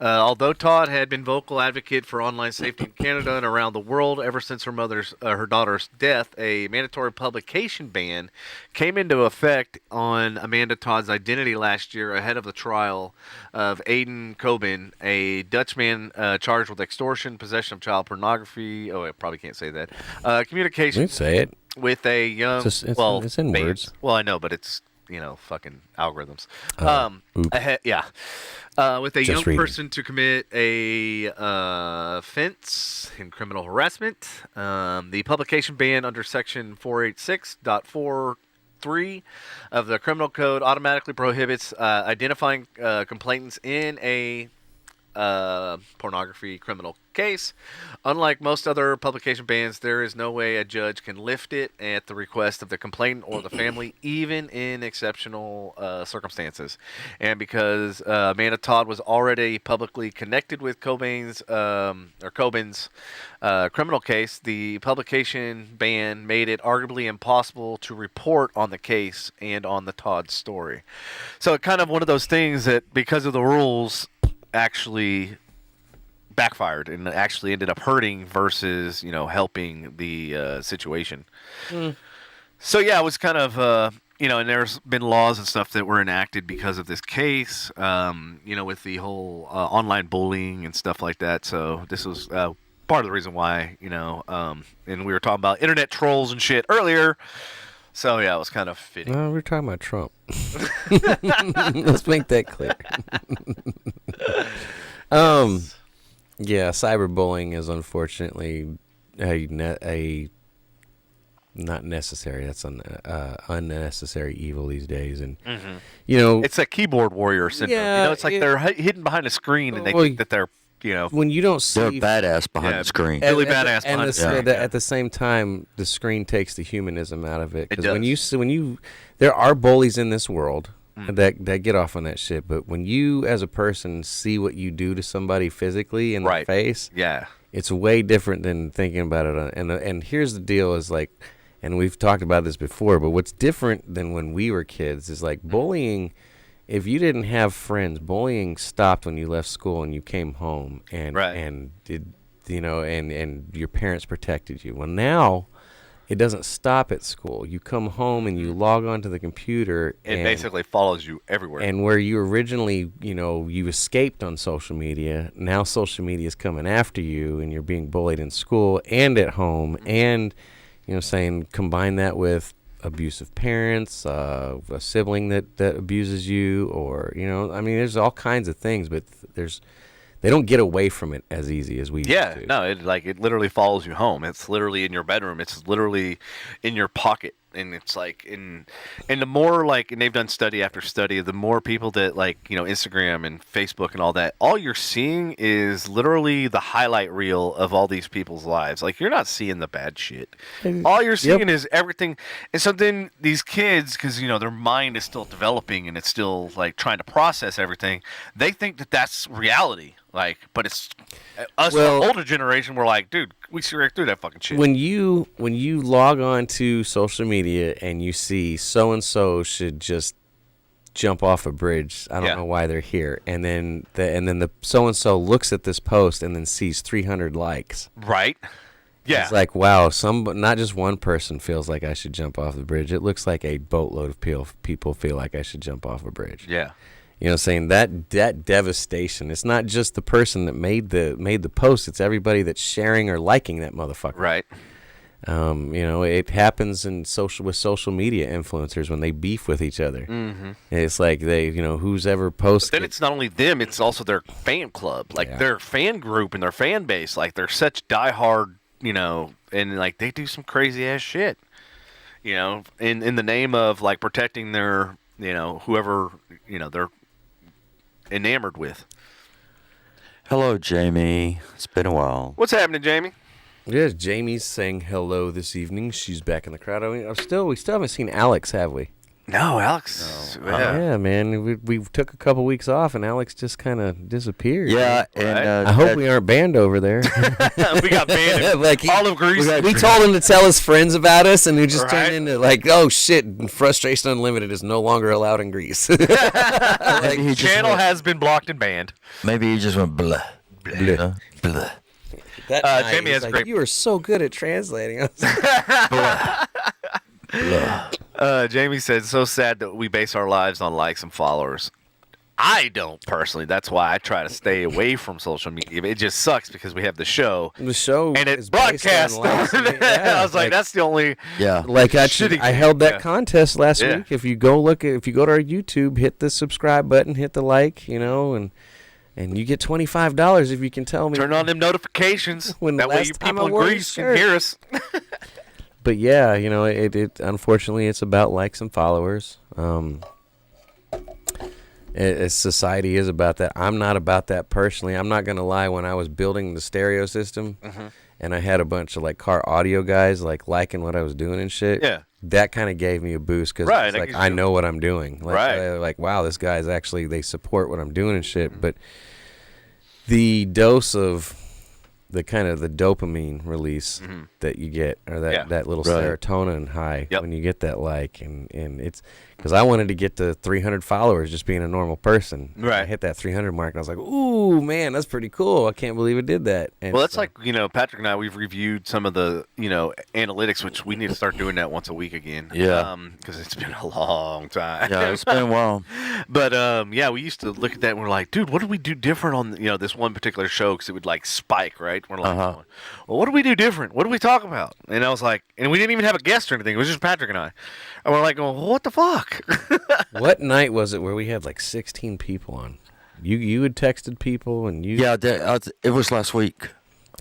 C: Although Todd had been vocal advocate for online safety in Canada and around the world ever since her daughter's death, a mandatory publication ban came into effect on Amanda Todd's identity last year ahead of the trial of Aiden Coben, a Dutchman charged with extortion, possession of child pornography. Oh, I probably can't say that.
B: You
C: Communication
B: can say it.
C: with a young.
B: It's in
C: bans.
B: words.
C: Well, I know, but it's fucking algorithms.
B: Oops.
C: Yeah. With a
B: Just
C: young
B: reading.
C: person to commit a offense in criminal harassment. The publication ban under Section 486.43 of the Criminal Code automatically prohibits identifying complainants in a pornography criminal case. Unlike most other publication bans, there is no way a judge can lift it at the request of the complainant or the family, even in exceptional circumstances. And because Amanda Todd was already publicly connected with Coben's criminal case, the publication ban made it arguably impossible to report on the case and on the Todd story. So it kind of one of those things that because of the rules actually backfired and actually ended up hurting versus helping the situation. So yeah, it was kind of and there's been laws and stuff that were enacted because of this case, with the whole online bullying and stuff like that. So this was part of the reason why, and we were talking about internet trolls and shit earlier. So yeah, it was kind of fitting.
B: No, we're talking about Trump. Let's make that clear. Yeah, cyberbullying is unfortunately a not necessary. That's an unnecessary evil these days, and
C: It's a keyboard warrior syndrome.
B: Yeah,
C: It's like they're hidden behind a screen and they
B: Well,
C: think that they're
B: when you don't
D: They're
B: see
D: badass behind
C: Yeah.
D: the screen.
C: Really badass
B: and
C: behind
B: the,
C: the screen,
B: the-
C: yeah.
B: at the same time, the screen takes the humanism out of it.
C: It
B: Because
C: does.
B: when you, there are bullies in this world
C: Mm.
B: that get off on that shit. But when you, as a person, see what you do to somebody physically in
C: Right.
B: the face,
C: yeah.
B: it's way different than thinking about it. And here's the deal: is like, and we've talked about this before. But what's different than when we were kids is like bullying. If you didn't have friends, bullying stopped when you left school and you came home, and
C: Right.
B: and did and your parents protected you. Well, now it doesn't stop at school. You come home and you log onto the computer.
C: It
B: and,
C: basically follows you everywhere.
B: and where you originally, you escaped on social media, now social media is coming after you, and you're being bullied in school and at home, and saying combine that with abusive parents, a sibling that abuses you, or there's all kinds of things, but there's they don't get away from it as easy as we
C: Yeah,
B: do.
C: no, it literally follows you home. It's literally in your bedroom. It's literally in your pocket. And it's like and the more like, and they've done study after study, the more people that like, Instagram and Facebook and all that, all you're seeing is literally the highlight reel of all these people's lives. Like, you're not seeing the bad shit. All you're seeing is everything. And so then these kids, because their mind is still developing and it's still like trying to process everything, they think that that's reality. Like, but it's us, the older generation. We're like, dude, we see right through that fucking shit.
B: When you log on to social media and you see so and so should just jump off a bridge, I don't know why they're here, and then the so and so looks at this post and then sees 300 likes.
C: Right. Yeah.
B: It's like, wow, not just one person feels like I should jump off the bridge. It looks like a boatload of people feel like I should jump off a bridge.
C: Yeah.
B: Saying that devastation. It's not just the person that made the post. It's everybody that's sharing or liking that motherfucker.
C: Right.
B: It happens with social media influencers when they beef with each other. Mm-hmm. It's like they, who's ever posted.
C: But then it's not only them; it's also their fan club, like their fan group and their fan base. Like, they're such diehard, and like they do some crazy ass shit. In the name of like protecting their, whoever they're enamored with.
D: Hello, Jamie. It's been a while.
C: What's happening, Jamie?
B: Yes, Jamie's saying hello this evening. She's back in the crowd. We still haven't seen Alex, have we?
C: No, Alex. No.
B: Yeah, man. We took a couple weeks off, and Alex just kind of disappeared.
D: Yeah, and
B: I hope we aren't banned over there.
C: We got banned. Like all of Greece.
B: We told him to tell his friends about us, and he just turned into like, oh shit, Frustration Unlimited is no longer allowed in Greece.
C: Like, channel has been blocked and banned.
D: Maybe he just went blah, blah, blah.
C: Jamie has great.
B: You are so good at translating.
C: Jamie said, so sad that we base our lives on likes and followers. I don't personally. That's why I try to stay away from social media. It just sucks because we have the show.
B: The show
C: and it's broadcast. I was like, that's the only.
D: Yeah.
B: Like I held that contest last week. If you go to our YouTube, hit the subscribe button, hit the like, and you get $25 if you can tell me.
C: Turn on them notifications. That way you people in Greece can hear us.
B: But yeah, it unfortunately it's about likes and followers. Society is about that. I'm not about that personally. I'm not gonna lie. When I was building the stereo system, and I had a bunch of like car audio guys like liking what I was doing and shit.
C: Yeah.
B: That kind of gave me a boost because it's like I know what I'm doing. Like, like wow, this guy's actually they support what I'm doing and shit. But the dose of the kind of the dopamine release that you get, or that little serotonin high when you get that like, and it's because I wanted to get to 300 followers just being a normal person.
C: Right.
B: I hit that 300 mark and I was like, ooh, man, that's pretty cool. I can't believe it did that. And
C: well, that's like, Patrick and I, we've reviewed some of the, analytics, which we need to start doing that once a week again.
D: Yeah.
C: Because it's been a long time.
D: Yeah, it's been a while.
C: But, we used to look at that and we're like, dude, what did we do different on, this one particular show? Because it would, like, spike, right? We're like, well, what do we do different? What do we talk about? And I was like, and we didn't even have a guest or anything. It was just Patrick and I. And we're like, well, what the fuck?
B: What night was it where we had like 16 people on? You had texted people and you...
D: Yeah, it was last week.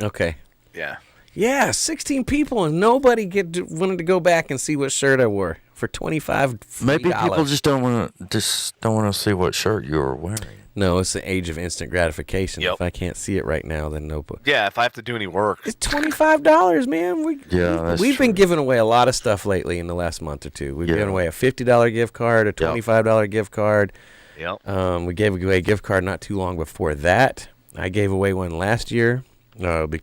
B: Okay.
C: Yeah.
B: Yeah, 16 people and nobody wanted to go back and see what shirt I wore for $25.
D: Maybe people just don't want to see what shirt you were wearing.
B: No, it's the age of instant gratification.
C: Yep.
B: If I can't see it right now, then no.
C: Yeah, if I have to do any work.
B: It's $25, man. We've been
D: true.
B: giving away a lot of stuff lately in the last month or two. We've given away a $50 gift card, a $25 gift card.
C: Yep.
B: We gave away a gift card not too long before that. I gave away one last year,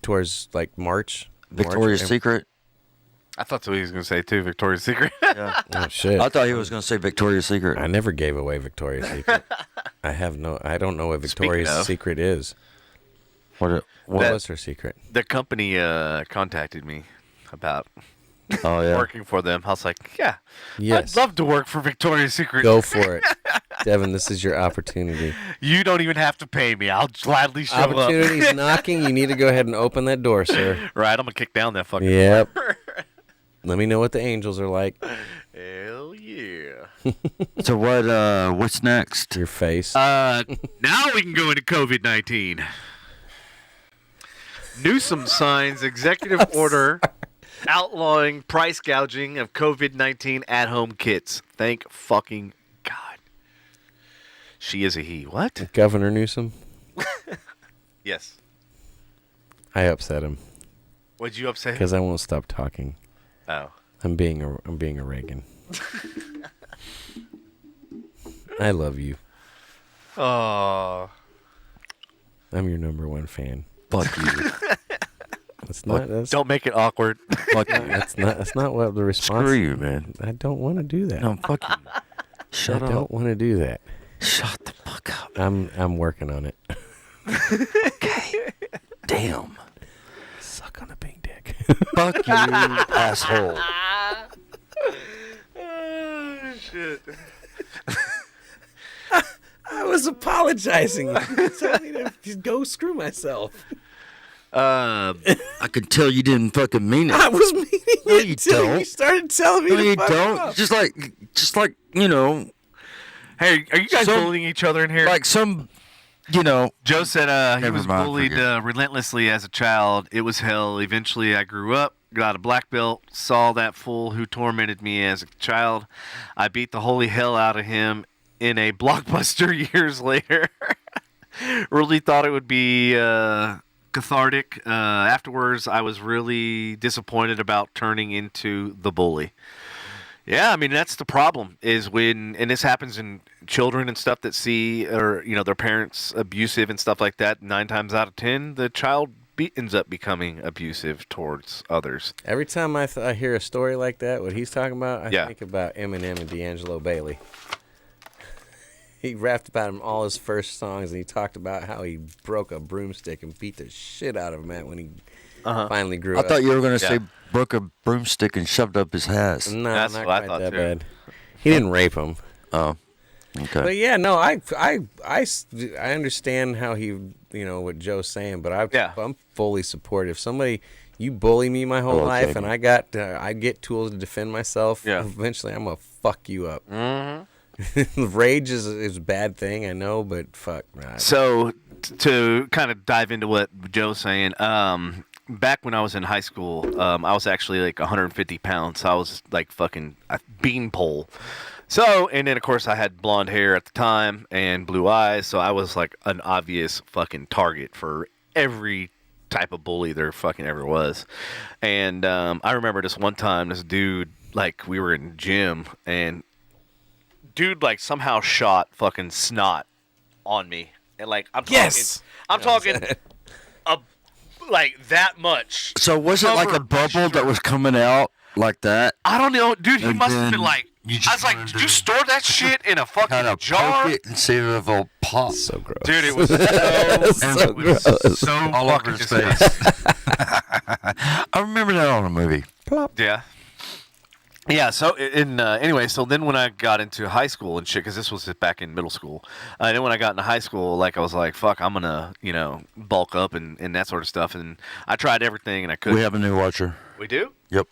B: towards like March.
D: Victoria's Secret.
C: I thought that's what he was going to say, too, Victoria's Secret.
D: Yeah.
B: Oh, shit.
D: I thought he was going to say Victoria's Secret.
B: I never gave away Victoria's Secret. I don't know what Victoria's Secret is.
D: What
B: was her secret?
C: The company contacted me about working for them. I was like, yeah,
B: yes.
C: I'd love to work for Victoria's Secret.
B: Go for it. Devin, this is your opportunity.
C: You don't even have to pay me. I'll gladly show up.
B: Opportunity's knocking. You need to go ahead and open that door, sir.
C: Right, I'm going to kick down that fucking
B: door.
C: Yep.
B: Let me know what the angels are like.
C: Hell yeah.
D: So what's next?
B: Your face.
C: Now we can go into COVID-19. Newsom signs executive order outlawing price gouging of COVID-19 at-home kits. Thank fucking God. She is a he. What?
B: Governor Newsom.
C: Yes.
B: I upset him
C: What'd you upset him?
B: because I won't stop talking.
C: Oh.
B: I'm being a Reagan. I love you.
C: Oh.
B: I'm your number one fan.
D: Fuck you.
C: Don't make it awkward.
D: Fuck you.
B: That's not what the response.
D: Screw you, man.
B: I don't want to do that.
D: No, fuck you. Shut
B: I
D: up.
B: don't want to do that.
D: Shut the fuck up.
B: I'm working on it.
D: Okay. Damn.
B: Suck on a big dick.
D: Fuck you, asshole.
C: Oh, shit.
B: I was apologizing. You told me to just go screw myself.
D: I could tell you didn't fucking mean it.
B: I was meaning
D: No,
B: it
D: you
B: till
D: don't.
B: you started telling me
D: No,
B: to
D: you
B: fuck
D: don't.
B: off.
D: Just like you know,
C: Hey, are you guys
D: Some-
C: bullying each other in here?
D: like some, you know.
C: Joe said he
D: Never
C: was
D: mind,
C: bullied
D: forget.
C: relentlessly as a child. It was hell. Eventually, I grew up, got a black belt, saw that fool who tormented me as a child. I beat the holy hell out of him in a blockbuster years later. Really thought it would be cathartic. Afterwards, I was really disappointed about turning into the bully. Yeah, I mean that's the problem is when, and this happens in children and stuff that see, or their parents abusive and stuff like that. 9 times out of 10, the child ends up becoming abusive towards others.
B: Every time I hear a story like that, what he's talking about, I
C: Yeah.
B: think about Eminem and D'Angelo Bailey. He rapped about him all his first songs, and he talked about how he broke a broomstick and beat the shit out of him when he finally grew
D: I
B: up.
D: thought you were gonna
C: Yeah.
D: say broke a broomstick and shoved up his ass.
B: No,
C: That's
B: not
C: what I
B: quite
C: thought,
B: that
C: too.
B: bad. He didn't rape him.
D: Oh, okay.
B: But yeah, no, I understand how he, what Joe's saying, but I'm fully supportive. If somebody, you bully me my whole
D: Oh, okay.
B: life, and I get tools to defend myself.
C: Yeah.
B: Eventually, I'm gonna fuck you up. Mm-hmm. Rage is a bad thing, I know, but fuck. Nah,
C: So to kind of dive into what Joe's saying, back when I was in high school, I was actually like 150 pounds. So I was like fucking a beanpole. So, and then of course I had blonde hair at the time and blue eyes. So I was like an obvious fucking target for every type of bully there fucking ever was. And I remember this one time, this dude, like we were in gym and dude like somehow shot fucking snot on me. And like I'm talking like that much.
D: So was it like a
C: covered my
D: bubble that was coming out like that?
C: I don't know, dude. He
D: And
C: must have
D: then
C: been like.
D: you
C: I
D: just
C: was like,
D: wanted
C: did you
D: to
C: store that shit in a fucking
D: Kind of
C: jar?
D: poke it and see if it'll pop.
B: so gross.
C: Dude, it was so,
B: So
C: it was
B: gross.
C: so
D: all over
C: fucking
D: his
C: disgusting.
D: face. I remember that on a movie.
C: Yeah. Yeah, so anyway, so then when I got into high school and shit, because this was back in middle school, and then when I got into high school, like I was like, fuck, I'm gonna, bulk up and that sort of stuff, and I tried everything and I couldn't.
D: We have a new watcher.
C: We do?
D: Yep.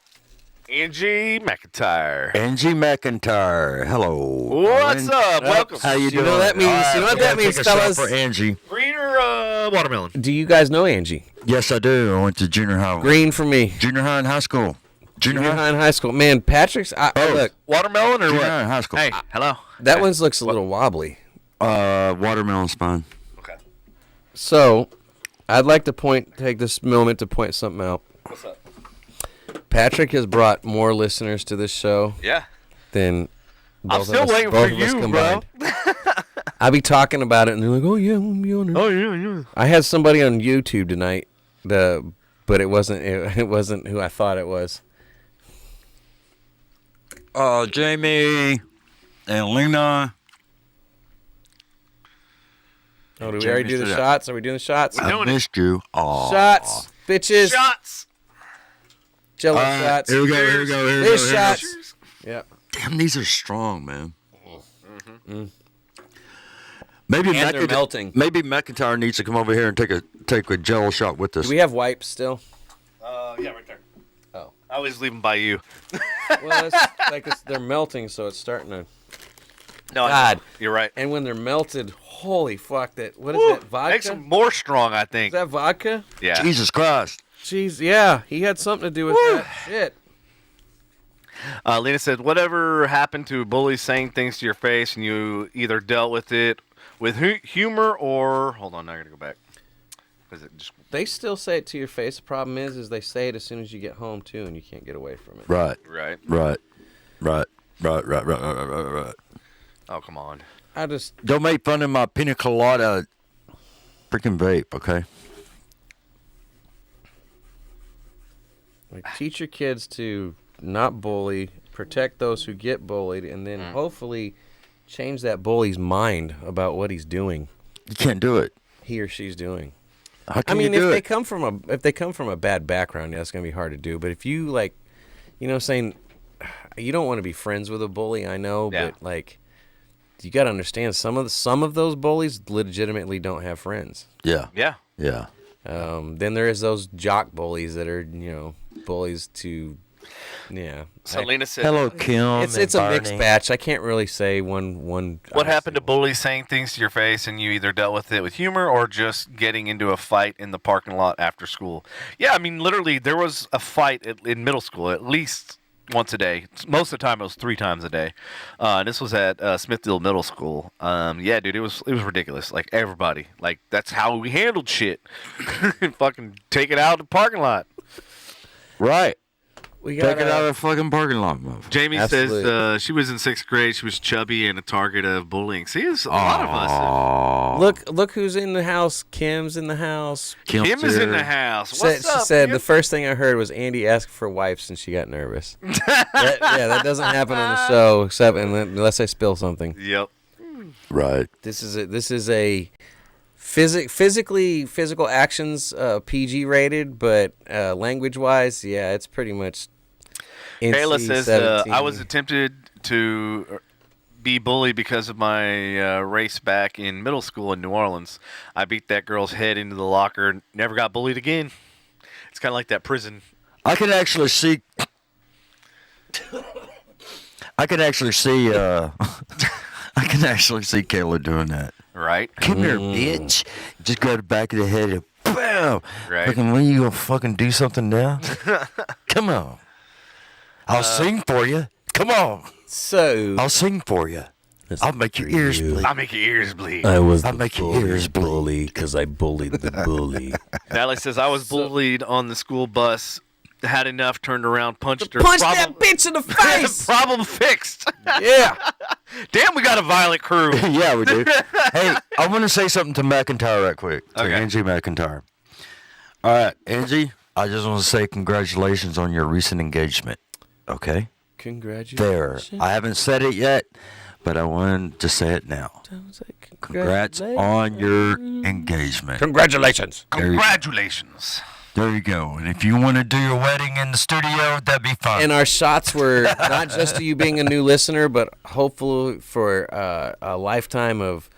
C: Angie McIntyre.
D: Angie McIntyre. Hello.
C: What's up? Welcome.
D: How you doing?
B: know what that means?
D: All right,
B: You know what
D: we
B: that
D: gotta
B: means,
D: take a shot
B: fellas?
D: For Angie.
C: Green or watermelon?
B: Do you guys know Angie?
D: Yes, I do. I went to junior high.
B: Green for me.
D: Junior high and high school. Junior
B: Junior
D: high.
B: high in high school. Man, Patrick's. Look,
C: Watermelon or
D: Junior
C: what?
D: high and high school.
C: Hey, hello.
B: that one looks a little wobbly.
D: Watermelon's fine.
C: Okay.
B: So, I'd like to take this moment to point something out.
C: What's up?
B: Patrick has brought more listeners to this show
C: Yeah.
B: than
C: I'm
B: both of
C: still
B: us-
C: waiting
B: both
C: for
B: of us
C: you,
B: combined. I be talking about it, and they're like, "Oh yeah, I'm gonna be on it."
C: Oh, yeah.
B: I had somebody on YouTube tonight, but it wasn't who I thought it was.
D: Jamie and Lena.
B: Oh, do we
D: Jamie
B: already do the
D: stood up.
B: shots? Are we doing the shots?
C: We're
D: I
C: doing it.
D: missed you. Aw.
B: Shots, bitches.
C: Shots.
B: Jello
D: All right,
B: shots.
D: here we go. Here we go. Here we go.
B: There's
D: Here we go.
B: shots. Yeah.
D: Damn, these are strong, man. Maybe
B: And they're melting.
D: Maybe McIntyre needs to come over here and take a Jello shot with us.
B: Do we have wipes still?
C: Yeah, right there.
B: Oh.
C: I always leave them by you.
B: Well, they're melting, so it's starting to.
C: No,
B: God,
C: you're right.
B: And when they're melted, holy fuck! What is
C: Woo,
B: that? Vodka?
C: Makes them more strong, I
B: Is
C: think.
B: that vodka?
C: Yeah.
D: Jesus Christ.
B: Jeez, yeah, he had something to do with that. Shit.
C: Lena said, whatever happened to bullies saying things to your face and you either dealt with it with humor or... Hold on, now I got to go back.
B: They still say it to your face. The problem is they say it as soon as you get home, too, and you can't get away from it.
D: Right.
C: Right.
D: Right.
C: Oh, come on.
D: Don't make fun of my pina colada freaking vape, okay?
B: Like, teach your kids to not bully, protect those who get bullied, and then hopefully change that bully's mind about what he's doing.
D: You can't do it.
B: He or she's doing.
D: How can
B: if
D: you do
B: they
D: it?
B: come from a bad background, yeah, it's gonna be hard to do. But if you like, saying you don't want to be friends with a bully, I know, but like, you got to understand some of those bullies legitimately don't have friends.
D: Yeah.
C: Yeah.
D: Yeah.
B: Then there is those jock bullies that are bullies to. Yeah.
C: So Lena said,
D: Hello, Kim.
B: It's a mixed batch. I can't really say one.
C: what happened to bullies saying things to your face and you either dealt with it with humor or just getting into a fight in the parking lot after school? Yeah, I mean, literally, there was a fight in middle school at least once a day. Most of the time, it was 3 times a day. This was at Smithfield Middle School. Yeah, dude, it was ridiculous. Like, everybody. Like, that's how we handled shit. Fucking take it out of the parking lot.
D: Right.
B: We
D: Take it out of the fucking parking lot, motherfucker.
G: Jamie says she was in 6th grade. She was chubby and a target of bullying. See, it's a lot of us.
B: Look who's in the house. Kim's in the house.
C: Kim is in the house.
B: She
C: What's up,
B: said
C: Kim?
B: the first thing I heard was Andy asked for wipes and she got nervous. that doesn't happen on the show except unless I spill something.
C: Yep.
D: Right.
B: This is a physical actions PG rated, but language wise, yeah, it's pretty much.
C: Kayla says,
B: NC-17.
C: I was attempted to be bullied because of my race back in middle school in New Orleans. I beat that girl's head into the locker, never got bullied again. It's kind of like that prison.
D: I can actually see. I can actually see Kayla doing that.
C: Right?
D: Come here, bitch. Just go to the back of the head and bam.
C: Right.
D: Fucking, when you gonna fucking do something now? Come on. I'll sing for you. Come on.
B: So
D: I'll sing for you. I'll make your ears bleed.
C: I'll make your ears bleed.
D: I'll make your ears bleed.
B: bully because I bullied the bully.
C: Natalie says, I was bullied on the school bus. Had enough, turned around, punched her.
B: Punch that bitch in the face.
C: Problem fixed.
B: Yeah.
C: Damn, we got a violent crew.
D: Yeah, we do. Hey, I want to say something to McIntyre right quick. To
C: Okay.
D: Angie McIntyre. All right, Angie, I just want to say congratulations on your recent engagement. Okay?
B: Congratulations.
D: There. I haven't said it yet, but I wanted to say it now. Congrats on your engagement.
B: Congratulations.
C: Congratulations.
D: There you go. And if you want to do your wedding in the studio, that'd be fun.
B: And our shots were not just to you being a new listener, but hopefully for a lifetime of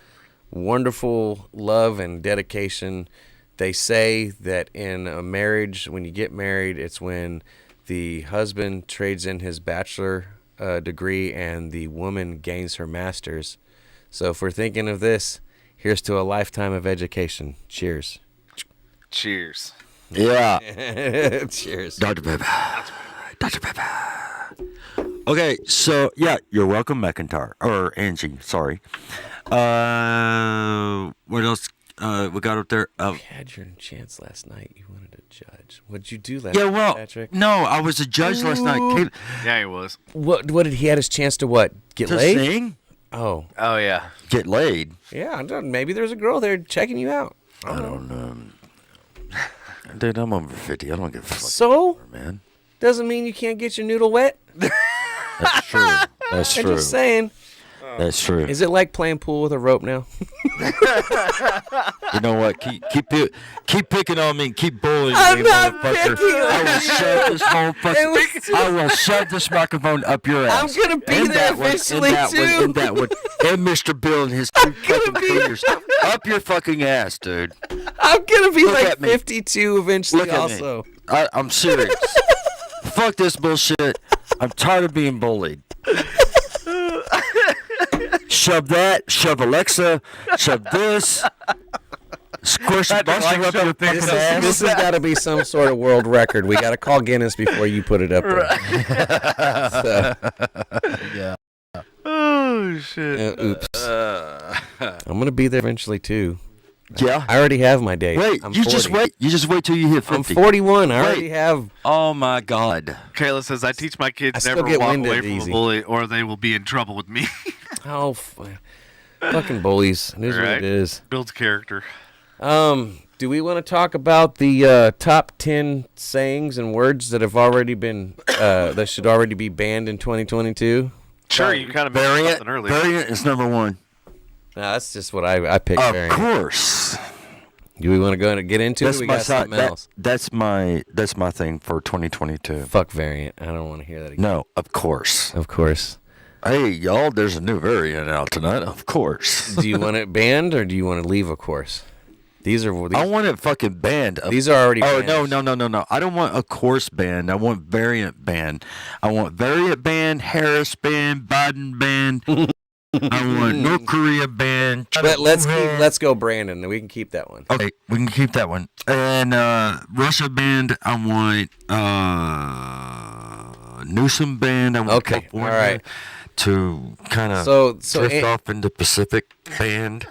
B: wonderful love and dedication. They say that in a marriage, when you get married, it's when the husband trades in his bachelor degree and the woman gains her master's. So if we're thinking of this, here's to a lifetime of education. Cheers.
C: Cheers.
D: Yeah.
B: Cheers.
D: Dr. Pepper. Dr. Pepper. Okay, so, yeah, you're welcome, McIntyre. Or Angie, sorry. What else we got up there?
B: You had your chance last night. You wanted to judge. What'd you do last
D: Yeah,
B: night,
D: well,
B: Patrick?
D: no, I was a judge last night.
C: Yeah, he was.
B: What did he had his chance to what? Get
D: To
B: laid?
D: sing?
B: Oh.
C: Oh, yeah.
D: Get laid?
B: Yeah, I don't, maybe there's a girl there checking you out.
D: I don't know. Dude, I'm over 50. I don't give a fuck,
B: So?
D: man.
B: Doesn't mean you can't get your noodle wet.
D: That's true. That's
B: I'm
D: true.
B: just saying.
D: That's true.
B: Is it like playing pool with a rope now?
D: You know what? Keep picking on me and keep bullying
B: I'm
D: me,
B: not
D: motherfucker.
B: picking on
D: I will shove this whole fucking. I will shove this microphone up your ass.
B: I'm gonna be
D: And
B: there
D: that one,
B: eventually,
D: and that
B: too.
D: One, and that one, and Mr. Bill and his two fucking fingers up your fucking ass, dude.
B: I'm gonna be
D: Look
B: like
D: at me.
B: 52 eventually
D: Look at
B: also.
D: me. I'm serious. fuck this bullshit. I'm tired of being bullied. Shove that. Shove Alexa. Shove this. Squish the buster up your fucking ass.
B: This has got to be some sort of world record. We got to call Guinness before you put it up there.
D: Yeah.
C: Oh shit.
B: Oops. I'm gonna be there eventually too.
D: Yeah.
B: I already have my date.
D: Wait,
B: I'm
D: you
B: 40.
D: just wait. You just wait till you hit 50.
B: I'm 41. I already have.
D: Oh my God.
G: Kayla says, I teach my
B: I
G: kids
B: still
G: never
B: get
G: walk
B: winded
G: away from
B: easy.
G: a bully or they will be in trouble with me.
B: Oh, fucking bullies. It is what
G: Right.
B: it is.
G: Builds character.
B: Do we want to talk about the top 10 sayings and words that have already been that should already be banned in 2022?
G: Sure, you kind of mentioned something earlier.
D: Variant is number one.
B: No, that's just what I picked.
D: Of
B: variant.
D: course.
B: Do we want to go and get into it? Or we got something else.
D: That's my thing for 2022.
B: Fuck variant. I don't want to hear that again.
D: No, of course.
B: Of course.
D: Hey, y'all, there's a new variant out tonight. Of course.
B: Do you want it banned or do you want to leave? Of course.
D: I want it fucking banned.
B: These are already.
D: Oh,
B: banned.
D: no. I don't want a course banned. I want variant banned. I want variant banned, Harris banned, Biden banned. I want North Korea banned.
B: Let's go Brandon. We can keep that one.
D: Okay, we can keep that one. And Russia banned. I want Newsom banned. I want California
B: all right.
D: to kind of drift off into Pacific banned.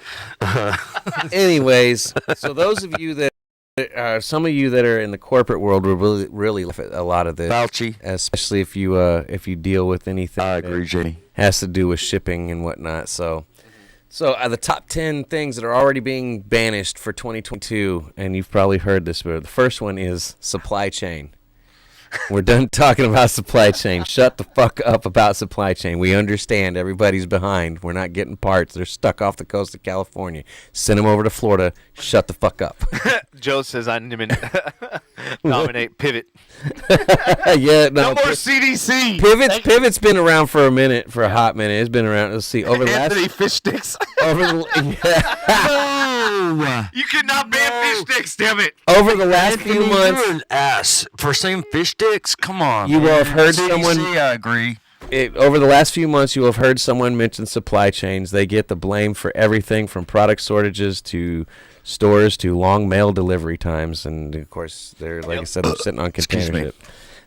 B: Anyways, so those of you that some of you that are in the corporate world will really laugh at a lot of this.
D: Fauci,
B: especially if you deal with anything.
D: I agree, Jamie.
B: Has to do with shipping and whatnot. So the top 10 things that are already being banished for 2022, and you've probably heard this, but the first one is supply chain. We're done talking about supply chain. Shut the fuck up about supply chain. We understand everybody's behind. We're not getting parts. They're stuck off the coast of California. Send them over to Florida. Shut the fuck up.
C: Joe says I nominate Pivot.
B: Yeah,
G: No more CDC.
B: Pivot's been around for a hot minute. It's been around. Let's see. Over the last
G: Anthony Fish Sticks. You cannot ban fish sticks, damn it.
B: Over the last few months,
D: you're an ass for saying fish sticks. Come on,
B: you will have heard
D: CDC,
B: someone.
D: I agree.
B: Over the last few months, you will have heard someone mention supply chains. They get the blame for everything from product shortages to stores to long mail delivery times, and of course, they're like I said, they're sitting on container ship.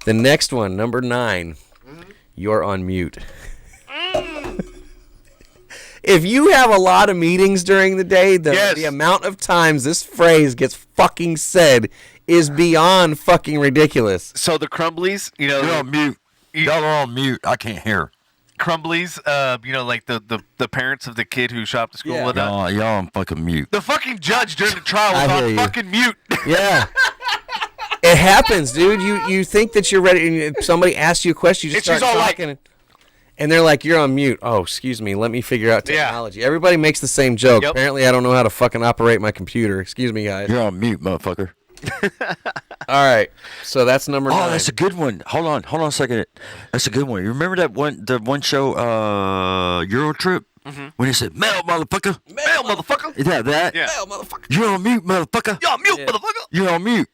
B: The next one, number 9, you're on mute. If you have a lot of meetings during the day, the amount of times this phrase gets fucking said is beyond fucking ridiculous.
C: So the Crumblies,
D: you're on mute. Y'all are on mute. I can't hear.
C: Crumblies, like the parents of the kid who shot up the school with us.
D: Y'all on fucking mute.
C: The fucking judge during the trial was on fucking mute.
B: Yeah. It happens, dude. You think that you're ready, and somebody asks you a question, you just start talking. And they're like, you're on mute. Oh, excuse me. Let me figure out technology. Everybody makes the same joke. Yep. Apparently, I don't know how to fucking operate my computer. Excuse me, guys.
D: You're on mute, motherfucker.
B: All right. So that's number 9.
D: Oh, that's a good one. Hold on a second. That's a good one. You remember the one show, Euro Trip? Mm-hmm. When he said, mail, motherfucker.
C: Mail, motherfucker.
D: Yeah, that.
C: Yeah. Mail, motherfucker.
D: You're on mute, motherfucker.
C: You're on mute, motherfucker.
D: You're on mute.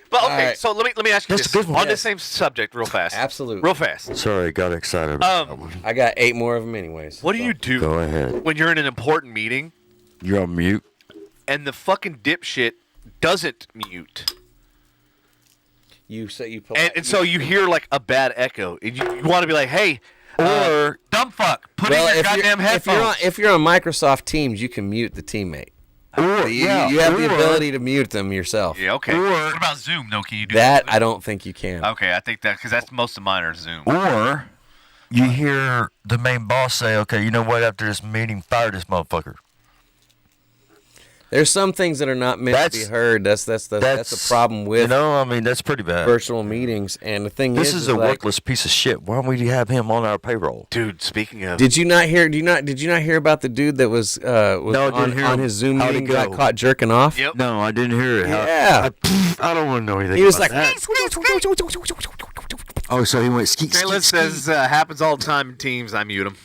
C: But okay, right. So let me ask you
D: That's
C: this
D: on
C: the same subject, real fast.
B: Absolutely,
C: real fast.
D: Sorry, I got excited about that one.
B: I got 8 more of them, anyways.
C: What do you do?
D: Go ahead.
C: When you're in an important meeting?
D: You're on mute,
C: and the fucking dipshit doesn't mute.
B: You
C: so you hear like a bad echo, and you want to be like, "Hey,
D: or
C: dumb fuck, put in your goddamn headphones."
B: If you're on Microsoft Teams, you can mute the teammate.
D: Or
B: you have the ability to mute them yourself.
C: Yeah, okay.
G: What about Zoom? No, can you do
B: that? I don't think you can.
G: Okay, I think that because that's most of mine are Zoom.
D: Or you hear the main boss say, "Okay, you know what? After this meeting, fire this motherfucker."
B: There's some things that are not meant to be heard. That's the problem with.
D: That's pretty bad.
B: Virtual meetings, and the thing
D: this is a worthless piece of shit. Why don't we have him on our payroll,
C: dude? Speaking of,
B: did you not hear about the dude that was on his Zoom meeting got caught jerking off?
C: Yep.
D: No, I didn't hear it.
B: Yeah.
D: I don't want to know anything.
B: He was
D: about
B: like,
D: that. Oh, so he went skeet.
C: Kayla says happens all the time in Teams. I mute him.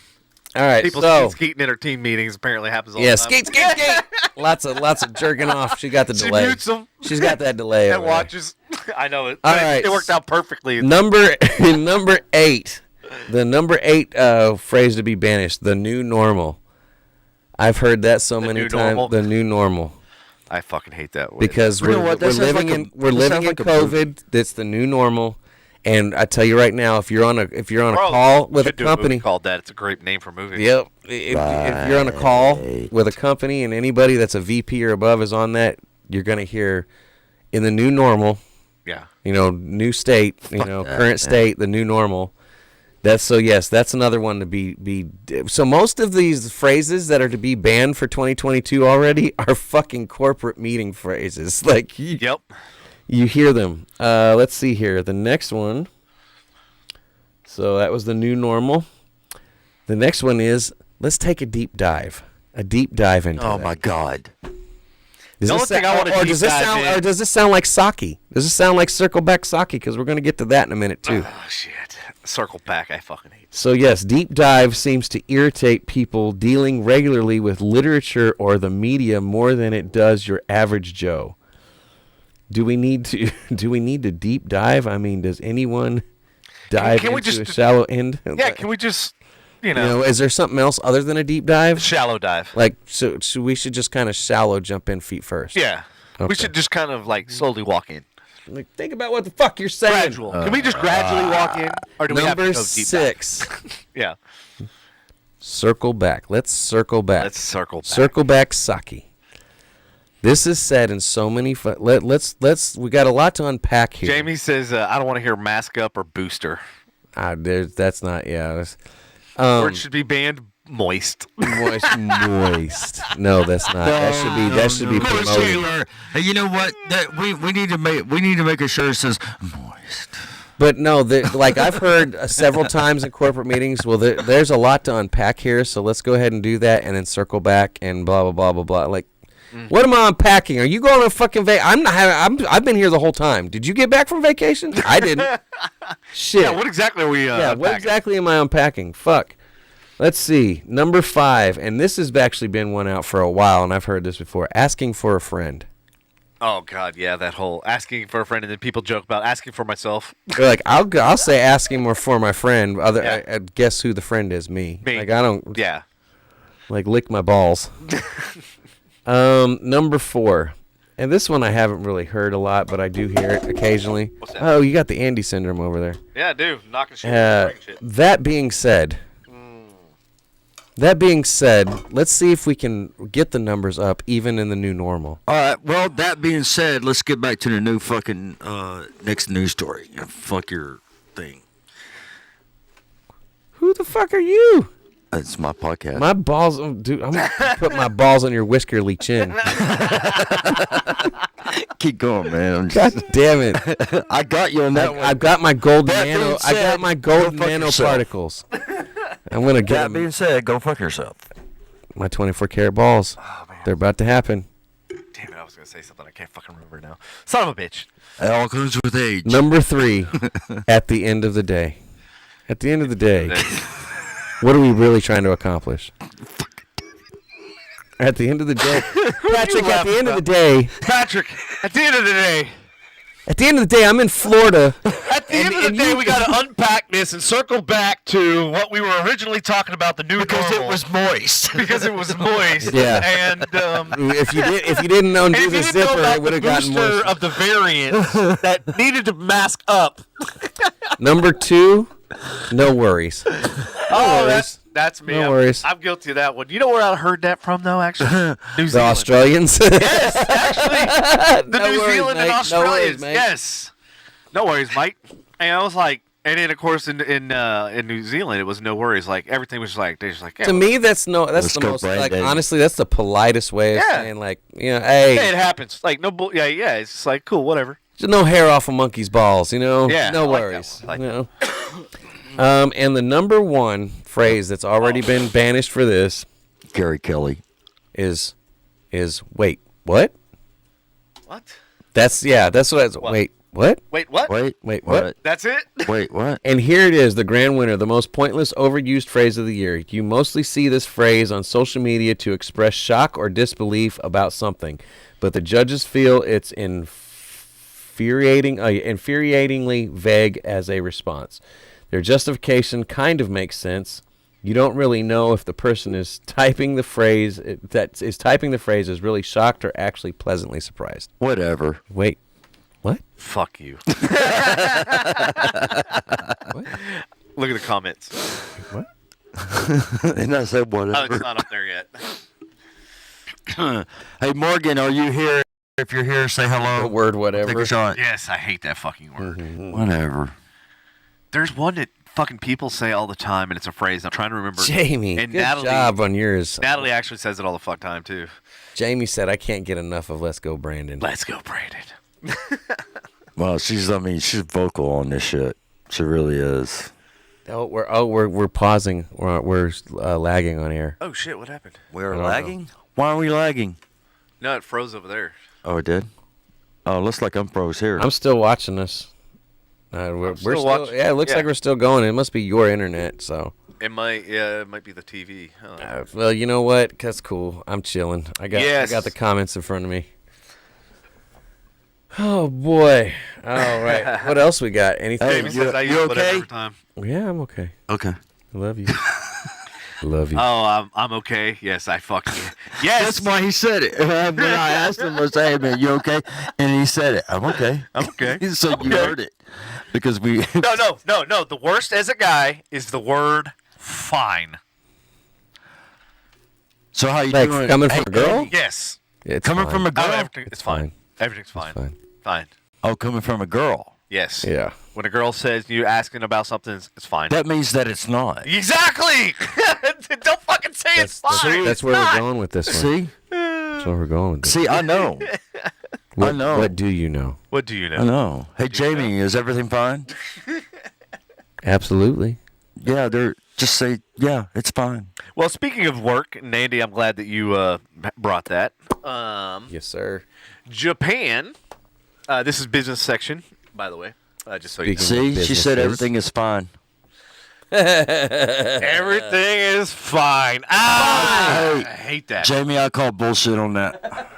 B: All right,
C: people skeeting in her team meetings apparently happens all the time.
B: Yeah, skeet. Lots of jerking off. She got the delay.
C: She mutes them.
B: She's got that delay.
C: And watches. I know it.
B: All right.
C: It worked out perfectly.
B: Number 8. The number 8 phrase to be banished. The new normal. I've heard that so many times.
C: Normal?
B: The new normal.
C: I fucking hate that word.
B: Because we're living in COVID. That's the new normal. And I tell you right now, if you're on a call with a company
C: called that, it's a great name for a movie.
B: Yep. If you're on a call with a company and anybody that's a VP or above is on that, you're gonna hear in the new normal.
C: Yeah.
B: New state. Current state. The new normal. That's another one to be. So most of these phrases that are to be banned for 2022 already are fucking corporate meeting phrases. Like,
C: yep.
B: You hear them. Let's see here. The next one. So that was the new normal. The next one is, let's take a deep dive. A deep dive into that.
D: Oh, my God.
B: Does this sound like sake? Does this sound like circle back sake? Because we're going to get to that in a minute, too.
C: Oh, shit. Circle back. I fucking hate it.
B: So, yes, deep dive seems to irritate people dealing regularly with literature or the media more than it does your average Joe. Do we need to deep dive? I mean, does anyone dive into a shallow end?
C: Yeah, can we just,
B: is there something else other than a deep dive?
C: Shallow dive.
B: Like, so we should just kind of shallow jump in feet first.
C: Yeah.
B: Okay.
C: We should just kind of like slowly walk in.
B: Like, think about what the fuck you're saying.
C: Gradual. Can we just gradually walk in? Or do we have to go
B: Number
C: deep
B: 6.
C: Yeah.
B: Circle back. Let's circle back.
C: Circle back
B: sake. This is said in so many. Let's. We got a lot to unpack here.
C: Jamie says, "I don't want to hear mask up or booster."
B: That's not. Yeah.
C: Or it should be banned. Moist.
B: Moist. No, that's not. That should be promoted.
D: Hey, you know what? We need to make a shirt that says moist.
B: But no, like I've heard several times in corporate meetings. Well, there's a lot to unpack here, so let's go ahead and do that, and then circle back and blah blah blah blah blah. Like. What am I unpacking? Are you going on a fucking vacation? I've been here the whole time. Did you get back from vacation? I didn't. Shit.
C: Yeah, what exactly are we unpacking?
B: What exactly am I unpacking? Fuck. Let's see. Number 5, and this has actually been one out for a while, and I've heard this before. Asking for a friend.
C: Oh, God, yeah, that whole asking for a friend, and then people joke about asking for myself.
B: They're like, I'll say asking for my friend. Guess who the friend is? Me. Like, I don't.
C: Yeah.
B: Like, lick my balls. Number 4, and this one I haven't really heard a lot, but I do hear it occasionally.
C: What's that?
B: Oh, you got the Andy syndrome over there.
C: Yeah, I do. Knocking shit.
B: That being said, let's see if we can get the numbers up even in the new normal.
D: All right. Well, that being said, let's get back to the new fucking next news story. Fuck your thing.
B: Who the fuck are you?
D: It's my podcast.
B: My balls, dude. I'm gonna put my balls on your whiskerly chin.
D: Keep going, man.
B: God damn it!
D: I got you on that one.
B: I've got my golden
D: That
B: nano.
D: being
B: I got
D: said,
B: my golden
D: go fuck
B: nanoparticles. I'm gonna get
D: That
B: them.
D: being said, go fuck yourself.
B: My 24 karat balls.
C: Oh, man.
B: They're about to happen.
C: Damn it, I was going to say something I can't fucking remember now. Son of a bitch.
D: It all comes with age.
B: Number 3. At the end of the day. At the end of the day. What are we really trying to accomplish? At the end of the day. Patrick, at the end of the day.
C: Patrick, at the end of the day.
B: At the end of the day, I'm in Florida.
C: At the end of the day, we got to unpack this and circle back to what we were originally talking about, the new
D: Because
C: normal.
D: it was moist.
C: Because it was moist.
B: Yeah.
C: And
B: If you didn't undo
C: if
B: the
C: you didn't know
B: zipper,
C: about
B: it would have
C: the
B: gotten
C: booster
B: worse.
C: of the variant that needed to mask up.
B: Number 2, no worries.
C: That's me.
B: No worries.
C: I'm guilty of that one. You know where I heard that from, though, actually? New
B: The
C: Zealand.
B: Australians?
C: Yes, actually. The
B: No
C: New
B: worries,
C: Zealand and
B: mate. No
C: Australians.
B: worries, mate.
C: Yes. No worries, mate. And I was like, and then of course in New Zealand it was no worries. Like everything was like they're just like. Yeah,
B: To me, that's the
D: Let's go,
B: most, like,
D: Brandon.
B: honestly, that's the politest way of
C: Yeah.
B: saying, like, hey,
C: it happens. Like no bull. Yeah. It's just like cool, whatever.
B: just no hair off a monkey's balls,
C: Yeah,
B: no
C: I like
B: worries.
C: that one. I like
B: And the number 1 phrase that's already been banished for this
D: Gary Kelly.
B: is wait, what?
C: What?
B: That's what it's, wait, what?
C: Wait, what?
B: Wait, what?
C: That's it?
D: Wait, what?
B: And here it is, the grand winner, the most pointless, overused phrase of the year. You mostly see this phrase on social media to express shock or disbelief about something, but the judges feel it's infuriatingly vague as a response. Their justification kind of makes sense. You don't really know if the person is typing the phrase is really shocked or actually pleasantly surprised.
D: Whatever.
B: Wait, what?
C: Fuck you.
B: What?
C: Look at the comments.
B: What?
D: And I said
C: Oh,
D: whatever.
C: it's not up there yet.
D: Hey, Morgan, are you here? If you're here, say hello.
B: The word whatever.
D: Take a shot.
C: Yes, I hate that fucking word.
D: Whatever.
C: There's one that fucking people say all the time, and it's a phrase I'm trying to remember.
B: Jamie,
C: and
B: good job on yours.
C: Natalie actually says it all the fuck time, too.
B: Jamie said, I can't get enough of Let's Go Brandon.
C: Let's go, Brandon.
D: Well, she's vocal on this shit. She really is.
B: We're pausing. We're lagging on air.
C: Oh, shit, what happened?
D: We're lagging? Why are we lagging?
C: No, it froze over there.
D: Oh, it did? Oh, looks like I'm froze here.
B: I'm still watching this. We're still
C: watching.
B: Yeah, it looks like we're still going. It must be your internet, so.
C: It might be the TV.
B: Well, you know what? That's cool. I'm chilling. I got the comments in front of me. Oh boy! All right. What else we got? Anything?
C: Jamie says I use whatever
D: okay?
C: every time.
B: Yeah, I'm okay.
D: Okay.
B: I love you. Love you.
C: Oh, I'm okay. Yes, I fucking. Yes.
D: That's why he said it. When I asked him, I said, hey, man, you okay? And he said it. I'm okay.
C: I'm okay.
D: So you heard it. Because we.
C: No. The worst as a guy is the word fine.
D: So how you
B: Like
D: doing?
B: coming from a girl?
C: Yes.
B: It's
D: Coming
B: fine.
D: from a girl?
C: It's fine. Everything's fine.
B: It's fine.
C: Fine.
D: Oh, coming from a girl.
C: Yes.
B: Yeah.
C: When a girl says you asking about something, it's fine.
D: That means that it's not.
C: Exactly. Don't fucking say it's fine.
B: That's where we're going with this one.
D: See?
B: That's where we're going with this.
D: See, I know. I know.
B: What do you know?
C: What do you know?
D: I know. Hey, Jamie, is everything fine?
B: Absolutely.
D: Yeah, just say, yeah, it's fine.
C: Well, speaking of work, and Andy, I'm glad that you brought that.
B: Yes, sir.
C: Japan. This is business section, by the way. Just so you know.
B: Speaking
D: See, she said
B: businesses.
D: everything is fine.
C: Everything is fine. Ah,
D: Hey,
C: I hate that.
D: Jamie, I call bullshit on that.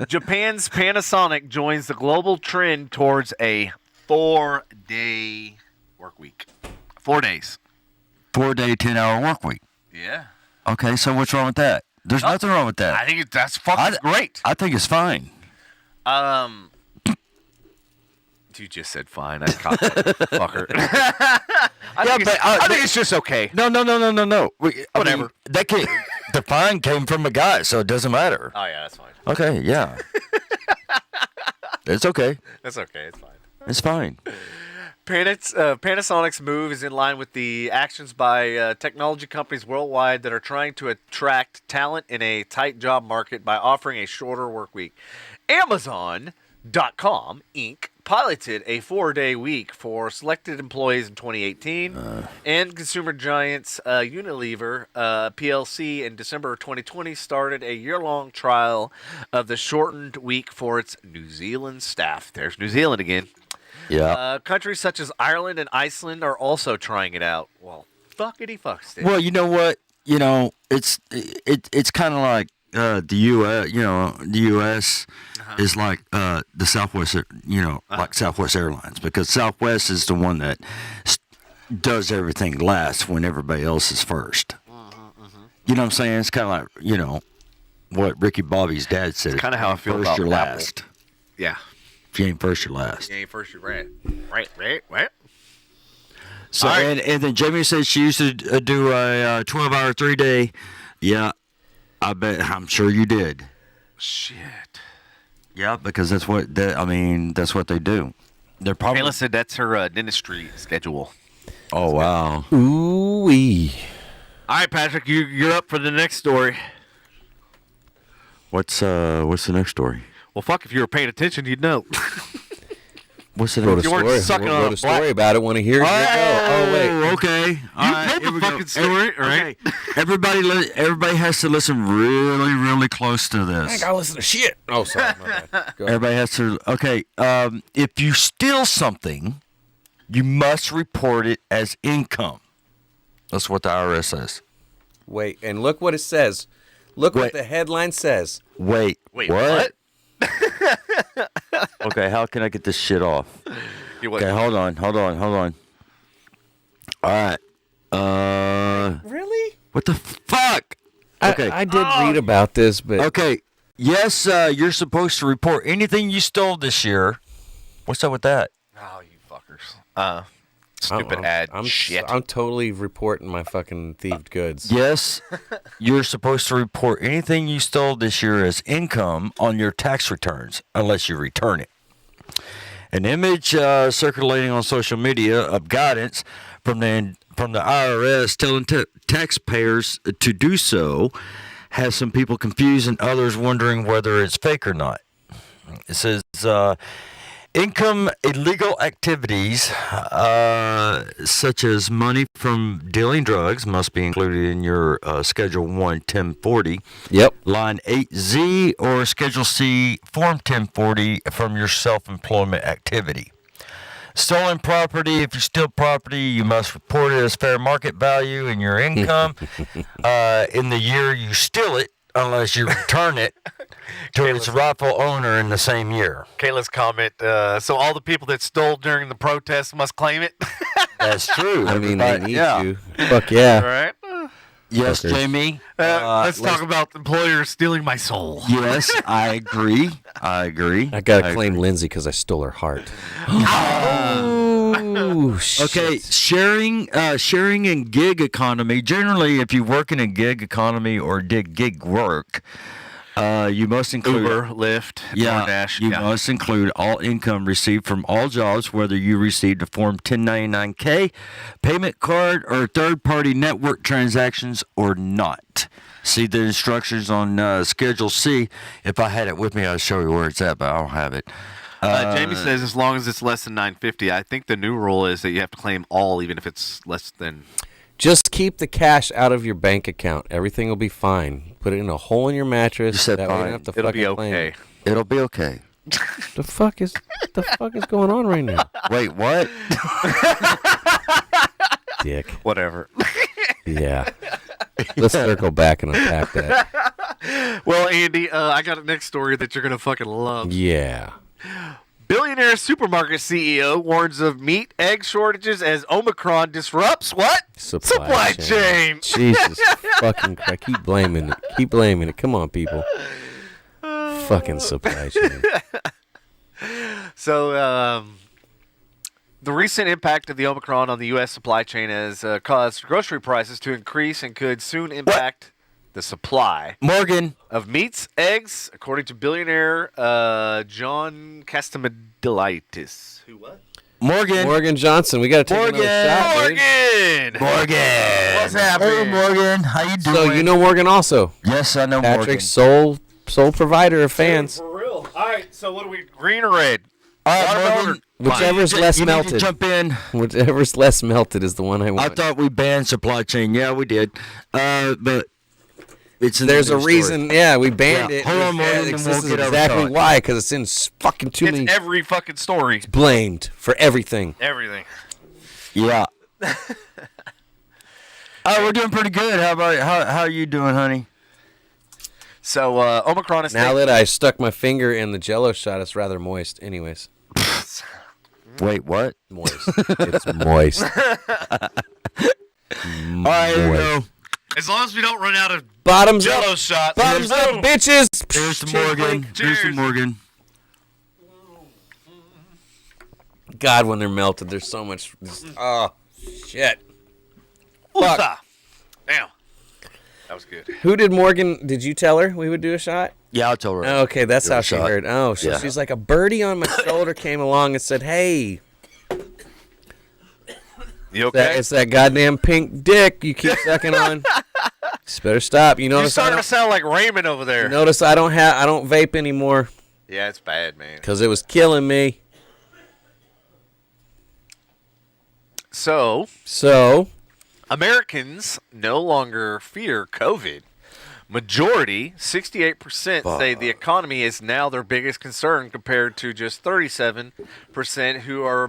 C: Japan's Panasonic joins the global trend towards a 4-day work week. 4 days.
D: 4-day, 10-hour work week.
C: Yeah.
D: Okay, so what's wrong with that? There's nothing wrong with that.
C: I think that's fucking great.
D: I think it's fine.
C: You just said fine. I caught that fucker. I think it's just okay.
D: No.
C: Whatever.
D: The fine came from a guy, so it doesn't matter.
C: Oh, yeah, that's fine.
D: Okay, yeah. It's okay.
C: That's okay. It's fine.
D: It's fine.
C: Panasonic's move is in line with the actions by technology companies worldwide that are trying to attract talent in a tight job market by offering a shorter work week. Amazon.com, Inc. piloted a 4-day week for selected employees in 2018, and consumer giants Unilever PLC in December of 2020 started a year-long trial of the shortened week for its New Zealand staff. There's New Zealand again.
D: Yeah.
C: Countries such as Ireland and Iceland are also trying it out. Well, fuckity fucks.
D: Well, you know what? It's kind of like the U.S. The U.S. is like the Southwest. Like Southwest Airlines, because Southwest is the one that does everything last when everybody else is first. You know what I'm saying? It's kind of like what Ricky Bobby's dad said.
C: Kind of how I feel
D: first
C: about
D: you're
C: Apple.
D: last.
C: Yeah.
D: If you ain't first, you're last.
C: You ain't first, you're right. Right.
D: So
C: All right.
D: and then Jamie said she used to do a 12-hour 3-day. Yeah, I'm sure you did.
C: Shit.
D: Yeah, because that's what they do. They're probably.
C: Kayla said that's her dentistry schedule.
D: Oh wow.
B: Ooh-wee.
C: All right, Patrick, you're up for the next story.
D: What's the next story?
C: Well, fuck, if you were paying attention, you'd know.
D: What's the
B: Wrote a
D: next
C: You weren't
B: story.
C: sucking on
B: Wrote
C: a
B: a story about it. Want to hear it? Oh, wait.
D: okay. All right,
C: told
D: here
C: the
D: we go.
C: fucking story, all right?
D: Okay. Everybody has to listen really, really close to
B: I
D: this.
B: gotta listen to shit. Oh, sorry. My bad. Go ahead.
D: Everybody has to. Okay. If you steal something, you must report it as income. That's what the IRS says.
B: Wait, and look what it says. Look what
D: Wait.
B: the headline says.
D: Wait,
C: Wait, what?
D: Okay, how can I get this shit off? Okay, hold on. All right.
B: Really?
D: What the fuck? Okay.
B: I did read about this, but
D: Okay. Yes, you're supposed to report anything you stole this year. What's up with that?
C: Oh, you fuckers. Stupid ad shit.
B: I'm totally reporting my fucking thieved goods.
D: Yes, you're supposed to report anything you stole this year as income on your tax returns, unless you return it. An image circulating on social media of guidance from the IRS telling taxpayers to do so has some people confused and others wondering whether it's fake or not. It says income illegal activities such as money from dealing drugs must be included in your Schedule 1 1040.
B: Yep.
D: Line 8Z or Schedule C Form 1040 from your self-employment activity. Stolen property. If you steal property, you must report it as fair market value in your income in the year you steal it, unless you return it to its rightful owner in the same year.
C: Kayla's comment, so all the people that stole during the protest must claim it?
D: That's true.
B: I mean, they need
D: yeah.
B: to. Fuck yeah.
C: Right?
D: Yes,
B: Fuckers.
D: Jamie.
C: Let's talk about employers stealing my soul.
D: Yes, I agree.
B: I gotta claim Lindsay because I stole her heart. Oh, shit.
D: Okay, sharing in gig economy. Generally, if you work in a gig economy or did gig work, you must include
C: Uber, Lyft, DoorDash.
D: You must include all income received from all jobs, whether you received a Form 1099-K, payment card, or third-party network transactions or not. See the instructions on Schedule C. If I had it with me, I'd show you where it's at, but I don't have it.
C: Jamie says as long as it's less than $950. I think the new rule is that you have to claim all, even if it's less than.
B: Just keep the cash out of your bank account. Everything will be fine. Put it in a hole in your mattress.
D: You said
B: that way you
D: fine.
B: don't have to
C: It'll
B: fucking
C: be
B: claim
C: okay.
B: it.
D: It'll be okay.
B: The fuck is going on right now?
D: Wait, what?
B: Dick.
C: Whatever.
B: Yeah. Let's circle back and unpack that.
C: Well, Andy, I got a next story that you're going to fucking love.
B: Yeah.
C: Billionaire supermarket CEO warns of meat, egg shortages as Omicron disrupts what?
B: Supply
C: chain.
B: Jesus fucking Christ. Keep blaming it. Come on, people. Fucking supply chain.
C: So, the recent impact of the Omicron on the U.S. supply chain has caused grocery prices to increase and could soon impact the supply
D: Morgan.
C: of meats, eggs, according to billionaire John Castamedelaitis. Who what?
D: Morgan.
B: Johnson. We got to take another shot, dude.
D: Morgan.
C: What's happening?
D: Hey, Morgan. How you doing?
B: So you know Morgan also.
D: Yes, I know
B: Patrick's
D: Morgan.
B: sole provider of fans.
C: For real. All right, so what are we, green or red?
D: All right,
C: Watermelon
D: Morgan.
B: Whichever's less
D: you need to
B: melted.
D: jump in.
B: Whichever's less melted is the one I
D: I
B: want.
D: thought we banned supply chain. Yeah, we did. But it's in
B: There's
D: the
B: a
D: news
B: reason.
D: story.
B: Yeah, we banned
D: Yeah.
B: it.
D: Hold on, Morgan, and
B: This
D: we'll
B: is
D: get over
B: exactly
D: to it.
B: why, because it's in fucking too many.
C: It's every fucking story.
B: Blamed for everything.
C: Everything.
D: Yeah. Oh, we're doing pretty good. How about how you doing, honey?
C: So, Omicron is
B: Now that I stuck my finger in the Jello shot, it's rather moist. Anyways,
D: Wait, what?
B: moist. It's moist.
D: All right, here we go.
C: As long as we don't run out of
B: Bottoms
C: Jello
B: up.
C: shots.
B: Bottoms up, bitches.
D: Here's to Morgan. Here's to
C: Cheers.
D: Morgan.
B: God, when they're melted, there's so much. Oh, shit. Fuck.
C: Fuck. Damn. That was good.
B: Who did Morgan? Did you tell her we would do a shot?
D: Yeah, I'll tell her.
B: Oh, okay, that's
D: Do a
B: how she
D: shot.
B: heard. Oh, so
D: Yeah.
B: she's like a birdie on my shoulder came along and said, "Hey,
C: You okay?
B: it's that goddamn pink dick you keep sucking on. Just better stop." You
C: You
B: notice
C: starting to sound like Raymond over there.
B: I don't vape anymore
C: Yeah, it's bad, man.
B: because it was killing me.
C: So,
B: So
C: Americans no longer fear COVID. Majority, 68%, say the economy is now their biggest concern compared to just 37% who are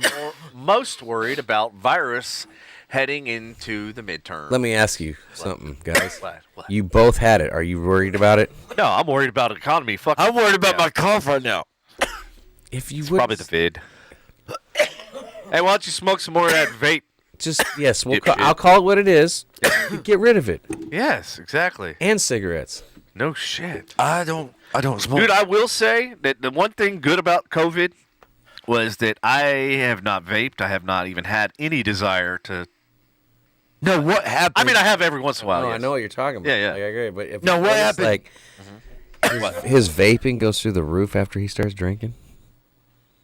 C: most worried about virus heading into the midterm.
B: let me ask you something, guys.
C: What?
B: You both had it. Are you worried about it?
C: No, I'm worried about economy. Fuck.
D: I'm worried about my cough right now.
B: If you
C: It's
B: would
C: probably the vid. Hey, why don't you smoke some more of that vape?
B: Yes, I'll call it what it is. Get rid of it.
C: Yes, exactly.
B: And cigarettes.
C: No shit.
D: I don't smoke.
C: Dude, I will say that the one thing good about COVID was that I have not vaped. I have not even had any desire to.
D: No, what happened?
C: I mean, I have every once in a while.
B: No,
C: yes.
B: I know what you're talking about.
C: Yeah.
B: Like, I agree. But if
D: No, what happened?
B: Like, his vaping goes through the roof after he starts drinking.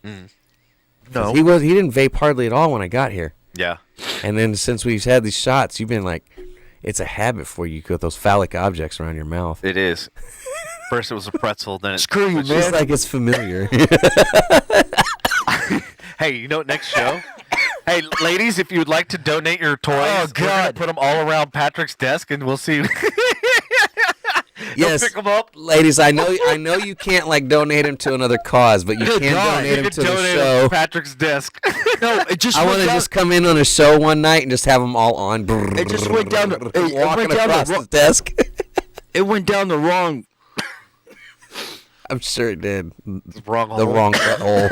D: No.
B: He didn't vape hardly at all when I got here.
C: Yeah.
B: And then since we've had these shots, you've been like, it's a habit for you to put those phallic objects around your mouth.
C: It is. First it was a pretzel, then it.
D: Screw you,
B: It's just
D: man.
B: like it's familiar.
C: Hey, you know what? Next show. Hey, ladies, if you would like to donate your toys,
D: Oh,
C: we're gonna
D: God.
C: put them all around Patrick's desk, and we'll see.
B: Yes,
C: pick 'em up.
B: ladies. I know you can't like donate him to another cause, but you
D: Good
B: can
D: God.
B: donate
C: You
B: him
C: can
B: to the
C: donate 'em
B: show.
C: to Patrick's desk.
D: No, it just
B: I
D: went
B: want to
D: down,
B: just come in on a show one night and just have them all on.
D: It just went down the- it
B: walking
D: went down the
B: across
D: ro-
B: the desk.
D: it went down the wrong.
B: I'm sure it did.
C: Wrong
B: The
C: hole.
B: wrong hole.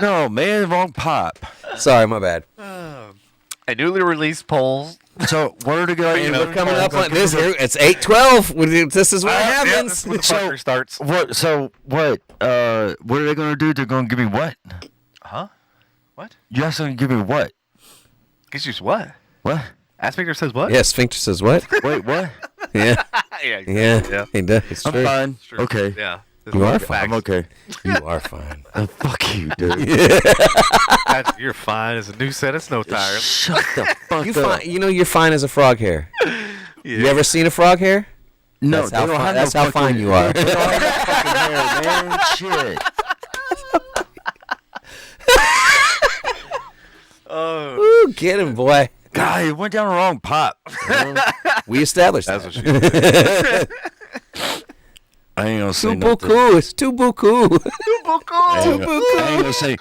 D: No, man, wrong pop.
B: Sorry, my bad.
C: A newly released poll.
D: So where to go?
B: And we're coming up on this here. It's 8:12. This is what
C: Yeah,
B: happens.
C: this is when the fucker starts.
D: What? So what? What are they gonna do? They're gonna give me what?
C: Huh? What?
D: You guys gonna give me what?
C: Gives you what?
D: What?
C: Aspector says what?
B: Yeah, Sphincter says what?
D: Wait, what?
B: Yeah,
C: Yeah.
B: He does. It's
D: I'm
B: true.
D: fine.
C: True.
D: Okay.
C: Yeah.
B: You are fine.
D: I'm okay.
B: You are fine.
D: Fuck you, dude.
C: Patrick, you're fine as a new set of snow tires.
D: Shut the fuck
B: You
D: up.
B: fine. You know you're fine as a frog hair. You ever seen a frog hair?
D: No,
B: That's how
D: they don't
B: fine-
D: have
B: that's
D: no
B: how fine
D: fucking-
B: you are.
D: They don't have no fucking hair, man. Shit.
B: Ooh, get him, boy.
D: God, it went down the wrong pop.
B: We established
C: That's
B: that.
C: what she said.
D: I ain't gonna say
B: Too
D: nothing.
B: buku. It's too buku.
D: I ain't gonna say.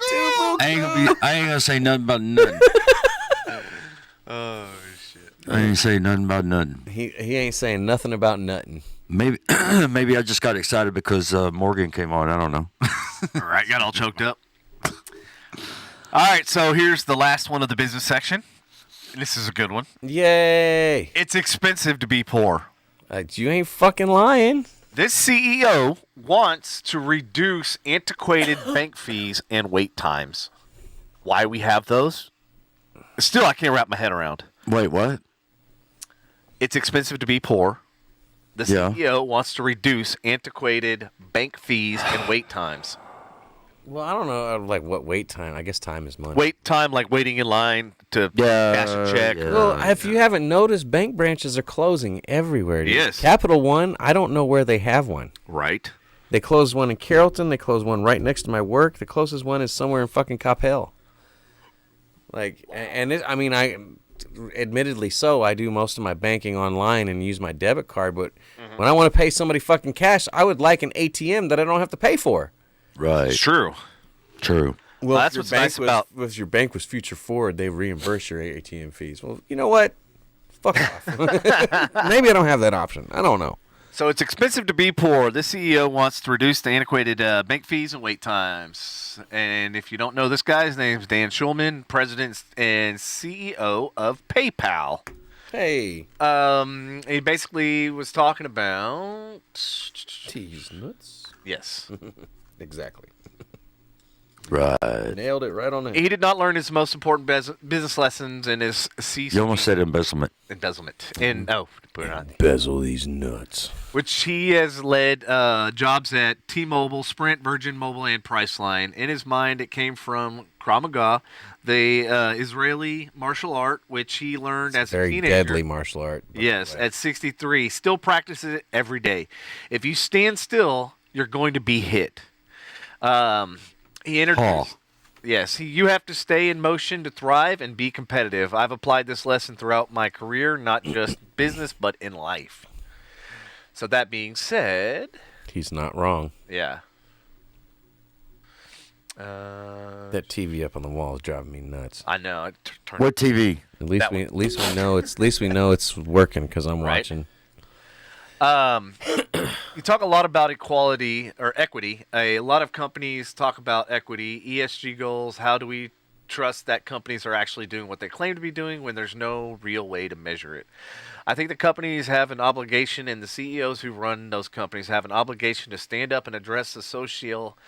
D: I ain't gonna say nothing about nothing.
C: Oh shit.
D: I ain't say nothing about nothing.
B: He ain't saying nothing about nothing.
D: Maybe maybe I just got excited because Morgan came on. I don't know.
C: All right, got all choked up. All right, so here's the last one of the business section. This is a good one.
B: Yay.
C: It's expensive to be poor.
B: You ain't fucking lying.
C: This CEO wants to reduce antiquated bank fees and wait times. Why we have those? Still, I can't wrap my head around.
D: Wait, what?
C: It's expensive to be poor. The
D: Yeah.
C: CEO wants to reduce antiquated bank fees and wait times.
B: Well, I don't know, like what wait time. I guess time is money.
C: Wait time, like waiting in line to
D: Yeah,
C: cash a check.
D: yeah.
B: Well, if you haven't noticed, bank branches are closing everywhere. dude.
C: Yes.
B: Capital One, I don't know where they have one.
C: Right.
B: They closed one in Carrollton. They closed one right next to my work. The closest one is somewhere in fucking Coppell. Like, and it, I mean, admittedly so, I do most of my banking online and use my debit card. But when I want to pay somebody fucking cash, I would like an ATM that I don't have to pay for.
D: Right.
C: It's true.
D: True.
B: Well,
C: that's what's nice about-
B: if your bank was Future Forward, they reimburse your ATM fees. Well, you know what? Fuck off. Maybe I don't have that option. I don't know.
C: So it's expensive to be poor. This CEO wants to reduce the antiquated bank fees and wait times. And if you don't know this guy, his name's Dan Schulman, president and CEO of PayPal.
B: Hey,
C: He basically was talking about
B: tease nuts.
C: yes.
B: Exactly.
D: Right.
B: Nailed it right on the.
C: He did not learn his most important business lessons in his C
D: You almost said embezzlement.
C: embezzlement. And put it on.
B: Bezel these nuts.
C: Which he has led jobs at T-Mobile, Sprint, Virgin Mobile, and Priceline. In his mind, it came from Krav Maga, the Israeli martial art, which he learned as a
B: Very
C: teenager.
B: deadly martial art. by the
C: Yes,
B: way.
C: at 63. Still practices it every day. If you stand still, you're going to be hit. He introduced... Yes, you have to stay in motion to thrive and be competitive. I've applied this lesson throughout my career, not just business, but in life. So that being said,
B: He's not wrong.
C: yeah.
B: That TV up on the wall is driving me nuts.
C: I know. I turned
D: What TV?
B: At least
C: That
B: we know it's working because I'm
C: Right.
B: watching.
C: you talk a lot about equality or equity. A lot of companies talk about equity, ESG goals. How do we trust that companies are actually doing what they claim to be doing when there's no real way to measure it? I think the companies have an obligation, and the CEOs who run those companies have an obligation to stand up and address the social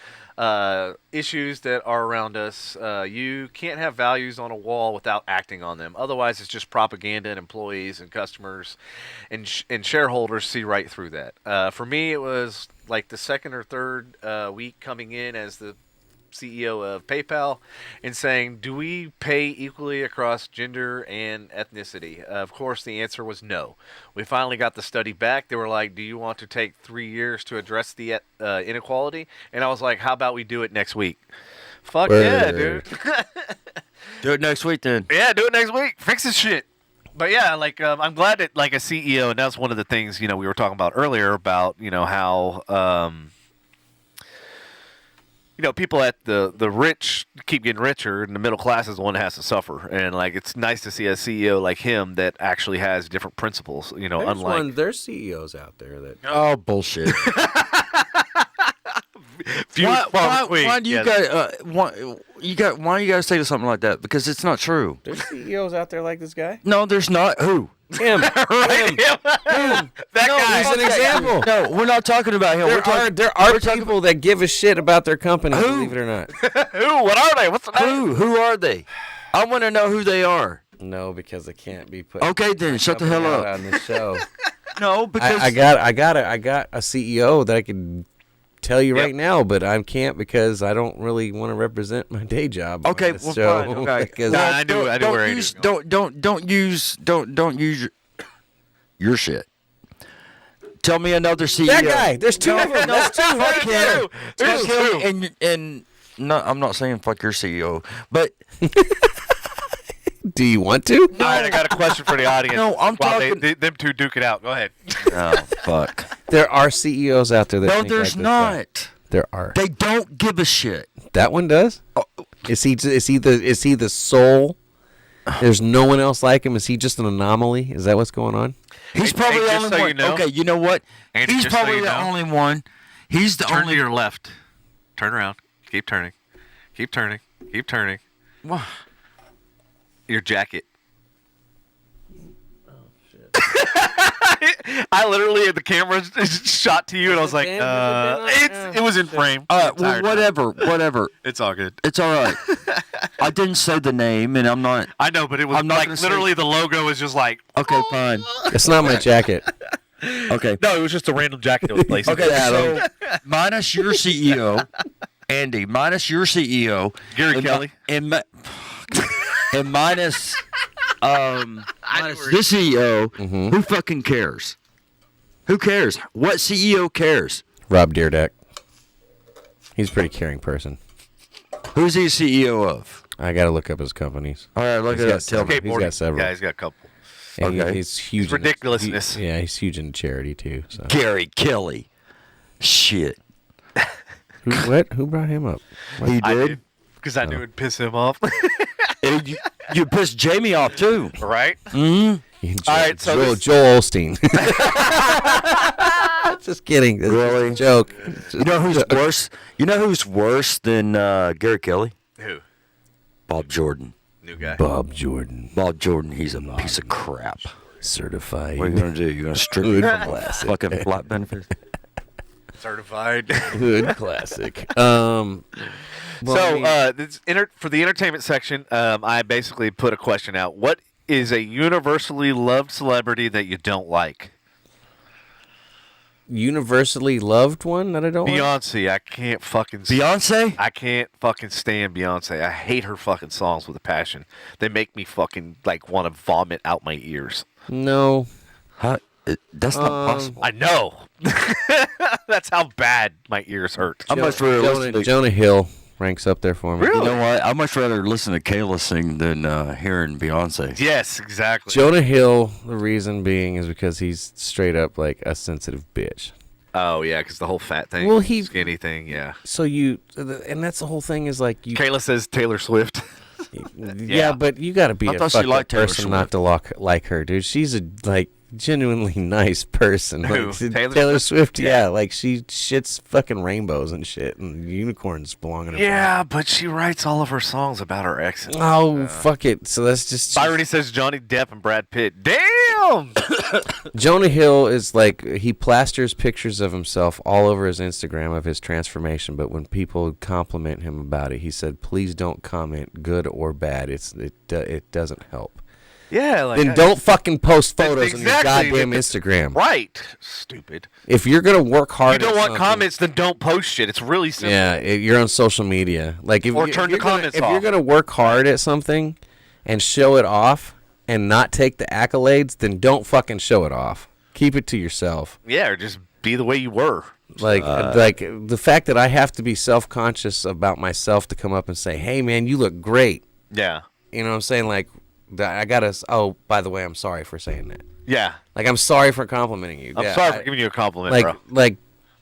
C: issues that are around us. You can't have values on a wall without acting on them. Otherwise, it's just propaganda, and employees and customers and shareholders see right through that. For me, it was like the second or third week coming in as the CEO of PayPal and saying, do we pay equally across gender and ethnicity? Of course, the answer was no. We finally got the study back. They were like, do you want to take 3 years to address the inequality? And I was like, how about we do it next week? Fuck yeah, dude.
D: Do it next week then.
C: Yeah, do it next week. Fix this shit. But yeah, like I'm glad that like a CEO, and that's one of the things, we were talking about earlier about, how people at the rich keep getting richer, and the middle class is the one that has to suffer. And like, it's nice to see a CEO like him that actually has different principles.
B: There's CEOs out there that.
D: Oh, bullshit. Why do you guys? Why do you guys say something like that? Because it's not true.
B: There's CEOs out there like this guy.
D: No, there's not. Who?
B: Him. That guy. He's an example.
D: No, we're not talking about him.
B: There are people that give a shit about their company, believe it or not.
C: Who? What are they? What's the name?
D: Who are they? I want to know who they are.
B: No, because they can't be put.
D: Okay, then shut the hell up
B: on the show.
D: No, because
B: I got a CEO that I could tell you right now, but I can't because I don't really want to represent my day job.
D: Okay,
B: well,
D: fine. Okay.
C: I knew where it is.
D: Don't use your shit. Tell me another CEO.
B: That guy. There's two of them. There's two.
C: Fuck you. There's two.
D: And no, I'm not saying fuck your CEO, but
B: do you want to?
C: All right, I got a question for the audience.
D: No, I'm talking.
C: Them two duke it out. Go ahead.
D: Oh fuck.
B: There are CEOs out there that.
D: No,
B: think
D: there's
B: like
D: not.
B: Guy. There are.
D: They don't give a shit.
B: That one does.
D: Oh.
B: Is he the sole? There's no one else like him. Is he just an anomaly? Is that what's going on?
D: He's probably the only one.
C: You know,
D: okay, you know what?
C: Andy,
D: He's probably the only one. He's the
C: Turn
D: only.
C: to your left. Turn around. Keep turning. Keep turning. Keep turning.
D: What?
C: Your jacket. I literally had the camera shot to you, and I was like, it was in frame.
D: Well, whatever.
C: It's all good.
D: It's all right. I didn't say the name, and I'm not.
C: I know, but it was like literally the logo is just like.
D: Okay, fine.
B: It's not my jacket.
D: Okay.
C: No, it was just a random jacket that was placed.
D: Okay, so minus your CEO, Andy. Minus your CEO,
C: Gary Kelly,
D: and minus this CEO.
B: Mm-hmm.
D: Who fucking cares? Who cares? What CEO cares?
B: Rob Dyrdek. He's a pretty caring person.
D: Who's he CEO of?
B: I got to look up his companies.
D: All right, look at that.
B: He's got several.
C: Yeah, he's got a couple.
B: And
D: Okay.
B: he's huge.
C: It's ridiculousness.
B: He's huge in charity too. So.
D: Gary Kelly. Shit.
B: Who brought him up? What?
D: He
C: I
D: did.
C: did because I knew it'd piss him off.
D: And you pissed Jamie off too.
C: Right?
D: Mm-hmm.
C: All right, so
B: Joel Osteen. Just kidding. This
D: Really?
B: is a joke.
D: You know who's worse? You know who's worse than Gary Kelly?
C: Who?
D: Bob Jordan.
C: New guy.
B: Bob Jordan,
D: Bob Jordan, he's a piece of crap.
B: certified.
D: What are you gonna do? You gonna strip
B: Hood
D: him
B: classic.
D: fucking flat benefits?
C: Certified.
B: Hood classic.
C: For the entertainment section, I basically put a question out. What is a universally loved celebrity that you don't like?
B: Universally loved one that I don't like?
C: Beyonce. I can't fucking
D: Beyonce?
C: I can't fucking stand Beyonce. I hate her fucking songs with a passion. They make me fucking like want to vomit out my ears.
B: No.
D: Huh? That's not possible.
C: I know. That's how bad my ears hurt.
D: I much rather listen to
B: Jonah Hill ranks up there for me.
C: Really?
D: You know what? I much rather listen to Kayla sing than hearing Beyonce.
C: Yes, exactly.
B: Jonah Hill, the reason being is because he's straight up like a sensitive bitch.
C: Oh yeah, because the whole fat thing,
B: Well,
C: skinny thing, yeah.
B: So and that's the whole thing is like you.
C: Kayla says Taylor Swift.
B: Yeah, but you got to be
D: I
B: a
D: thought she
B: fucked up
D: liked Taylor
B: person
D: Swift.
B: not to like her, dude. She's genuinely nice person.
C: Who?
B: Like,
C: Taylor
B: Swift? Yeah, like she shits fucking rainbows and shit, and unicorns belong in her.
C: Yeah, but she writes all of her songs about her exes.
B: Oh, fuck it. So that's just.
C: Byron says Johnny Depp and Brad Pitt. Damn!
B: Jonah Hill is like, he plasters pictures of himself all over his Instagram of his transformation, but when people compliment him about it, he said, please don't comment, good or bad. It doesn't help.
C: Yeah, like
B: Then don't fucking post photos on your
C: exactly.
B: goddamn Instagram.
C: Right. Stupid.
B: If you're going to work hard
C: You don't
B: at
C: want
B: something-
C: comments, then don't post shit. It's really simple.
B: Yeah, you're on social media. Like if
C: Or
B: you-
C: turn
B: if
C: the
B: you're gonna-
C: comments
B: If
C: off.
B: you're going to work hard at something and show it off and not take the accolades, then don't fucking show it off. Keep it to yourself.
C: Yeah, or just be the way you were.
B: Like the fact that I have to be self-conscious about myself to come up and say, "Hey man, you look great."
C: Yeah.
B: You know what I'm saying? Like I got to by the way, I'm sorry for saying that.
C: Yeah.
B: Like I'm sorry for complimenting you.
C: I'm
B: Yeah,
C: sorry for giving you a compliment,
B: like
C: bro.
B: like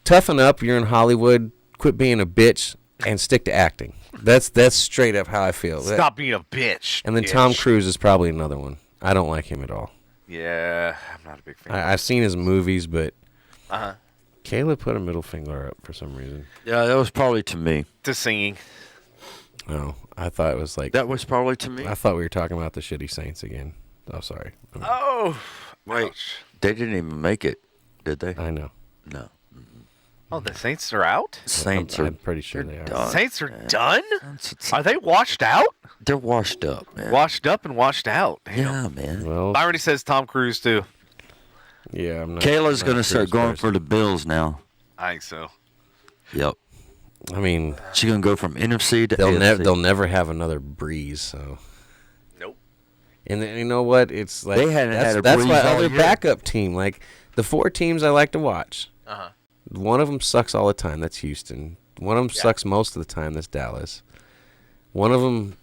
B: toughen up, you're in Hollywood, quit being a bitch and stick to acting. That's straight up how I feel.
C: Stop being a bitch.
B: And then
C: bitch.
B: Tom Cruise is probably another one. I don't like him at all.
C: Yeah, I'm not a big fan.
B: I've seen his movies, but
C: Uh-huh.
B: Kayla put a middle finger up for some reason.
D: Yeah, that was probably to me.
C: To singing.
B: Oh, I thought it was like
D: That was probably to me.
B: I thought we were talking about the shitty Saints again. Oh, sorry.
C: Oh.
D: Wait, they didn't even make it, did they?
B: I know.
D: No.
C: Oh, the Saints are out?
D: Saints
B: I'm
D: are
B: pretty sure they are.
D: done.
C: Saints are done?
D: It's-
C: Are they washed out?
D: They're washed up, man.
C: Washed up and washed out. Damn.
D: Yeah, man.
B: Well,
C: I already says Tom Cruise, too.
B: yeah, I'm not.
D: Kayla's
B: not
D: going to
B: a
D: start
B: Cruise
D: going
B: person.
D: for the Bills now.
C: I think so.
D: Yep.
B: I mean,
D: She's going to go from NFC to
B: they'll
D: AFC.
B: they'll never have another Breeze. So,
C: Nope.
B: and then, you know what? It's like
D: They hadn't
B: that's,
D: had a
B: that's
D: Breeze
B: my
D: all
B: other
D: year.
B: backup team. Like the 4 teams I like to watch.
C: Uh-huh.
B: One of them sucks all the time. That's Houston. One of them sucks most of the time. That's Dallas. One of them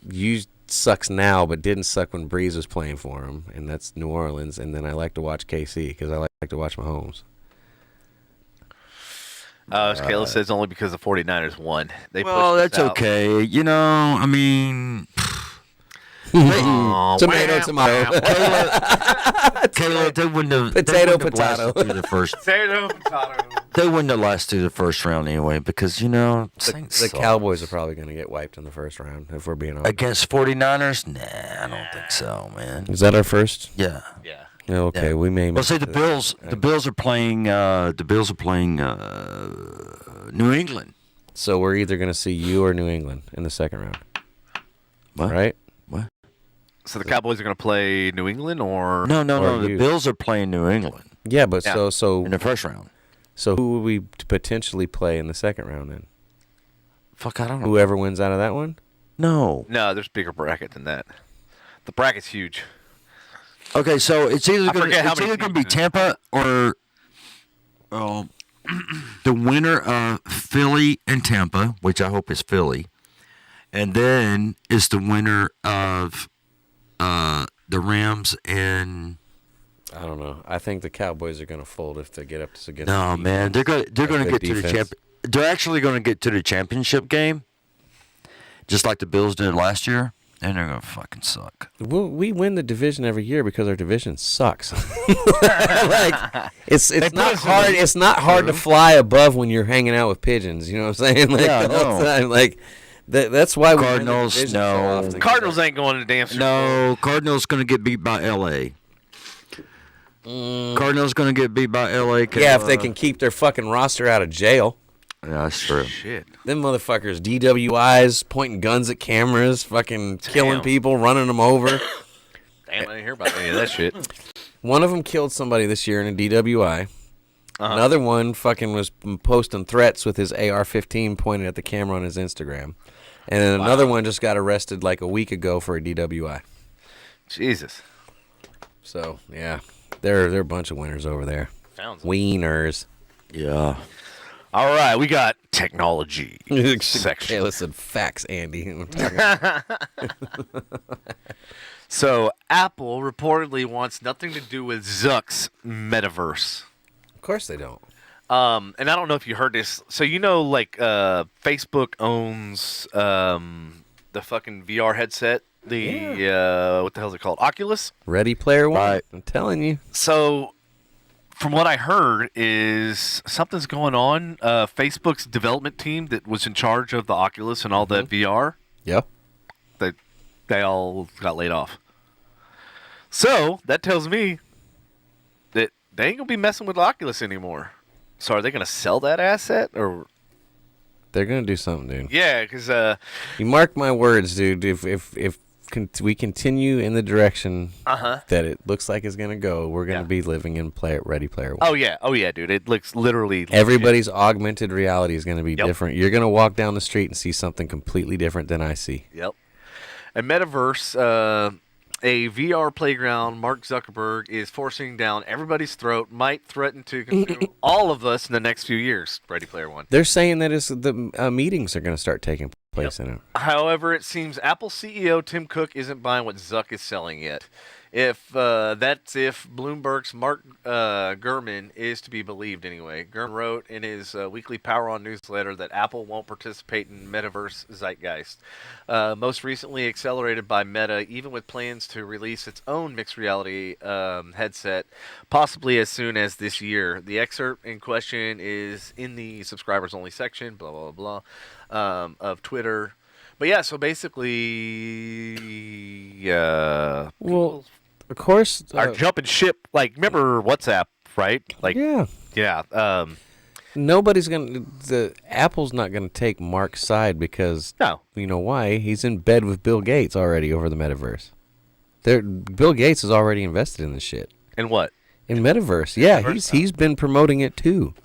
B: sucks now, but didn't suck when Breeze was playing for him, and that's New Orleans. And then I like to watch KC because I like to watch Mahomes.
C: Kayla says only because the 49ers won. They
D: Well,
C: pushed
D: that's
C: us out.
D: okay. You know, I mean,
C: Aw,
B: Tomato,
C: wah,
B: tomato.
C: wah,
D: Kayla, they wouldn't have.
B: Potato,
D: they wouldn't have
B: potato.
D: lasted through the first.
C: Potato, potato.
D: They wouldn't have lasted through the first round anyway because you know Saints
B: The
D: suck.
B: Cowboys are probably going to get wiped in the first round if we're being honest.
D: Against 49ers? Nah, I don't think so, man.
B: Is that our first?
D: Yeah.
C: Yeah.
B: Yeah, okay,
D: Yeah.
B: we may.
D: Well, see, the
B: make
D: Bills. The Bills are playing. New England.
B: So we're either going to see you or New England in the second round,
D: What?
B: right?
D: What?
C: So the Cowboys are going to play New England or?
D: No, no,
B: Or
D: no. The
B: you.
D: Bills are playing New England
B: Yeah, but
C: Yeah.
B: so
D: in the first round.
B: so who would we potentially play in the second round then?
D: Fuck, I don't know.
B: Whoever wins out of that one.
D: No.
C: No, there's a bigger bracket than that. The bracket's huge.
D: Okay, so it's either
C: I
D: going
C: forget how
D: to
C: many
D: be
C: teams it is.
D: Tampa or the winner of Philly and Tampa, which I hope is Philly, and then is the winner of the Rams and.
B: I don't know. I think the Cowboys are going to fold if they get up to against.
D: No,
B: the
D: man, they're
B: defense.
D: going to
B: Good
D: get to the
B: defense.
D: They're actually going to get to the championship game, just like the Bills did last year, and they're going to fucking suck.
B: We win the division every year because our division sucks. Like it's
C: put
B: not
C: us in
B: hard.
C: the-
B: It's not hard to fly above when you're hanging out with pigeons. You know what I'm saying? Like,
D: Yeah, I
B: the whole
D: know.
B: time, like that's why we win the
D: Cardinals,
B: division so
D: no.
B: often, 'cause
C: Cardinals ain't going to the damn Super Bowl.
D: No, Cardinals going to get beat by L.A. Cardinals going to get beat by L.A. 'cause,
B: Yeah, if they can keep their fucking roster out of jail.
D: Yeah, that's true.
C: Shit.
B: Them motherfuckers, DWIs, pointing guns at cameras, fucking killing
C: Damn.
B: people, running them over.
C: Damn, I didn't hear about any of that shit.
B: One of them killed somebody this year in a DWI.
C: Uh-huh.
B: Another one fucking was posting threats with his AR-15 pointed at the camera on his Instagram. And then another one just got arrested like a week ago for a DWI.
C: Jesus.
B: So, yeah, they're a bunch of winners over there.
C: Sounds
B: Wieners.
D: Yeah.
C: All right, we got technology section.
B: Hey, listen, facts, Andy.
C: So Apple reportedly wants nothing to do with Zuck's metaverse.
B: Of course they don't.
C: And I don't know if you heard this. So you know, like Facebook owns the fucking VR headset The what the hell is it called? Oculus.
B: Ready Player One.
D: Right.
B: I'm telling you.
C: So, from what I heard, is something's going on. Facebook's development team that was in charge of the Oculus and all that VR,
B: Yeah.
C: they all got laid off. So that tells me that they ain't gonna be messing with Oculus anymore. So are they gonna sell that asset or?
B: They're gonna do something, dude.
C: Yeah, because
B: You mark my words, dude. If we continue in the direction that it looks like it's gonna go, we're gonna be living in Ready Player One.
C: oh yeah, dude, it looks literally
B: Everybody's augmented reality is gonna be
C: Yep.
B: different. You're gonna walk down the street and see something completely different than I see.
C: Yep. And Metaverse, a VR playground Mark Zuckerberg is forcing down everybody's throat, might threaten to consume all of us in the next few years. Ready Player One.
B: They're saying that the meetings are gonna start taking place in it.
C: However, it seems Apple CEO Tim Cook isn't buying what Zuck is selling yet. If Bloomberg's Mark Gurman is to be believed anyway. Gurman wrote in his weekly Power On newsletter that Apple won't participate in Metaverse zeitgeist. Most recently accelerated by Meta, even with plans to release its own mixed reality headset, possibly as soon as this year. The excerpt in question is in the subscribers only section, blah, blah, blah, of Twitter. But yeah, so basically,
B: Well, of course.
C: are jumping ship. Like, remember WhatsApp, right? Like,
B: yeah. Nobody's Apple's not gonna take Mark's side because
C: no.
B: you know why? He's in bed with Bill Gates already over the metaverse. Bill Gates is already invested in this shit.
C: In what?
B: In metaverse, yeah, he's been promoting it too.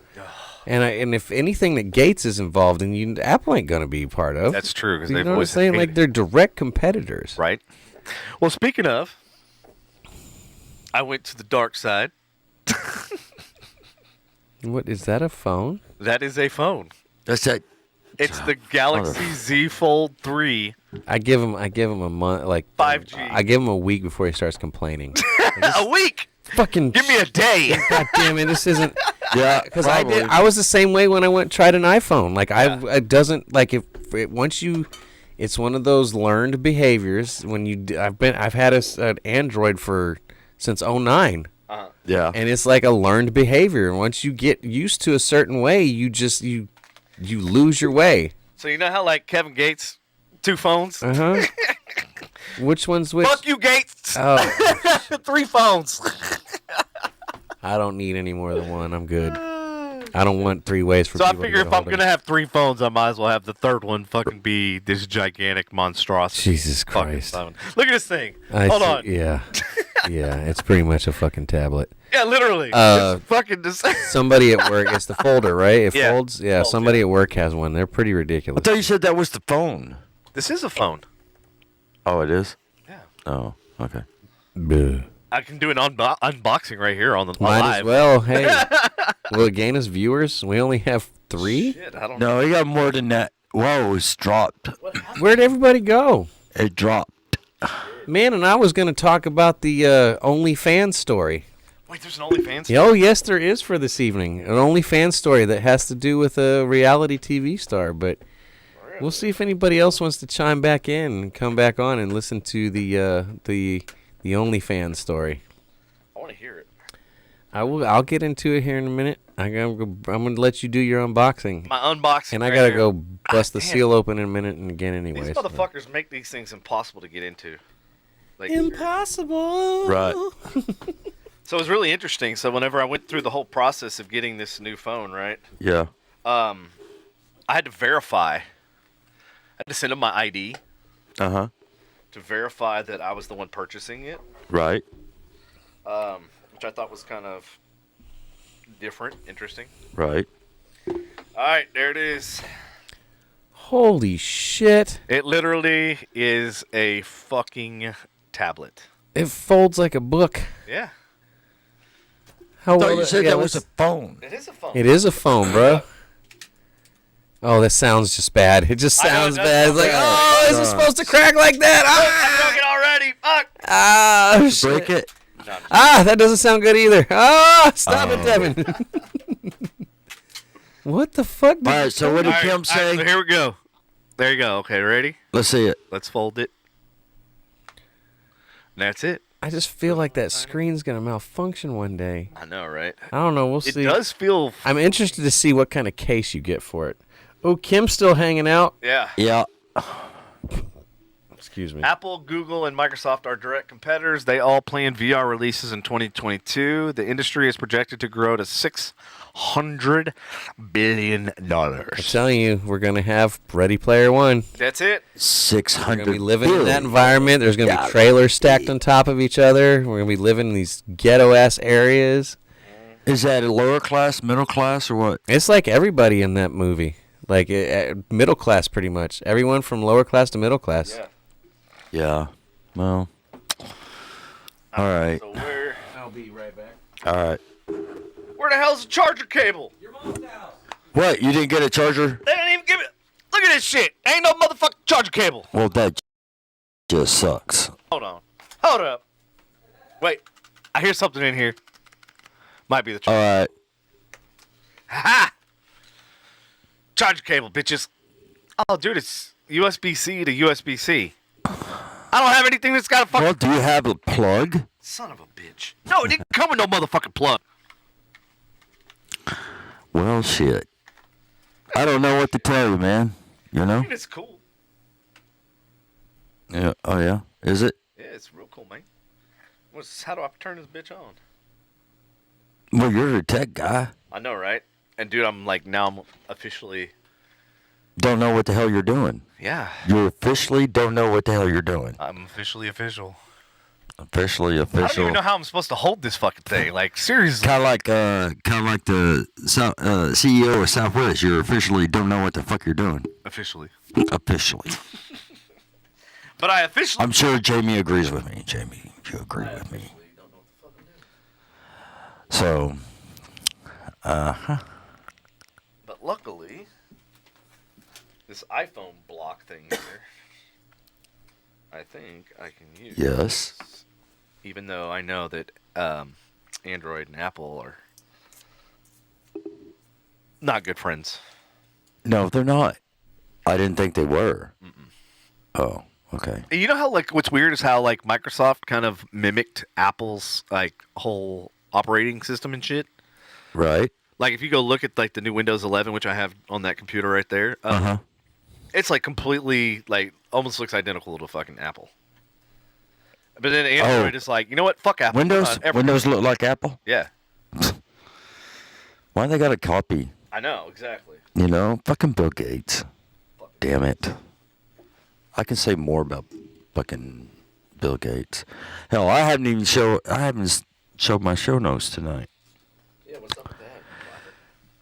B: And if anything that Gates is involved in, Apple ain't gonna be part of.
C: That's true. Because
B: You
C: they've
B: know what I'm
C: always
B: saying?
C: hated
B: Like
C: it,
B: they're direct competitors.
C: right. Well, speaking of, I went to the dark side.
B: What is that? A phone?
C: That is a phone.
D: That's that.
C: It's the Galaxy Z Fold 3.
B: I give him a month, like
C: 5G.
B: I give him a week before he starts complaining.
C: A week.
B: Fucking
C: Give me a day.
B: God damn it! This isn't.
D: Yeah,
B: Because I was the same way when I tried an iPhone. Like it doesn't like if it, once you, it's one of those learned behaviors. When I've had an Android since 2009.
D: Yeah.
B: And it's like a learned behavior. And once you get used to a certain way, you lose your way.
C: So you know how like Kevin Gates, 2 phones.
B: Uh huh. Which one's which?
C: Fuck you, Gates.
B: Oh,
C: 3 phones.
B: I don't need any more than one. I'm good. I don't want 3 ways for
C: So I
B: people to
C: figure
B: get
C: if
B: a
C: I'm
B: hold of
C: gonna
B: me.
C: have 3 phones, I might as well have the third one fucking be this gigantic monstrosity.
B: Jesus
C: fucking
B: Christ.
C: phone. Look at this thing.
B: I
C: Hold
B: see-
C: on.
B: Yeah. Yeah, it's pretty much a fucking tablet.
C: Yeah, literally.
B: Uh,
C: it's fucking just.
B: Somebody at work, it's the folder, right? It
C: Yeah.
B: folds? Yeah,
C: Folds,
B: somebody at work has one. They're pretty
D: I
B: ridiculous.
D: thought you said that was the phone.
C: This is a phone.
D: Oh, it is?
C: Yeah.
D: Oh, okay.
B: Bleh.
C: I can do an unboxing right here on the
B: Might
C: live.
B: as well. Hey, will it gain us viewers? We only have 3?
C: Shit, I don't
D: No, he got more than that. Whoa, it's dropped.
B: Where'd everybody go?
D: It dropped.
B: Man, and I was going to talk about the OnlyFans story.
C: Wait, there's an OnlyFans?
B: Oh, yes, there is for this evening. An OnlyFans story that has to do with a reality TV star, but we'll see if anybody else wants to chime back in and come back on and listen to the OnlyFans story.
C: I want to hear it.
B: I'll get into it here in a minute. I'm going to let you do your unboxing.
C: My unboxing.
B: And I
C: right
B: got to
C: here.
B: go bust the
C: damn.
B: seal open in a minute and again
C: These
B: anyway.
C: motherfuckers make these things impossible to get into. Like,
B: Impossible.
D: Right.
C: So it was really interesting. So whenever I went through the whole process of getting this new phone, right?
D: Yeah.
C: I had to verify. I had to send them my ID
D: Uh-huh.
C: to verify that I was the one purchasing it,
D: Right.
C: which I thought was kind of different, interesting.
D: Right.
C: All right, there it is.
B: Holy shit.
C: It literally is a fucking tablet.
B: It folds like a book.
C: Yeah,
B: How
D: I thought
B: well
D: you said
B: yeah,
D: that was a
B: let's-
D: phone.
C: it is a phone.
B: It is a phone, bro. Oh, that sounds just bad. It just
C: I know, it
B: sounds
C: does
B: bad. It's
C: sound
B: like,
C: bad.
B: oh, is it supposed to crack like that?
C: I broke it already. Fuck.
B: Ah, shit.
D: Break it.
B: Ah, that doesn't sound good either. Ah, stop it, Devin. What the fuck?
D: All right, so what did
C: All right,
D: Kim
C: all right,
D: say?
C: so here we go. There you go. Okay, ready?
D: Let's see it.
C: Let's fold it. That's it.
B: I just feel like that screen's gonna malfunction one day.
C: I know, right?
B: I don't know. We'll see.
C: It does feel.
B: I'm interested to see what kind of case you get for it. Oh, Kim's still hanging out.
C: Yeah.
D: Yeah.
B: Excuse me.
C: Apple, Google, and Microsoft are direct competitors. They all plan VR releases in 2022. The industry is projected to grow to $600 billion.
B: I'm telling you, we're gonna have Ready Player One.
C: That's it.
B: We're
D: 600
B: gonna be living in that environment. There's gonna be trailers stacked on top of each other. We're gonna be living in these ghetto ass areas.
D: Is that a lower class, middle class, or what?
B: It's like everybody in that movie, like middle class, pretty much. Everyone from lower class to middle class.
C: Yeah.
D: Yeah. Well. All right.
C: So where?
B: I'll be right back.
D: All right.
C: Where the hell's the charger cable?
B: Your mom's house.
D: What? You didn't get a charger?
C: They didn't even give it. Look at this shit. Ain't no motherfucking charger cable.
D: Well, that just sucks.
C: Hold on. Hold up. Wait. I hear something in here. Might be the
D: All
C: charger.
D: right.
C: Ha! Charger cable, bitches. Oh, dude, it's USB-C to USB-C. I don't have anything that's got a fucking...
D: Well, do you have a plug?
C: Son of a bitch. No, it didn't come with no motherfucking plug.
D: Well, shit. I don't know what to tell you, man. You know?
C: It's cool.
D: Yeah. Oh, yeah? Is it?
C: Yeah, it's real cool, man. How do I turn this bitch on?
D: Well, you're the tech guy.
C: I know, right? And, dude, I'm officially...
D: Don't know what the hell you're doing.
C: Yeah.
D: You officially don't know what the hell you're doing.
C: I'm officially official.
D: Officially
C: I don't
D: official.
C: even know how I'm supposed to hold this fucking thing. Like, seriously.
D: Kind of like the CEO of Southwest. You officially don't know what the fuck you're doing.
C: Officially.
D: Officially.
C: But I officially...
D: I'm sure Jamie agrees with me. Jamie, you agree with me. So,
C: But luckily, this iPhone block thing here, I think I can use.
D: yes.
C: Even though I know that Android and Apple are not good friends.
D: No, they're not. I didn't think they were. Oh, okay.
C: You know how, like, what's weird is how, like, Microsoft kind of mimicked Apple's, like, whole operating system and shit.
D: Right.
C: Like, if you go look at, like, the new Windows 11, which I have on that computer right there, it's, like, completely, like, almost looks identical to fucking Apple. But then Android is like, you know what? Fuck Apple.
D: Windows look like Apple?
C: Yeah.
D: Why they got a copy?
C: I know, exactly.
D: You know? Fucking Bill Gates. Damn it. I can say more about fucking Bill Gates. Hell, I haven't showed my show notes tonight.
C: Yeah, what's up with that?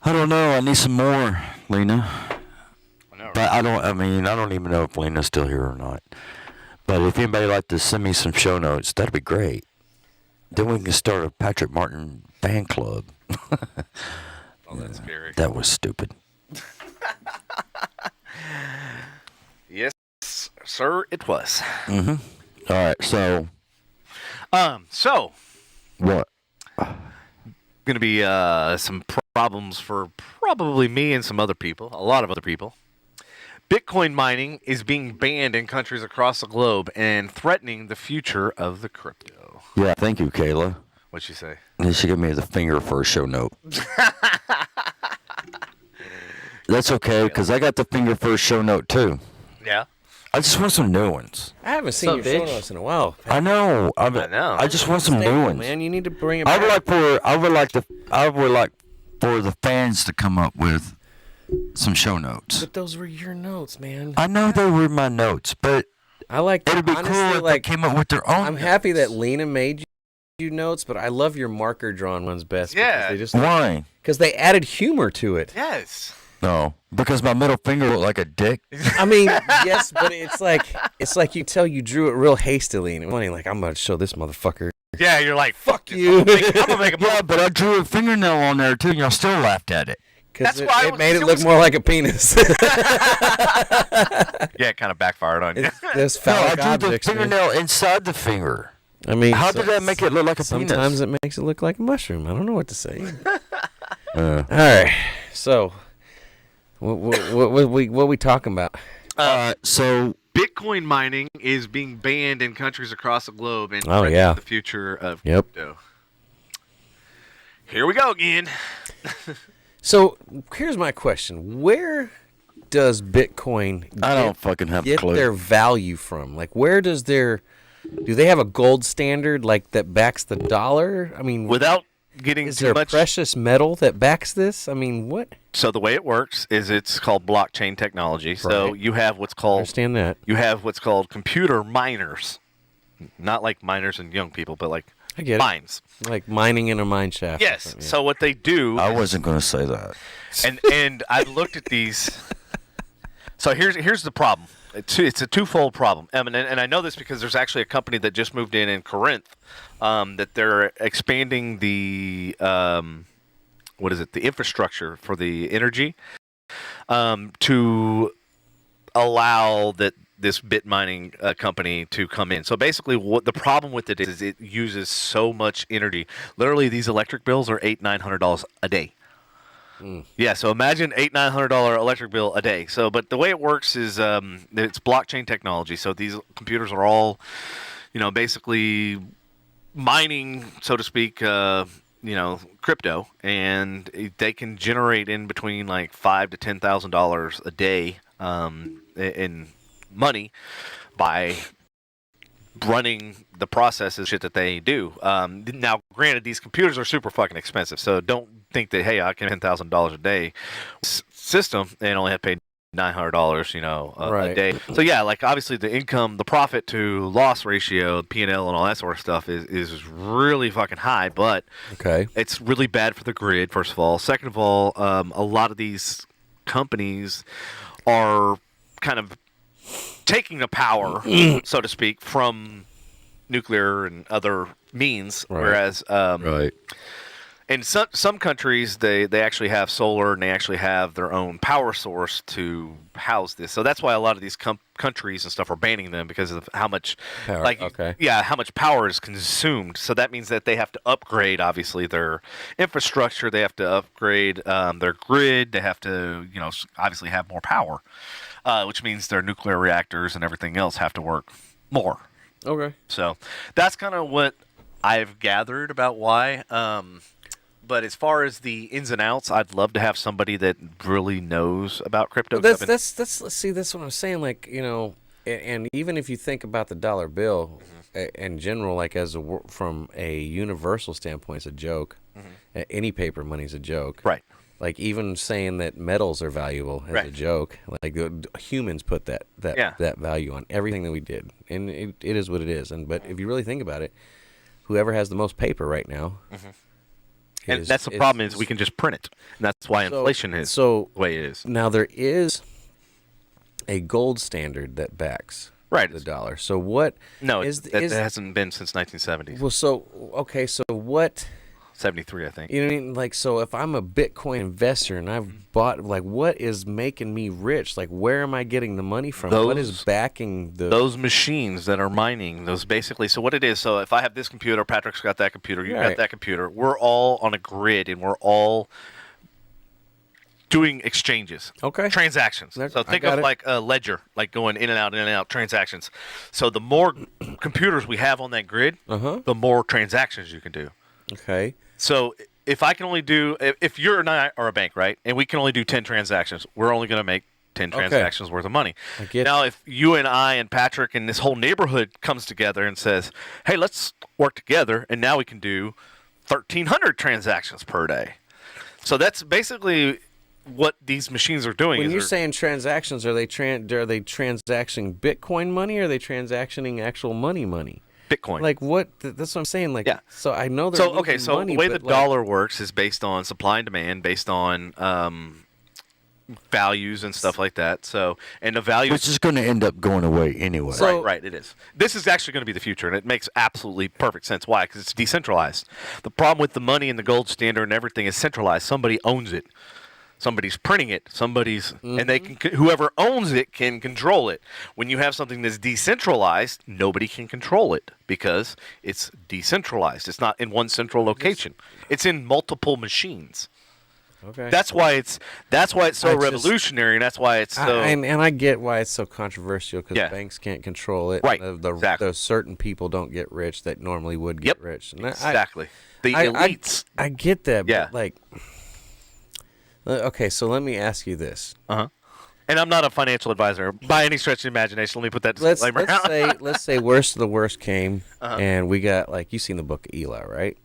D: I don't know. I need some more, Lena.
C: I know, right?
D: But I don't even know if Lena's still here or not. But if anybody would like to send me some show notes, that'd be great. Then we can start a Patrick Martin fan club.
C: Oh, that's scary.
D: That was stupid.
C: Yes, sir, it was.
D: Mm-hmm. All right, so
C: So
D: what?
C: gonna be some problems for probably me and some other people, a lot of other people. Bitcoin mining is being banned in countries across the globe and threatening the future of the crypto.
D: Yeah, thank you, Kayla.
C: What'd she say?
D: You should give me the finger for a show note. That's okay, because I got the finger for a show note, too.
C: Yeah.
D: I just want some new ones.
B: I haven't seen your show notes in a while.
D: I know. I
C: know.
D: I just want some new ones.
B: Man, you need to bring it
D: I
B: back.
D: would like for the fans to come up with some show notes.
B: But those were your notes, man.
D: I know they were my notes, but
B: I like.
D: it'd be
B: honestly,
D: cool if
B: like,
D: they came up with their own.
B: I'm happy that Lena made you notes, but I love your marker drawn ones best.
C: Yeah.
D: Why?
B: Because they added humor to it.
C: Yes.
D: No, because my middle finger looked like a dick.
B: I mean, yes, but it's like you tell you drew it real hastily and funny. Like, I'm gonna show this motherfucker.
C: Yeah, you're like, fuck
B: you.
C: I'm gonna make a
D: Yeah, but I drew a fingernail on there too, and y'all still laughed at it.
B: Because
C: That's why
B: it made it look more like a penis.
C: Yeah, it kind of backfired on you.
B: There's
D: No, I
B: phallic
D: drew the
B: objects, man.
D: fingernail inside the finger.
B: I mean,
D: How did that make it look like a
B: sometimes
D: penis?
B: it makes it look like a mushroom. I don't know what to say. All right, so what we talking about?
D: So
G: Bitcoin mining is being banned in countries across the globe and
B: Oh,
G: threatens
B: yeah.
G: the future of
B: Yep.
G: crypto. Here we go again.
B: So here's my question: where does Bitcoin
D: I don't fucking have a
B: get
D: clue.
B: their value from? Like, where does do they have a gold standard like that backs the dollar? I mean,
C: Without getting
B: is
C: too
B: there
C: much.
B: precious metal that backs this? I mean, what?
C: So the way it works is it's called blockchain technology. So
B: Right.
C: you have what's
B: I
C: called
B: understand that.
C: computer miners, not like miners and young people, but like
B: I get it.
C: mines.
B: Like mining in a mine shaft. or
C: Yes.
B: something, yeah.
C: So what they do,
D: I wasn't going to say that.
C: and I looked at these. So here's the problem. It's a twofold problem, and I know this because there's actually a company that just moved in Corinth, that they're expanding the the infrastructure for the energy, to allow this bit mining company to come in. So basically, what the problem with it is it uses so much energy. Literally, these electric bills are $800-900 a day. Yeah, so imagine $900 electric bill a day. So, but the way it works is it's blockchain technology. So these computers are all, basically mining, so to speak, crypto, and they can generate in between like $5,000 to $10,000 a day in money by running the processes shit that they do. Now, granted, these computers are super fucking expensive, so don't think that, hey, I can $10,000 a day system and only have to pay $900, a
B: Right.
C: day. So yeah, like obviously the profit to loss ratio, P&L, and all that sort of stuff is really fucking high, but
B: Okay.
C: it's really bad for the grid. First of all, second of all, a lot of these companies are kind of taking the power, so to speak, from nuclear and other means,
B: Right.
C: whereas
D: Right.
C: in some countries they actually have solar and they actually have their own power source to house this. So that's why a lot of these countries and stuff are banning them, because of how much
B: Power, okay.
C: how much power is consumed. So that means that they have to upgrade obviously their infrastructure, they have to upgrade their grid, they have to obviously have more power. Which means their nuclear reactors and everything else have to work more.
B: Okay.
C: So that's kind of what I've gathered about why. But as far as the ins and outs, I'd love to have somebody that really knows about crypto.
B: That's what I'm saying. Like, and even if you think about the dollar bill in general, like from a universal standpoint, it's a joke. Any paper money's a joke.
C: Right.
B: Like even saying that metals are valuable is a
C: Right.
B: joke. Like humans put that value on everything that we did, and it is what it is. But if you really think about it, whoever has the most paper right now,
C: And that's the problem is we can just print it. And that's why inflation is
B: so
C: the way it is.
B: now there is a gold standard that backs
C: Right.
B: the dollar. So what?
C: No,
B: is
C: that hasn't been since 1970s.
B: well? So okay. So what?
C: 73, I think.
B: You know what I mean? Like, so if I'm a Bitcoin investor and I've bought, like, what is making me rich? Like, where am I getting the money from? What is backing
C: those machines that are mining? Those basically. So what it is? So if I have this computer, Patrick's got that computer, you got
B: Right.
C: that computer. We're all on a grid, and we're all doing exchanges.
B: Okay.
C: Transactions.
B: That-
C: So
B: I
C: think
B: got
C: of
B: it.
C: like a ledger, like going in and out transactions. So the more computers we have on that grid, the more transactions you can do.
B: Okay.
C: So if I can only do, if you and I are a bank, right, and we can only do 10 transactions, we're only going to make 10
B: Okay.
C: transactions worth of money.
B: I get
C: Now, if you and I and Patrick and this whole neighborhood comes together and says, hey, let's work together, and now we can do 1,300 transactions per day. So that's basically what these machines are doing.
B: When
C: is
B: you're
C: they're-
B: saying transactions, are they transacting Bitcoin money, or are they transacting actual money?
C: Bitcoin.
B: Like what? That's what I'm saying. Like,
C: Yeah.
B: So I know they're
C: So okay,
B: losing
C: so
B: money,
C: the way
B: but
C: the dollar works is based on supply and demand, based on values and stuff like that. So, and the value
D: Which is going to end up going away anyway.
B: So-
C: right, it is. This is actually going to be the future, and it makes absolutely perfect sense. Why? Because it's decentralized. The problem with the money and the gold standard and everything is centralized. Somebody owns it. Somebody's printing it. And they can, whoever owns it can control it. When you have something that's decentralized, nobody can control it because it's decentralized. It's not in one central location. It's in multiple machines.
B: Okay.
C: That's why it's so revolutionary, and that's why it's so.
B: And I get why it's so controversial because banks can't control it.
C: Right.
B: The certain people don't get rich that normally would get rich. And
C: Exactly. The elites.
B: I get that.
C: Yeah.
B: But like, okay, so let me ask you this.
C: And I'm not a financial advisor by any stretch of the imagination. Let me put that disclaimer out.
B: Let's say worst of the worst came, and we got like you've seen the book of Eli, right?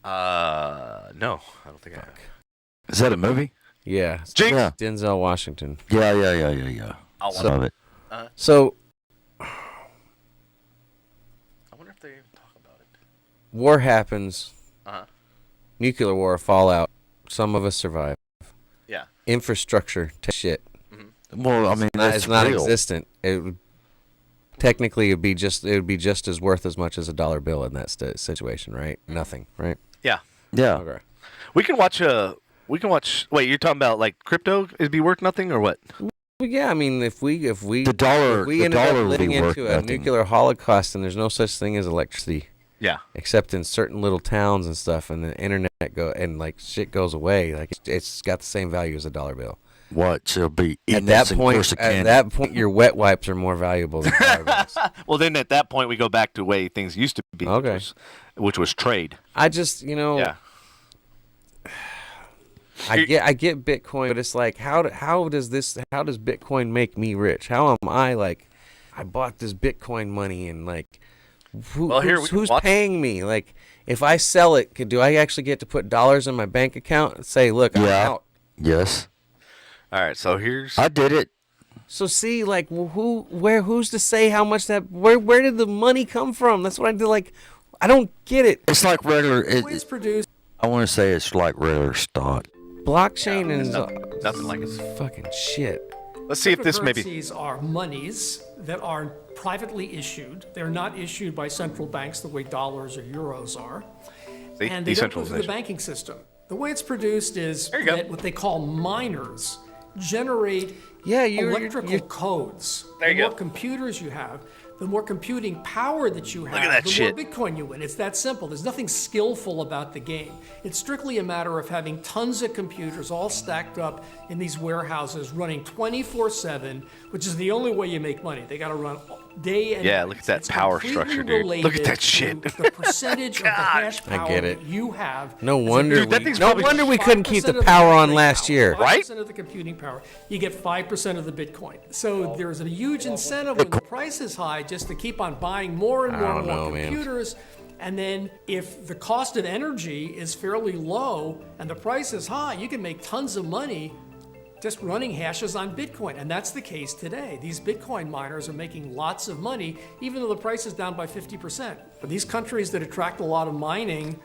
C: No, I don't think I have.
D: Is that a movie?
B: Yeah.
C: Jinx.
D: Yeah.
B: Denzel Washington.
D: Yeah.
C: I'll
D: Love it.
B: So
C: I wonder if they even talk about it.
B: war happens. Nuclear war, fallout. Some of us survive.
C: Yeah.
B: Infrastructure shit.
D: Well, I mean, that's
B: It's not
D: real.
B: existent. Technically, it would be just as worth as much as a dollar bill in that situation, right? Nothing, right?
C: Yeah.
D: Yeah.
B: Okay.
C: We can watch. Wait, you're talking about like crypto? It'd be worth nothing or what?
B: Well, yeah, I mean, if we
D: The dollar
B: ended up
D: would
B: living
D: be worth
B: into a
D: nothing.
B: nuclear holocaust and there's no such thing as electricity,
C: Yeah.
B: except in certain little towns and stuff, and the internet and like shit goes away, like it's got the same value as a dollar bill.
D: What? She'll be
B: At
D: eating
B: that
D: this in
B: point,
D: Corsicana.
B: your wet wipes are more valuable than dollar bills.
C: Well, then at that point we go back to the way things used to be.
B: Okay.
C: Which was trade.
B: I just,
C: Yeah.
B: I get Bitcoin, but it's like how does Bitcoin make me rich? How am I like I bought this Bitcoin money and like who's paying me? Like if I sell it,
C: Uh-huh.
B: do I actually get to put dollars in my bank account and say, look, I'm out?
D: Yes.
C: All right, so here's.
D: I did it.
B: So see, like, who's to say how much that? Where did the money come from? That's what I do. Like, I don't get it.
D: It's like regular.
H: It's produced.
D: I want to say it's like regular stock.
B: Blockchain is
C: nothing like it's.
B: fucking shit.
C: Let's see if this maybe.
H: Cryptocurrencies are monies that are privately issued. They're not issued by central banks the way dollars or euros are.
C: See,
H: And they don't go through the
C: decentralization.
H: banking system. The way it's produced is
C: There you go.
H: that what they call miners generate electrical codes.
C: There you
H: the
C: go.
H: more computers you have, the more computing power that you have,
C: at that
H: the
C: shit.
H: more Bitcoin you win. It's that simple. There's nothing skillful about the game. It's strictly a matter of having tons of computers all stacked up in these warehouses running 24/7, which is the only way you make money. They got to run day and
C: Yeah,
H: night.
C: look at that
H: It's
C: power
H: completely
C: structure, dude. Look at
H: related
C: that shit.
H: to The percentage of the hash
B: I
H: power
B: get it.
H: that you have.
B: No
H: as a
B: wonder
C: Dude, that thing's
B: no
C: probably
B: wonder we couldn't keep
H: 5%
B: the
H: of
B: power on
H: computing
B: last
H: power,
B: year.
H: 5% of the computing power. You get 5% of the Bitcoin. So there's a huge incentive when the price is high just to keep on buying more and more and more computers. And then if the cost of energy is fairly low and the price is high, you can make tons of money just running hashes on Bitcoin. And that's the case today. These Bitcoin miners are making lots of money, even though the price is down by 50%. But these countries that attract a lot of mining,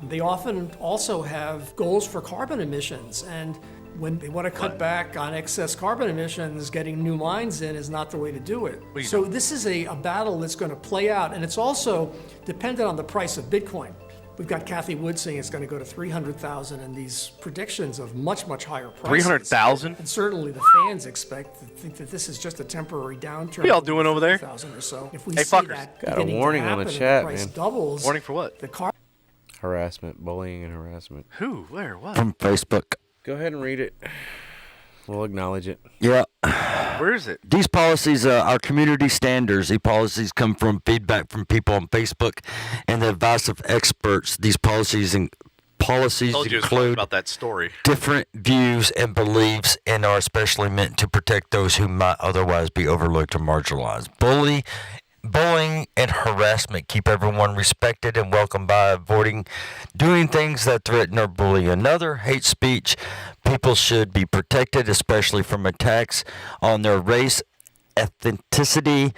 H: they often also have goals for carbon emissions. And when they want to cut back on excess carbon emissions, getting new mines in is not the way to do it. So this is a battle that's going to play out. And it's also dependent on the price of Bitcoin. We've got Kathy Wood saying it's going to go to 300,000 and these predictions of much, much higher prices.
C: 300,000?
H: And certainly the fans think that this is just a temporary downturn.
C: What y'all doing over there?
H: 3,000 or so. If we
C: Hey,
H: see
C: fuckers.
H: that
B: Got a
H: beginning to
B: warning on the
H: happen and
B: chat,
H: the price
B: man.
H: doubles.
C: Warning for what?
H: The car
B: Harassment, bullying, and harassment.
C: Who? Where? What?
D: From Facebook.
B: Go ahead and read it. We'll acknowledge it.
D: Yeah.
C: Where is it?
D: These policies are community standards. These policies come from feedback from people on Facebook and the advice of experts. These policies
C: Told you it was talking
D: include
C: about that story.
D: different views and beliefs and are especially meant to protect those who might otherwise be overlooked or marginalized. Bullying and harassment keep everyone respected and welcome by avoiding doing things that threaten or bully another. Hate speech, people should be protected, especially from attacks on their race, ethnicity.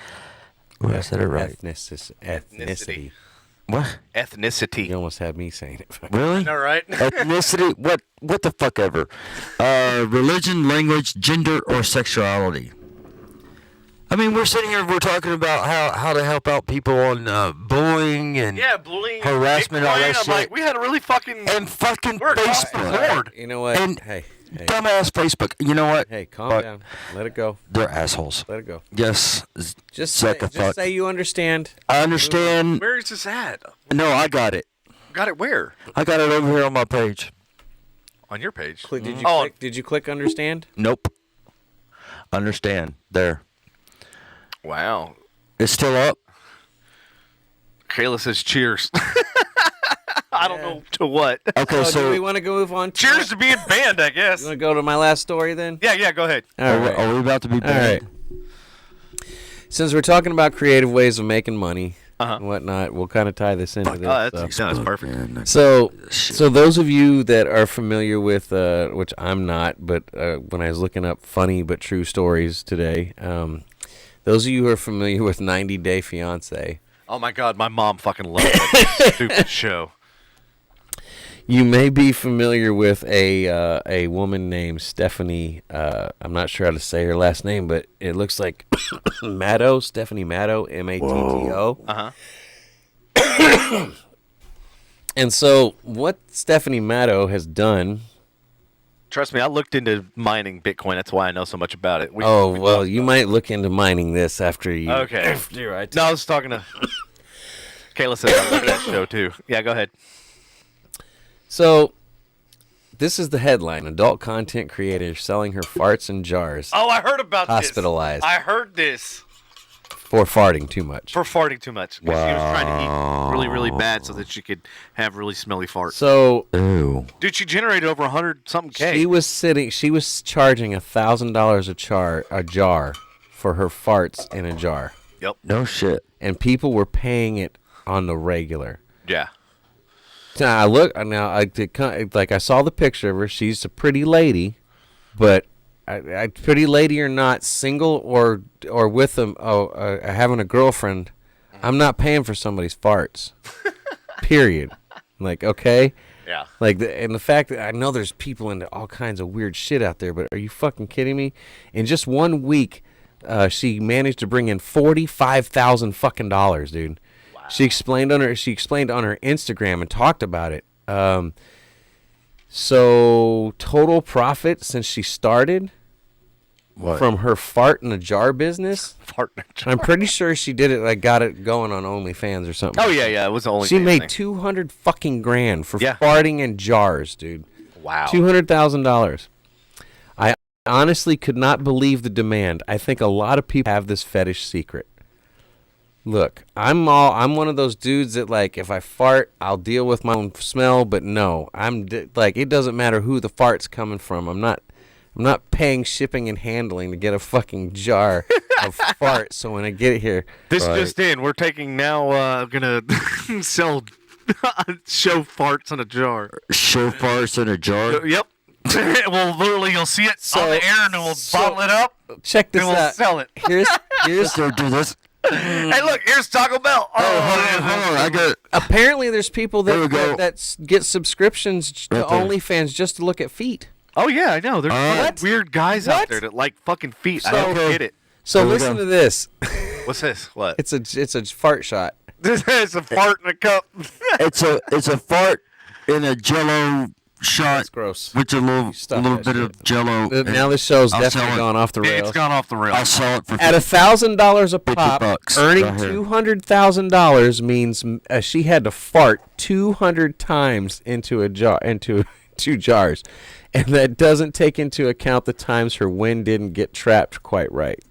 D: Ooh, I said it right.
B: Ethnicity.
D: What?
C: Ethnicity.
B: You almost had me saying it.
D: Really?
C: All right.
D: Ethnicity? What the fuck ever? Religion, language, gender, or sexuality. I mean, we're sitting here, we're talking about how to help out people on bullying and
C: bullying,
D: harassment, all that
C: I'm
D: shit.
C: like, we had a really fucking.
D: And fucking
C: We're across the
D: Facebook.
C: board.
B: You know what?
D: And
B: hey,
D: dumbass Facebook. You know what?
B: hey, calm
D: But
B: down. Let it go.
D: They're assholes.
B: Let it go.
D: Yes.
B: Just
D: shut the fuck.
B: say you understand.
D: I understand.
C: Where is this at?
D: No, I got it.
C: Got it where?
D: I got it over here on my page.
C: On your page.
B: Did you click understand?
D: Nope. Understand. There.
C: Wow.
D: It's still up.
C: Kayla says cheers. I don't know to what.
D: Okay,
B: So, do
D: so
B: we want to go move on?
C: Cheers to being banned, I guess.
B: You want to go to my last story then?
C: Yeah, go ahead.
B: All right.
D: are we about to be
B: All right.
D: banned?
B: Since we're talking about creative ways of making money
C: Uh-huh.
B: and whatnot, we'll kind of tie this into this.
C: Oh,
B: so.
C: that's perfect.
B: So those of you that are familiar with, which I'm not, but when I was looking up funny but true stories today, those of you who are familiar with 90 Day Fiancé,
C: Oh my God, my mom fucking loved that stupid show.
B: you may be familiar with a woman named Stephanie. I'm not sure how to say her last name, but it looks like Matto, Stephanie Matto, Matto.
C: Uh-huh.
B: And so what Stephanie Matto has done.
C: Trust me, I looked into mining Bitcoin. That's why I know so much about it.
B: You might look into mining this after you.
C: Okay.
B: Right.
C: No, I was talking to Kayla said I love that show too. Yeah, go ahead.
B: So, this is the headline: adult content creator selling her farts in jars
C: Oh, I heard about
B: Hospitalized.
C: this. I heard this.
B: for farting too much.
C: For farting too much. Because she was trying to eat really, really bad so that she could have really smelly farts.
B: So,
D: Ew.
C: Dude, she generated over 100-something K.
B: she was charging $1,000 a jar for her farts in a jar,
C: Yep.
D: No shit.
B: and people were paying it on the regular.
C: Yeah.
B: Now I saw the picture of her. She's a pretty lady, but pretty lady or not, single or with having a girlfriend, I'm not paying for somebody's farts. Period. Like, okay.
C: Yeah.
B: Like, and the fact that I know there's people into all kinds of weird shit out there, but are you fucking kidding me? In just 1 week, she managed to bring in $45,000 fucking dollars, dude. Wow. She explained on her Instagram and talked about it. So total profit since she started from her fart in a jar business.
C: Fart in a jar.
B: I'm pretty sure she did it, got it going on OnlyFans or something.
C: Oh, yeah. It was the only
B: She made
C: thing.
B: 200 fucking grand for
C: Yeah.
B: farting in jars, dude.
C: Wow.
B: $200,000. I honestly could not believe the demand. I think a lot of people have this fetish secret. Look, I'm one of those dudes that, like, if I fart, I'll deal with my own smell, but no, it doesn't matter who the fart's coming from. I'm not paying shipping and handling to get a fucking jar of fart. So when I get it here,
C: This just in. We're taking now, gonna sell show farts in a jar.
D: Show farts in a jar?
C: Yep. Well, literally, you'll see it on the air, and then we'll bottle it up,
B: check this
C: and we'll
B: out.
C: sell it.
B: Here's
D: Do this.
C: Hey, look, here's Taco Bell.
D: Hold on. I got.
B: apparently there's people
D: There we go.
B: that get subscriptions to
D: Right there.
B: OnlyFans just to look at feet.
C: Oh, yeah, I know. There's
B: What?
C: weird guys out
B: What?
C: there that like fucking feet. I
B: So-
C: don't get it.
B: So
D: There we
B: listen
D: go.
B: to this.
C: What's this? What?
B: It's a fart shot.
C: This is a fart in a cup.
D: It's a fart in a Jello shot.
B: That's gross.
D: With a little
B: Stop
D: little
B: that
D: bit
B: shit.
D: of Jello.
B: Now this show's
D: I'll
B: definitely
D: sell it.
B: gone off the
C: Yeah,
B: rails.
C: it's gone off the
D: I'll
C: rails.
D: sell it for
B: At $1,000 a pop,
D: $50
B: earning
D: right here.
B: $200,000 means she had to fart 200 times into two jars, and that doesn't take into account the times her wind didn't get trapped quite right.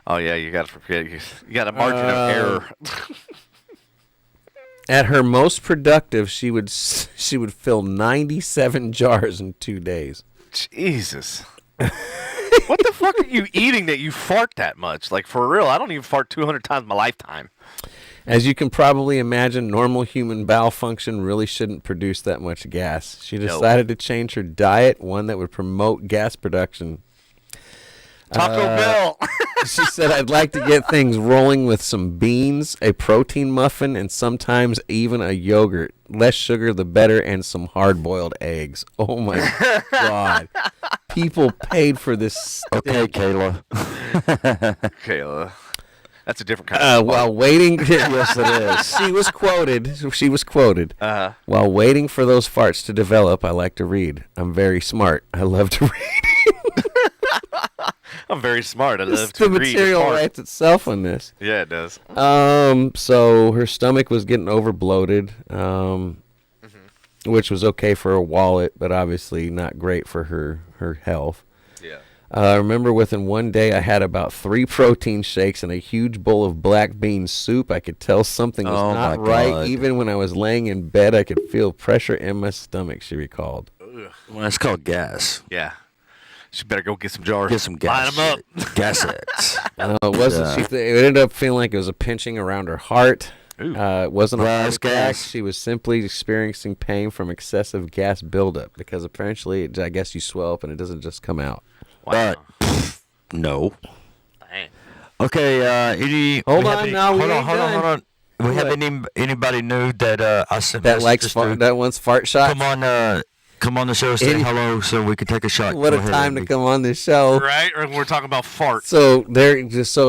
C: Oh, yeah, you got to forget. You got a margin of error.
B: At her most productive, she would fill 97 jars in 2 days.
C: Jesus. What the fuck are you eating that you fart that much? Like, for real, I don't even fart 200 times in my lifetime.
B: As you can probably imagine, normal human bowel function really shouldn't produce that much gas. She decided to change her diet, one that would promote gas production.
C: Taco Bell.
B: She said, I'd like to get things rolling with some beans, a protein muffin, and sometimes even a yogurt. Less sugar, the better, and some hard-boiled eggs. Oh, my God. People paid for this.
D: Okay, Kayla.
C: Kayla. That's a different kind of
B: While waiting, yes, it is. She was quoted.
C: Uh-huh.
B: While waiting for those farts to develop, I like to read. I'm very smart. I love to read.
C: I'm very smart. I love
B: The
C: to read.
B: material
C: Fart.
B: writes itself on this.
C: Yeah, it does.
B: So her stomach was getting over bloated. which was okay for a wallet, but obviously not great for her health.
C: Yeah.
B: I remember within one day I had about 3 protein shakes and a huge bowl of black bean soup. I could tell something was not right.
D: God.
B: Even when I was laying in bed, I could feel pressure in my stomach, she recalled.
D: Well, it's called gas.
C: Yeah. She better go get some jars.
D: Get some gas.
C: Line 'em up.
D: Gas X.
B: No, it wasn't. It ended up feeling like it was a pinching around her heart. It wasn't a heart attack.
D: Gas.
B: She was simply experiencing pain from excessive gas buildup because apparently, I guess you swell up and it doesn't just come out.
C: Wow.
D: But no.
C: Dang.
D: Okay.
B: Hold on, now we ain't
D: hold
B: done.
D: on. We have anybody new that I sent
B: That likes
D: messages to?
B: that wants fart shots.
D: Come on the show, say hello, so we can take a shot.
B: What
D: Go
B: a
D: ahead,
B: time to
D: Andy.
B: come on this show.
C: Right? Or we're talking about farts.
B: So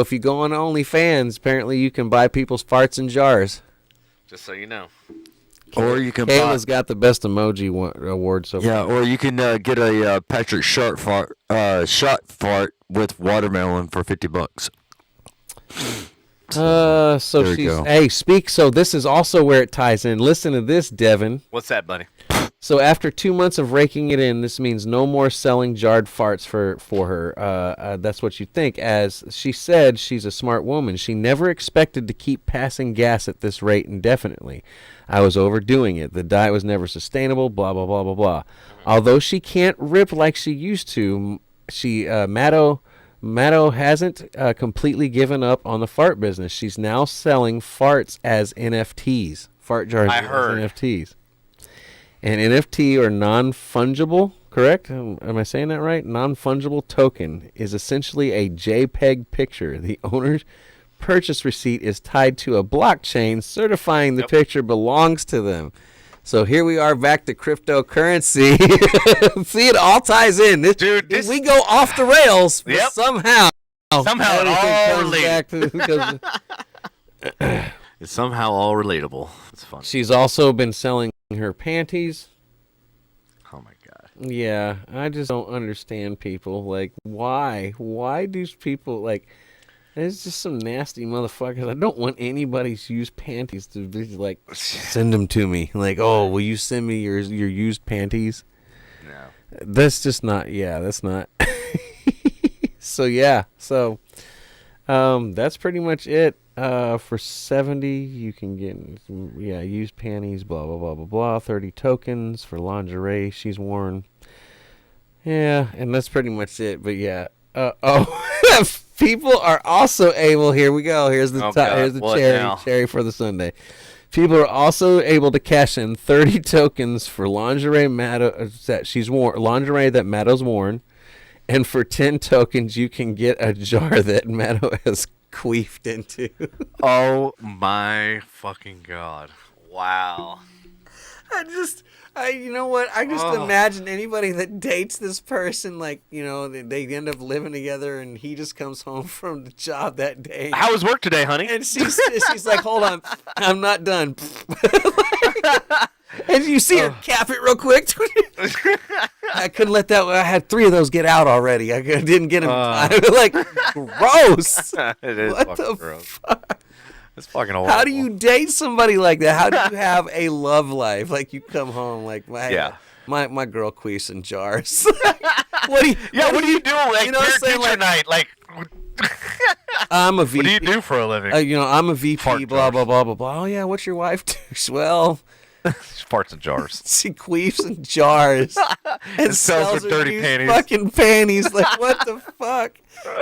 B: if you go on OnlyFans, apparently you can buy people's farts in jars.
C: Just so you know.
D: Or you can
B: Kayla's got the best emoji award so far.
D: Yeah, or you can get a Patrick shot fart with watermelon for $50.
B: So
D: There you
B: she's
D: go.
B: hey speak. So this is also where it ties in. Listen to this, Devin.
C: What's that, buddy?
B: So after 2 months of raking it in, this means no more selling jarred farts for her. That's what you think. As she said, she's a smart woman. She never expected to keep passing gas at this rate indefinitely. I was overdoing it. The diet was never sustainable, blah, blah, blah, blah, blah. Although she can't rip like she used to, Maddo hasn't completely given up on the fart business. She's now selling farts as NFTs. Fart jars
C: I
B: as
C: heard.
B: NFTs. An NFT or non-fungible, correct? Am I saying that right? Non-fungible token is essentially a JPEG picture. The owner's purchase receipt is tied to a blockchain certifying the picture belongs to them. So here we are back to cryptocurrency. See, it all ties in. We go off the rails, but somehow
C: it all related.
B: Because
C: It's somehow all relatable. It's fun.
B: she's also been selling her panties.
C: Oh my god.
B: Yeah, I just don't understand people. Like, why? Why do people, like, there's just some nasty motherfuckers. I don't want anybody's used panties to be like, send them to me. Like, oh, will you send me your used panties?
C: No.
B: That's just not, that's not. So that's pretty much it. For 70, you can get, used panties, blah, blah, blah, blah, blah. 30 tokens for lingerie she's worn. Yeah, and that's pretty much it. But yeah. People are also able, here we go. Here's the here's the cherry for the Sunday. People are also able to cash in 30 tokens for lingerie that she's worn, lingerie that Maddo's worn. And for 10 tokens, you can get a jar that Maddo has queefed into.
C: Oh my fucking god. Wow.
B: You know what? I just imagine anybody that dates this person, like, you know, they end up living together and he just comes home from the job that day.
C: How was work today, honey?
B: And she's like, hold on, I'm not done. And you see her cap it real quick. I couldn't let that. I had 3 of those get out already. I didn't get them in time. Like, gross.
C: It is
B: What
C: fucking
B: the
C: gross.
B: fuck?
C: It's fucking horrible.
B: How do you date somebody like that? How do you have a love life? Like, you come home like, my girl queefs in jars. What do you
C: do? Like,
B: you know what I'm saying?
C: teacher night. Like,
B: I'm a VP.
C: what do you do for a living?
B: I'm a VP.
C: Fart
B: Blah
C: jars.
B: blah blah blah blah. Oh yeah, what's your wife do? Well,
C: Farts in jars.
B: she queefs in jars and
C: sells her dirty
B: used
C: panties.
B: fucking panties. Like, what the fuck?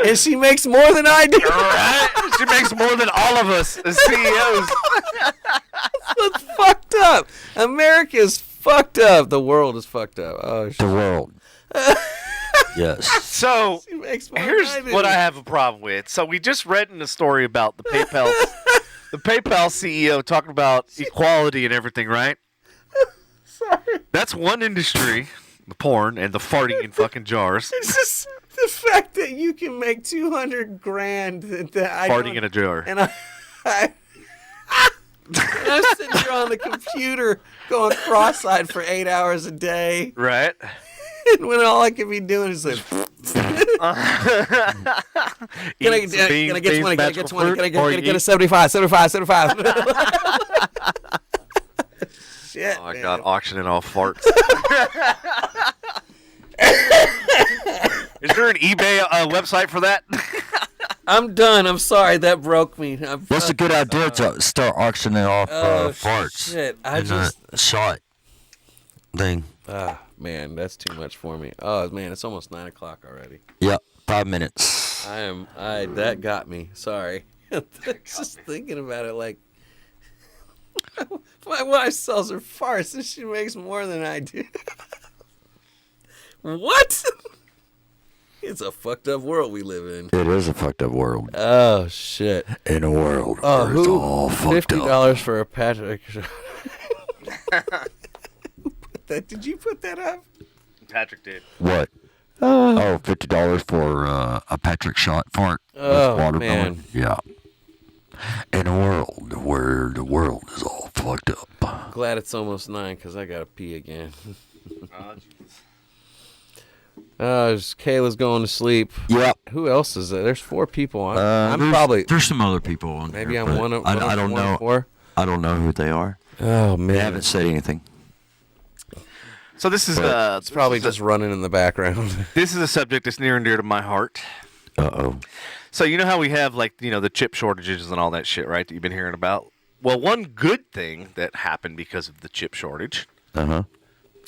B: And she makes more than I do.
C: Right? She makes more than all of us as CEOs.
B: That's fucked up. America's fucked up. The world is fucked up. Oh shit.
D: The world. Yes.
C: So
B: She makes more
C: here's
B: than I do.
C: what I have a problem with. So we just read in the story about the PayPal, the PayPal CEO talking about equality and everything, right?
B: Sorry.
C: That's one industry, the porn and the farting in fucking jars.
B: It's just the fact that you can make $200,000 that I
C: Farting
B: don't-
C: in a jar.
B: And I'm sitting here on the computer going cross-eyed for 8 hours a day,
C: Right?
B: and when all I could be doing is like, can I get 20? Can I get 20? Can I get a 75? 75. Shit. shit.
C: Oh my God, auctioning off farts. Is there an eBay website for that?
B: I'm done. I'm sorry. That broke me.
D: That's a good idea to start auctioning off farts.
B: Shit.
D: And a shot thing.
B: Man, that's too much for me. Oh, man, it's almost 9 o'clock already.
D: Yep, 5 minutes.
B: That got me. Sorry. Just thinking about it, like, my wife sells her farts and she makes more than I do. What? It's a fucked up world we live in.
D: It is a fucked up world.
B: Oh, shit.
D: In a world where it's all fucked up.
B: $50 for a Patrick. Did you put that up?
C: Patrick did.
D: What? $50 for a Patrick shot fart with watermelon.
B: Man.
D: Yeah. In a world where the world is all fucked up.
B: Glad it's almost 9 because I got to pee again.
C: Oh, Jesus.
B: Kayla's going to sleep.
D: Yep.
B: Who else is there? There's 4 people on.
D: There's some other people on
B: maybe
D: there.
B: I'm one of
D: I don't
B: one
D: know.
B: of 4.
D: I don't know who they are.
B: Oh man,
D: They haven't said anything.
C: So this is
B: it's probably just running in the background.
C: This is a subject that's near and dear to my heart.
D: Uh-oh.
C: So you know how we have the chip shortages and all that shit, right? That you've been hearing about. Well, one good thing that happened because of the chip shortage.
D: Uh-huh.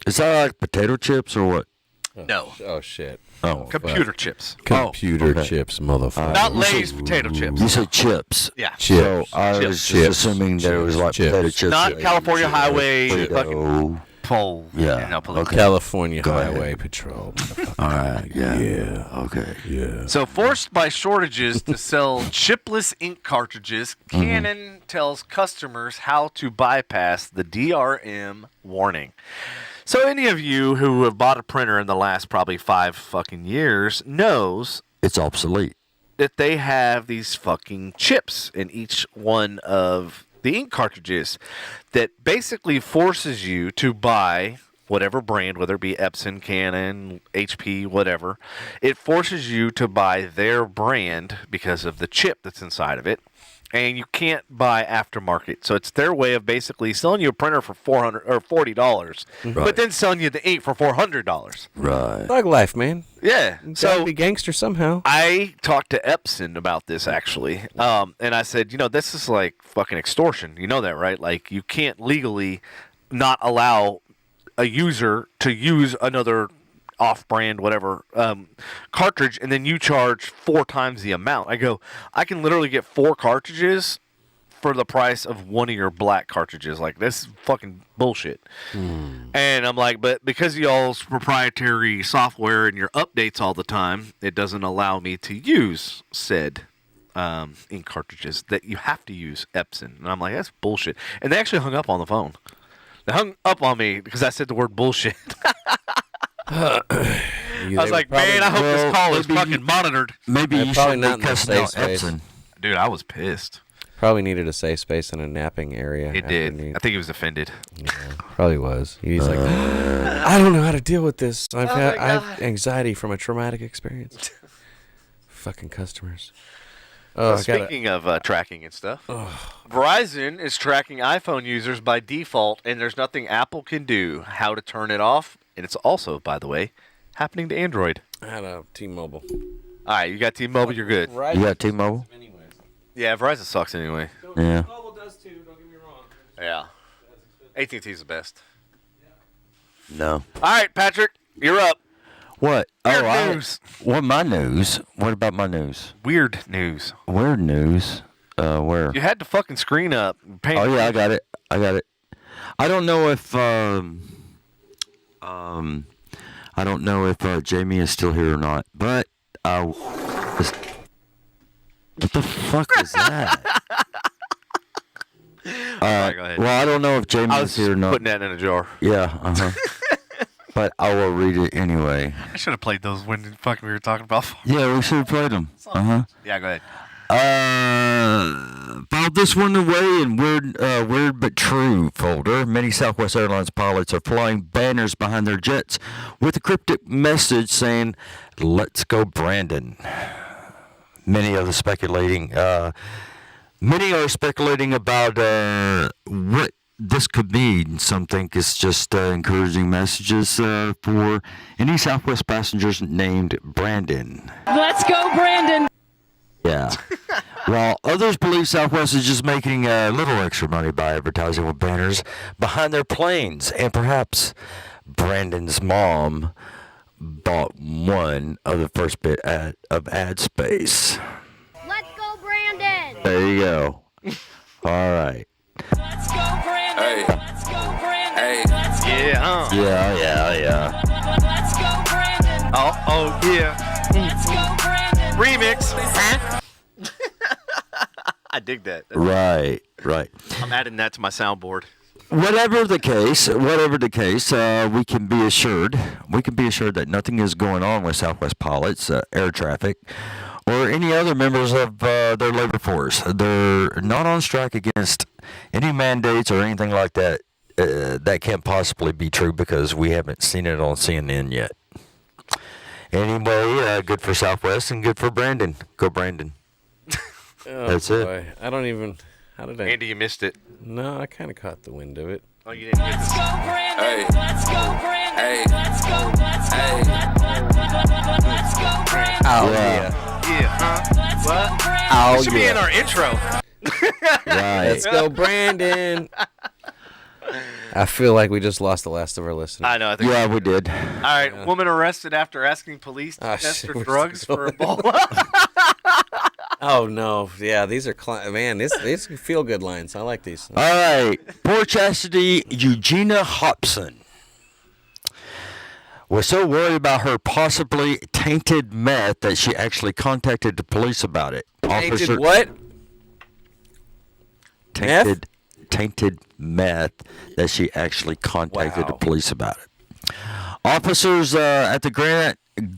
D: Is that like potato chips or what?
C: No.
B: Oh shit.
D: Oh,
C: Computer chips.
B: Computer
D: okay.
B: chips, motherfucker.
C: Not Lay's potato chips.
D: You said chips.
C: Yeah.
D: So I was just
B: Chips.
D: assuming that it was like potato chips.
C: Not California Highway fucking
D: Oh,
C: pole.
D: yeah.
C: No,
D: Okay.
B: California
D: Go ahead.
B: Highway Patrol.
D: All right. Yeah.
B: Yeah.
D: Okay.
B: Yeah.
C: So, forced by shortages to sell chipless ink cartridges, Canon tells customers how to bypass the DRM warning. So, any of you who have bought a printer in the last probably 5 fucking years knows
D: It's obsolete.
C: that they have these fucking chips in each one of the ink cartridges that basically forces you to buy whatever brand, whether it be Epson, Canon, HP, whatever. It forces you to buy their brand because of the chip that's inside of it. And you can't buy aftermarket. So it's their way of basically selling you a printer for $400 or $40, but then selling you the ink for $400.
D: Right.
B: Thug life, man.
C: Yeah.
B: So
C: So
B: be gangster somehow.
C: I talked to Epson about this actually, and I said, this is like fucking extortion. You know that, right? Like you can't legally not allow a user to use another off-brand whatever cartridge, and then you charge 4 times the amount. I go, I can literally get 4 cartridges for the price of one of your black cartridges. Like, this is fucking bullshit. And I'm like, but because of y'all's proprietary software and your updates all the time, it doesn't allow me to use said ink cartridges, that you have to use Epson. And I'm like, that's bullshit. And they actually hung up on the phone. They hung up on me because I said the word bullshit. I was like, man, I hope this call is fucking monitored.
D: Maybe you
B: probably
D: should
B: not
D: be
B: in the
D: cussing
B: safe
D: out
B: space.
D: Epson.
C: Dude, I was pissed.
B: Probably needed a safe space in a napping area.
C: It did. I think he was offended.
B: Yeah, probably was. He's like, I don't know how to deal with this. I have anxiety from a traumatic experience. Fucking customers. Oh,
C: Speaking of tracking and stuff, Verizon is tracking iPhone users by default, and there's nothing Apple can do how to turn it off. And it's also, by the way, happening to Android.
B: I had a T-Mobile.
C: All right, you got T-Mobile, you're good.
D: You got T-Mobile?
C: Yeah, Verizon sucks anyway.
D: Yeah.
H: Mobile does too, don't get me wrong.
C: Yeah. AT&T's the best.
D: No.
C: All right, Patrick, you're up.
D: What?
C: Weird news.
D: What, my news? What about my news?
C: Weird news.
D: Weird news? Where?
C: You had the fucking screen up.
D: Oh, yeah, I got it. I don't know if, I don't know if Jamie is still here or not, but, what the fuck is that?
C: Alright, go ahead.
D: Well, I don't know if Jamie
C: I
D: is
C: was
D: here or not.
C: putting that in a jar.
D: Yeah, but I will read it anyway.
C: I should have played those when fucking we were talking about.
D: Yeah, we should have played them.
C: Yeah, go ahead.
D: Filed this one away in weird but true folder. Many Southwest Airlines pilots are flying banners behind their jets with a cryptic message saying, "Let's go, Brandon." Many are speculating about what this could mean, some think it's just encouraging messages for any Southwest passengers named Brandon.
I: Let's go, Brandon.
D: Yeah. While others believe Southwest is just making a little extra money by advertising with banners behind their planes, and perhaps Brandon's mom bought one of the first bit of ad space.
I: Let's go, Brandon.
D: There you go. All right.
I: Let's go, Brandon.
F: Hey.
I: Let's go, Brandon.
F: Hey.
C: Yeah.
D: Yeah.
I: Let's go, Brandon.
C: Oh yeah.
I: Let's go, Brandon.
C: Remix. I dig that.
D: Right.
C: I'm adding that to my soundboard.
D: Whatever the case, we can be assured that nothing is going on with Southwest pilots, air traffic, or any other members of their labor force. They're not on strike against any mandates or anything like that. That can't possibly be true because we haven't seen it on CNN yet. Anyway, good for Southwest and good for Brandon. Go Brandon. That's it.
B: I don't even. How did I?
C: Andy, you missed it.
B: No, I kind of caught the wind of it.
C: Oh, you didn't get
I: Let's
C: this.
I: go, Brandon.
F: Hey.
I: Let's go, Brandon.
F: Hey.
I: Let's go. Let's go.
F: Hey.
I: Let's go, Brandon.
B: Oh
D: Yeah.
C: Yeah. Huh?
I: Let's
C: What?
I: go, Brandon.
B: Oh
C: It should be in our intro.
D: Right.
B: Let's go, Brandon. I feel like we just lost the last of our listeners.
C: I know. I think.
D: Yeah, we did.
C: All right. Woman arrested after asking police to
B: Ah,
C: test
B: shit,
C: for
B: we're
C: drugs
B: still
C: for
B: going.
C: Ebola.
B: Oh no, yeah, these are man. These feel good lines. I like these.
D: All right. Poor Chastity Eugenia Hobson was so worried about her possibly tainted meth that she actually contacted the police about it.
B: Tainted what?
D: Tainted meth that she actually contacted the
B: Wow.
D: police about it. Officers at the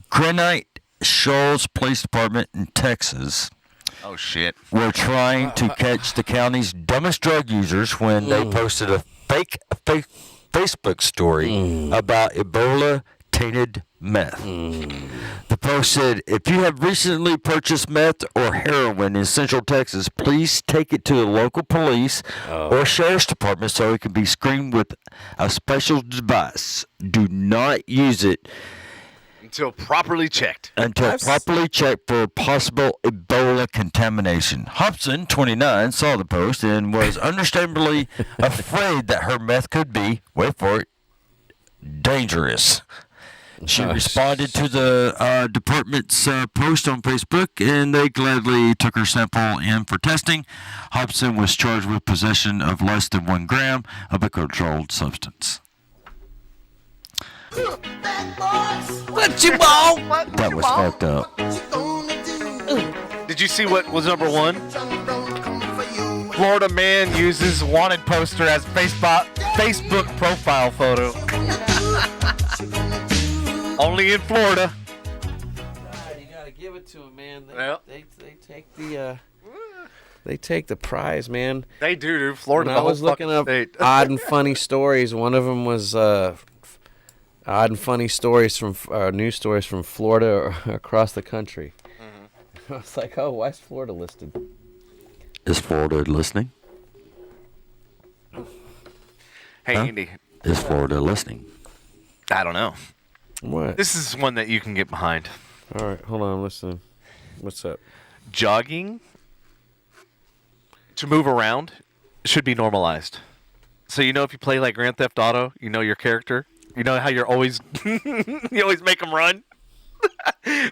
D: Granite Shoals Police Department in Texas
C: Oh shit.
D: were trying to catch the county's dumbest drug users when they posted a fake Facebook story about Ebola tainted meth. The post said, if you have recently purchased meth or heroin in Central Texas, please take it to the local police or sheriff's department so it can be screened with a special device. Do not use it
C: Until properly checked.
D: until properly checked for possible Ebola contamination. Hobson, 29, saw the post and was understandably afraid that her meth could be, wait for it, dangerous. She responded to the department's post on Facebook, and they gladly took her sample in for testing. Hobson was charged with possession of less than 1 gram of a controlled substance.
B: What you want?
D: That was fucked up.
C: Did you see what was number one? Florida man uses wanted poster as Facebook profile photo. Only in Florida.
B: You gotta give it to them, man.
C: Yep.
B: They take the prize, man.
C: They do, dude. Florida.
B: When
C: the
B: I was
C: whole
B: looking
C: fucking
B: up
C: state.
B: odd and funny stories, one of them was odd and funny stories from news stories from Florida across the country. I was like, oh, why is Florida listed?
D: Is Florida listening?
C: Hey,
D: Huh?
C: Andy.
D: Is Florida listening?
C: I don't know.
B: What?
C: This is one that you can get behind.
B: All right, hold on, listen. What's up?
C: Jogging to move around should be normalized. So you know, if you play like Grand Theft Auto, you know your character. You know how you're always you always make them run.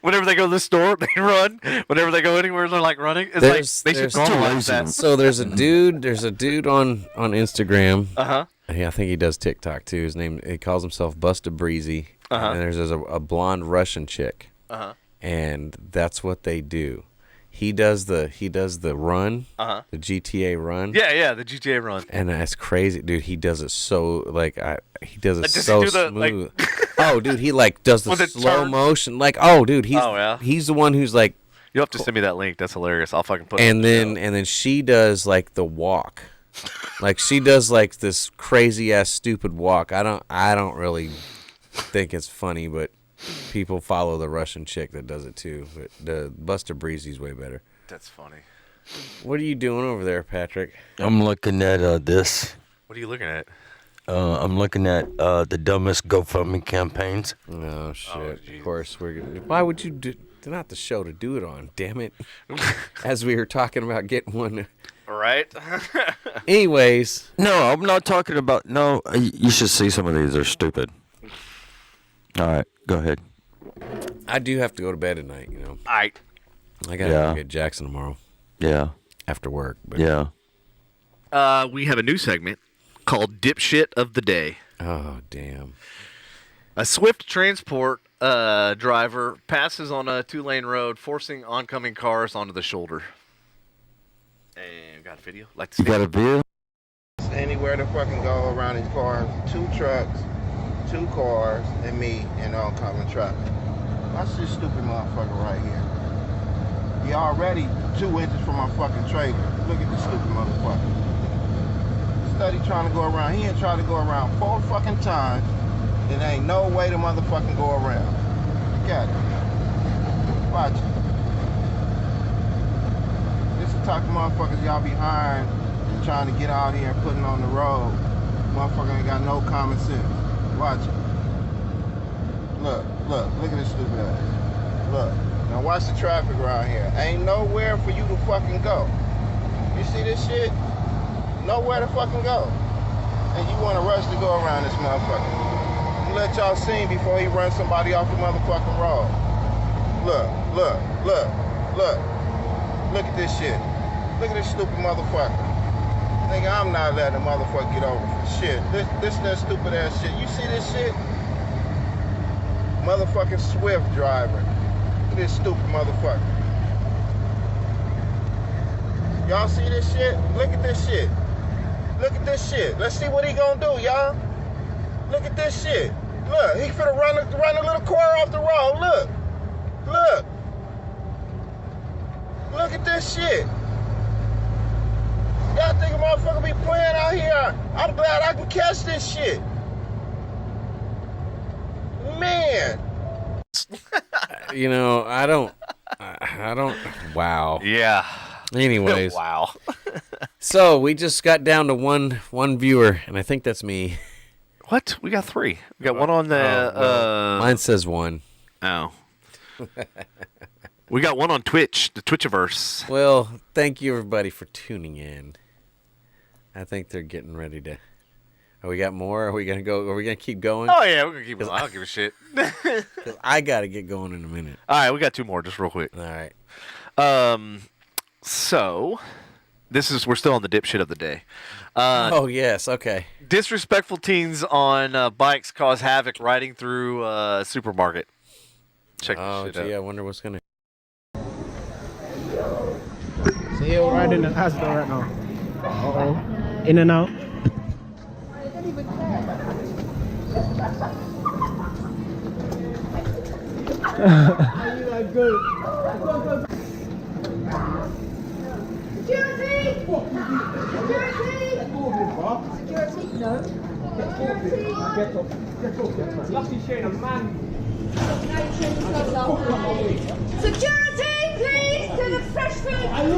C: Whenever they go to the store, they run. Whenever they go anywhere, they're like running. It's like they should normalize that.
B: So there's a dude on Instagram.
C: Uh-huh.
B: Yeah, I think he does TikTok too. He calls himself Busta Breezy.
C: Uh-huh.
B: And there's a blonde Russian chick.
C: Uh-huh.
B: And that's what they do. He does the run, the GTA run.
C: Yeah, the GTA run.
B: And that's crazy, dude. He does it so he does it
C: Does
B: so
C: he do the,
B: smooth. Oh, dude, he does the
C: With the
B: slow
C: turn?
B: motion. Oh, dude, he's the one who's like.
C: You'll have to send me that link. That's hilarious. I'll fucking put it.
B: And then she does the walk. She does this crazy ass stupid walk. I don't really think it's funny, but people follow the Russian chick that does it too. But the Buster Breezy's way better.
C: That's funny.
B: What are you doing over there, Patrick?
D: I'm looking at this.
C: What are you looking at?
D: I'm looking at the dumbest GoFundMe campaigns.
B: No shit. Of course we're gonna. Why would you do? They're not the show to do it on. Damn it. As we were talking about getting one.
C: Right.
B: Anyways.
D: No, I'm not talking about. No, you should see some of these. They're stupid. All right, go ahead.
B: I do have to go to bed at night,
C: All right.
B: I gotta go get Jackson tomorrow.
D: Yeah.
B: After work. But.
D: Yeah.
C: We have a new segment called Dipshit of the Day.
B: Oh, damn.
C: A swift transport driver passes on a 2-lane road, forcing oncoming cars onto the shoulder. And got a video? Like to see
D: You got a video?
J: Anywhere to fucking go around these cars. 2 trucks, 2 cars, and me in oncoming traffic. Watch this stupid motherfucker right here. He already 2 inches from my fucking trailer. Look at this stupid motherfucker. Study trying to go around. He ain't trying to go around 4 fucking times. And there ain't no way to motherfucking go around. Got it. Watch it. This is the type of motherfuckers y'all behind and trying to get out here and putting on the road. Motherfucker ain't got no common sense. Watch it. Look at this stupid ass. Look. Now watch the traffic around here. Ain't nowhere for you to fucking go. You see this shit? Nowhere to fucking go. And you want to rush to go around this motherfucker. You let y'all see him before he runs somebody off the motherfucking road. Look. Look at this shit. Look at this stupid motherfucker. Nigga, I'm not letting a motherfucker get over for shit. This that stupid ass shit. You see this shit? Motherfucking Swift driver. Look at this stupid motherfucker. Y'all see this shit? Look at this shit. Look at this shit. Let's see what he gonna do, y'all. Look at this shit. Look, he finna run a little car off the road. Look. Look at this shit. Y'all think a motherfucker be playing out here? I'm glad I can catch this shit. Man.
B: You know, I don't. Wow.
C: Yeah.
B: Anyways.
C: Wow.
B: So we just got down to one viewer, and I think that's me.
C: What? We got 3. We got one on the.
B: Mine says 1.
C: Oh. We got one on Twitch, the Twitchiverse.
B: Well, thank you everybody for tuning in. I think they're getting ready to. Oh, we got more? Are we gonna go? Are we gonna keep going?
C: Oh yeah, we're gonna keep going. I don't give a shit.
B: 'Cause I gotta get going in a minute.
C: All right, we got 2 more, just real quick.
B: All right.
C: So we're still on the dipshit of the day.
B: Oh yes, okay.
C: Disrespectful teens on bikes cause havoc riding through a supermarket. Check this shit
B: gee,
C: out.
B: I wonder what's gonna.
K: So he'll ride in the hospital right now. Uh-oh. In and out. Are you like good?
I: Security! Security! No.
K: Lucky Shane, a man.
I: Security, please, to the fresh food!
K: How you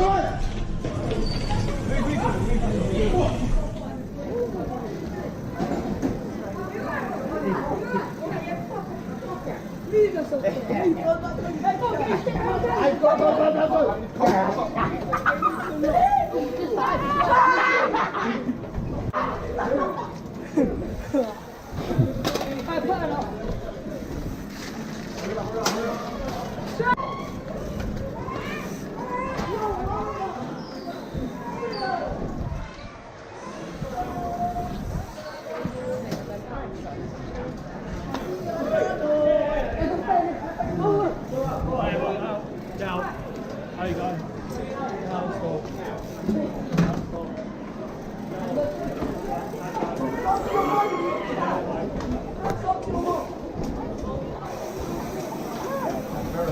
K: going?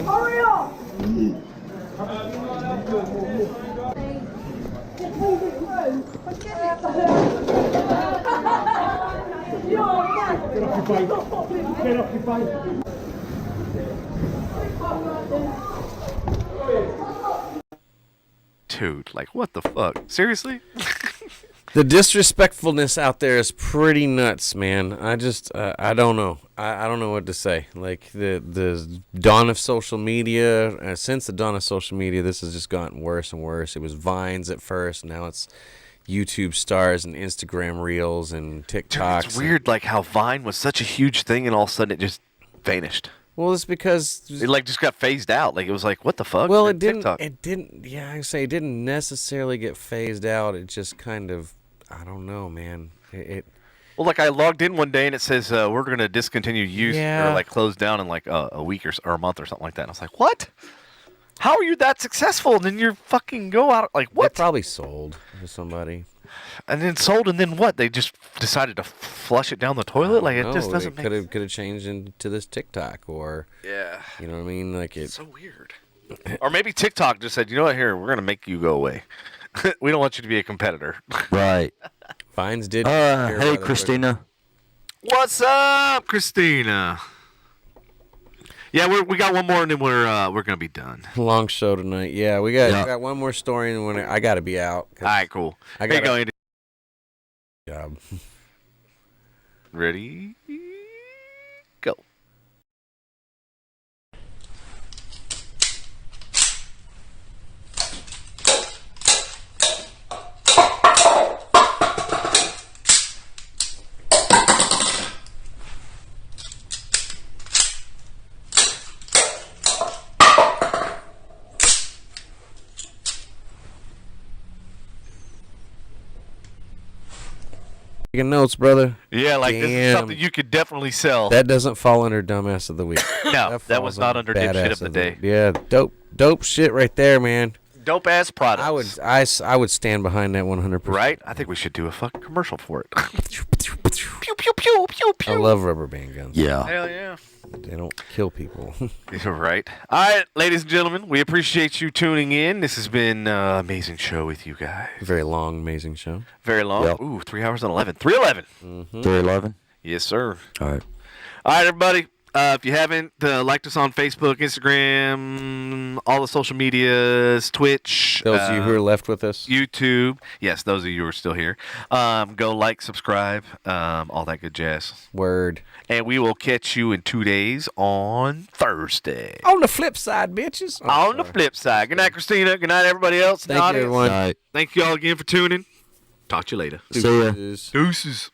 I: Hurry up!
K: Get off your bike.
C: Dude, like, what the fuck? Seriously?
B: The disrespectfulness out there is pretty nuts, man. I just, I don't know. I don't know what to say. Like, the dawn of social media, since the dawn of social media, this has just gotten worse and worse. It was Vines at first. Now it's YouTube stars and Instagram Reels and TikToks.
C: It's weird, like, how Vine was such a huge thing and all of a sudden it just vanished.
B: Well, it's because
C: it like just got phased out. Like it was like, what the fuck?
B: Well, it didn't.
C: TikTok.
B: It didn't. Yeah, I say it didn't necessarily get phased out. It just kind of, I don't know, man.
C: Well, like I logged in one day and it says we're gonna discontinue use
B: Yeah.
C: or like close down in like a week or a month or something like that. And I was like, what? How are you that successful? And then you fucking go out like what?
B: They probably sold to somebody.
C: And then sold, and then what? They just decided to flush it down the toilet. Like it just doesn't make.
B: Could have changed into this TikTok or.
C: Yeah.
B: You know what I mean? Like it's
C: so weird. Or maybe TikTok just said, you know what? Here, we're gonna make you go away. We don't want you to be a competitor.
D: Right.
B: Vines did.
D: Hey, Christina.
C: What's up, Christina? Yeah, we got one more, and then we're gonna be done.
B: Long show tonight. Yeah, we got one more story, and when I got to be out.
C: All right, cool.
B: I got
C: going.
B: Job.
C: Ready? Go.
B: Taking notes, brother.
C: Yeah, like this is something you could definitely sell.
B: That doesn't fall under dumbass of the week.
C: No, that was not under dipshit of the day.
B: Yeah, dope shit right there, man.
C: Dope ass products.
B: I would stand behind that 100%.
C: Right? I think we should do a fucking commercial for it. Pew pew pew pew pew.
B: I love rubber band guns.
D: Yeah.
C: Hell yeah.
B: They don't kill people.
C: You're right. All right, ladies and gentlemen, we appreciate you tuning in. This has been an amazing show with you guys.
B: Very long, amazing show.
C: Very long.
D: Yep.
C: Ooh, 3 hours and 11. 3:11.
D: 3:11.
C: Yes, sir.
D: All right.
C: All right, everybody. If you haven't liked us on Facebook, Instagram, all the social medias, Twitch.
B: Those of you who are left with us.
C: YouTube. Yes, those of you who are still here. Go like, subscribe, all that good jazz.
B: Word.
C: And we will catch you in 2 days on Thursday.
B: On the flip side, bitches.
C: On the flip side. Good night, Christina. Good night, everybody else.
B: Thank you, everyone.
D: All right.
C: Thank you all again for tuning. Talk to you later.
D: See ya.
C: Deuces.